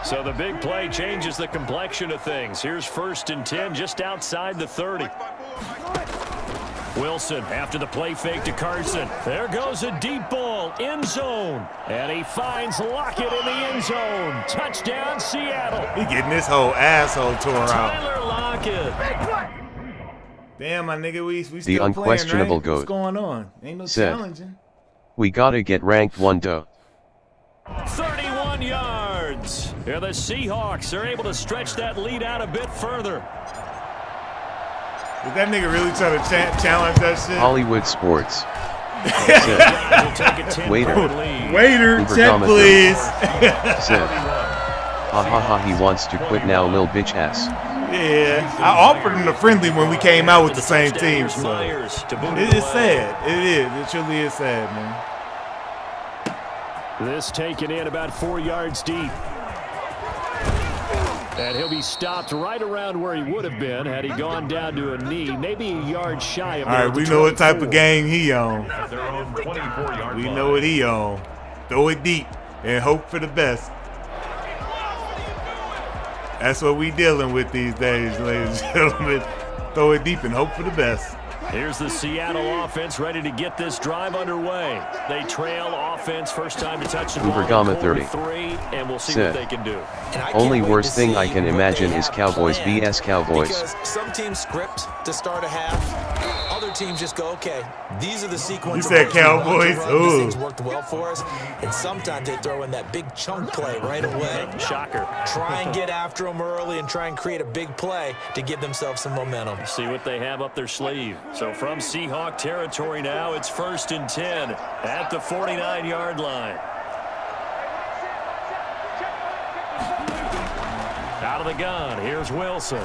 So the big play changes the complexion of things. Here's 1st and 10 just outside the 30. Wilson after the play fake to Carson. There goes a deep ball, end zone. And he finds Lockett in the end zone. Touchdown, Seattle.
He getting this whole asshole tore out.
Tyler Lockett.
Damn, my nigga, we still
the unquestionable
playing, right?
GOAT
What's going on? Ain't no
said,
challenging.
We gotta get ranked 1 dough.
31 yards. Here the Seahawks are able to stretch that lead out a bit further.
Did that nigga really try to challenge that shit?
Hollywood Sports. Waiter,
check please.
Said, ha ha ha, he wants to quit now, lil bitch ass.
Yeah, I offered him a friendly when we came out with the same team, so it is sad. It is. It truly is sad, man.
This taken in about 4 yards deep. And he'll be stopped right around where he would have been had he gone down to a knee, maybe a yard shy of.
All right, we know what type of game he on. We know what he on. Throw it deep and hope for the best. That's what we dealing with these days, ladies and gentlemen. Throw it deep and hope for the best.
Here's the Seattle offense ready to get this drive underway. They trail offense first time to touch the ball.
Ubergama 30
and we'll see
said,
what they can do.
Only worst thing I can imagine is Cowboys vs Cowboys.
Because some teams script to start a half. Other teams just go, okay, these are the sequence.
You said Cowboys?
These things worked well for us. And sometimes they throw in that big chunk play right away.
Shocker.
Try and get after them early and try and create a big play to give themselves some momentum.
See what they have up their sleeve. So from Seahawk territory now, it's 1st and 10 at the 49-yard line. Out of the gun, here's Wilson.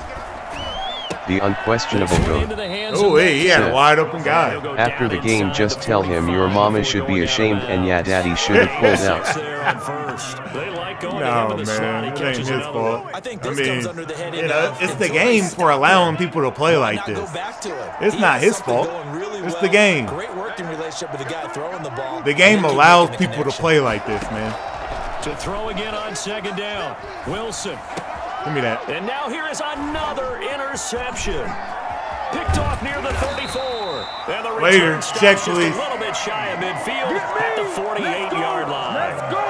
The unquestionable GOAT.
Oh, hey, he had a wide open guy.
After the game, just tell him your mama should be ashamed and yeah, daddy should have pulled out.
No, man, it ain't his fault.
I mean,
it's the game for allowing people to play like this. It's not his fault. It's the game.
Great working relationship with the guy throwing the ball.
The game allows people to play like this, man.
To throw again on 2nd down, Wilson.
Give me that.
And now here is another interception. Picked off near the 34. And the
Later, check please.
A little bit shy of midfield at the 48-yard line. Let's go.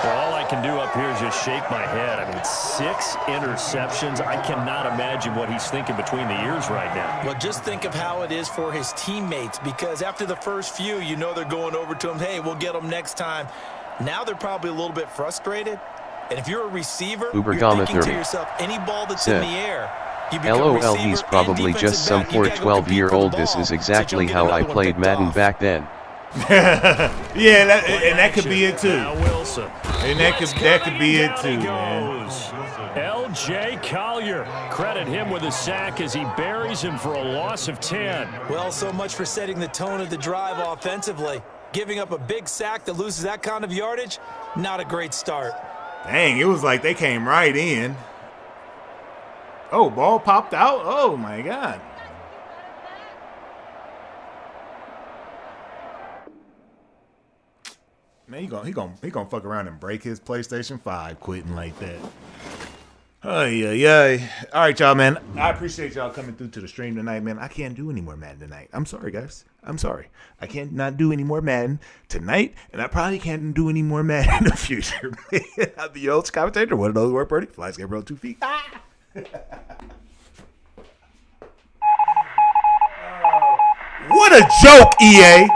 Well, all I can do up here is just shake my head. I mean, 6 interceptions. I cannot imagine what he's thinking between the ears right now.
Well, just think of how it is for his teammates, because after the first few, you know they're going over to him, hey, we'll get them next time. Now they're probably a little bit frustrated. And if you're a receiver, you're thinking to yourself, any ball that's in the air, you become
LOL, he's probably just some poor 12-year-old. This is exactly how I played Madden back then.
Yeah, that could be it too. And that could be it too, man.
L.J. Collier. Credit him with a sack as he buries him for a loss of 10.
Well, so much for setting the tone of the drive offensively. Giving up a big sack that loses that kind of yardage, not a great start.
Dang, it was like they came right in. Oh, ball popped out. Oh my God. Man, he gonna fuck around and break his PlayStation 5 quitting like that. Oh yeah. All right, y'all, man. I appreciate y'all coming through to the stream tonight, man. I can't do any more Madden tonight. I'm sorry, guys. I'm sorry. I can't not do any more Madden tonight, and I probably can't do any more Madden in the future. I'm the old commentator. One of those work pretty. Flies get broke 2 feet. What a joke, EA.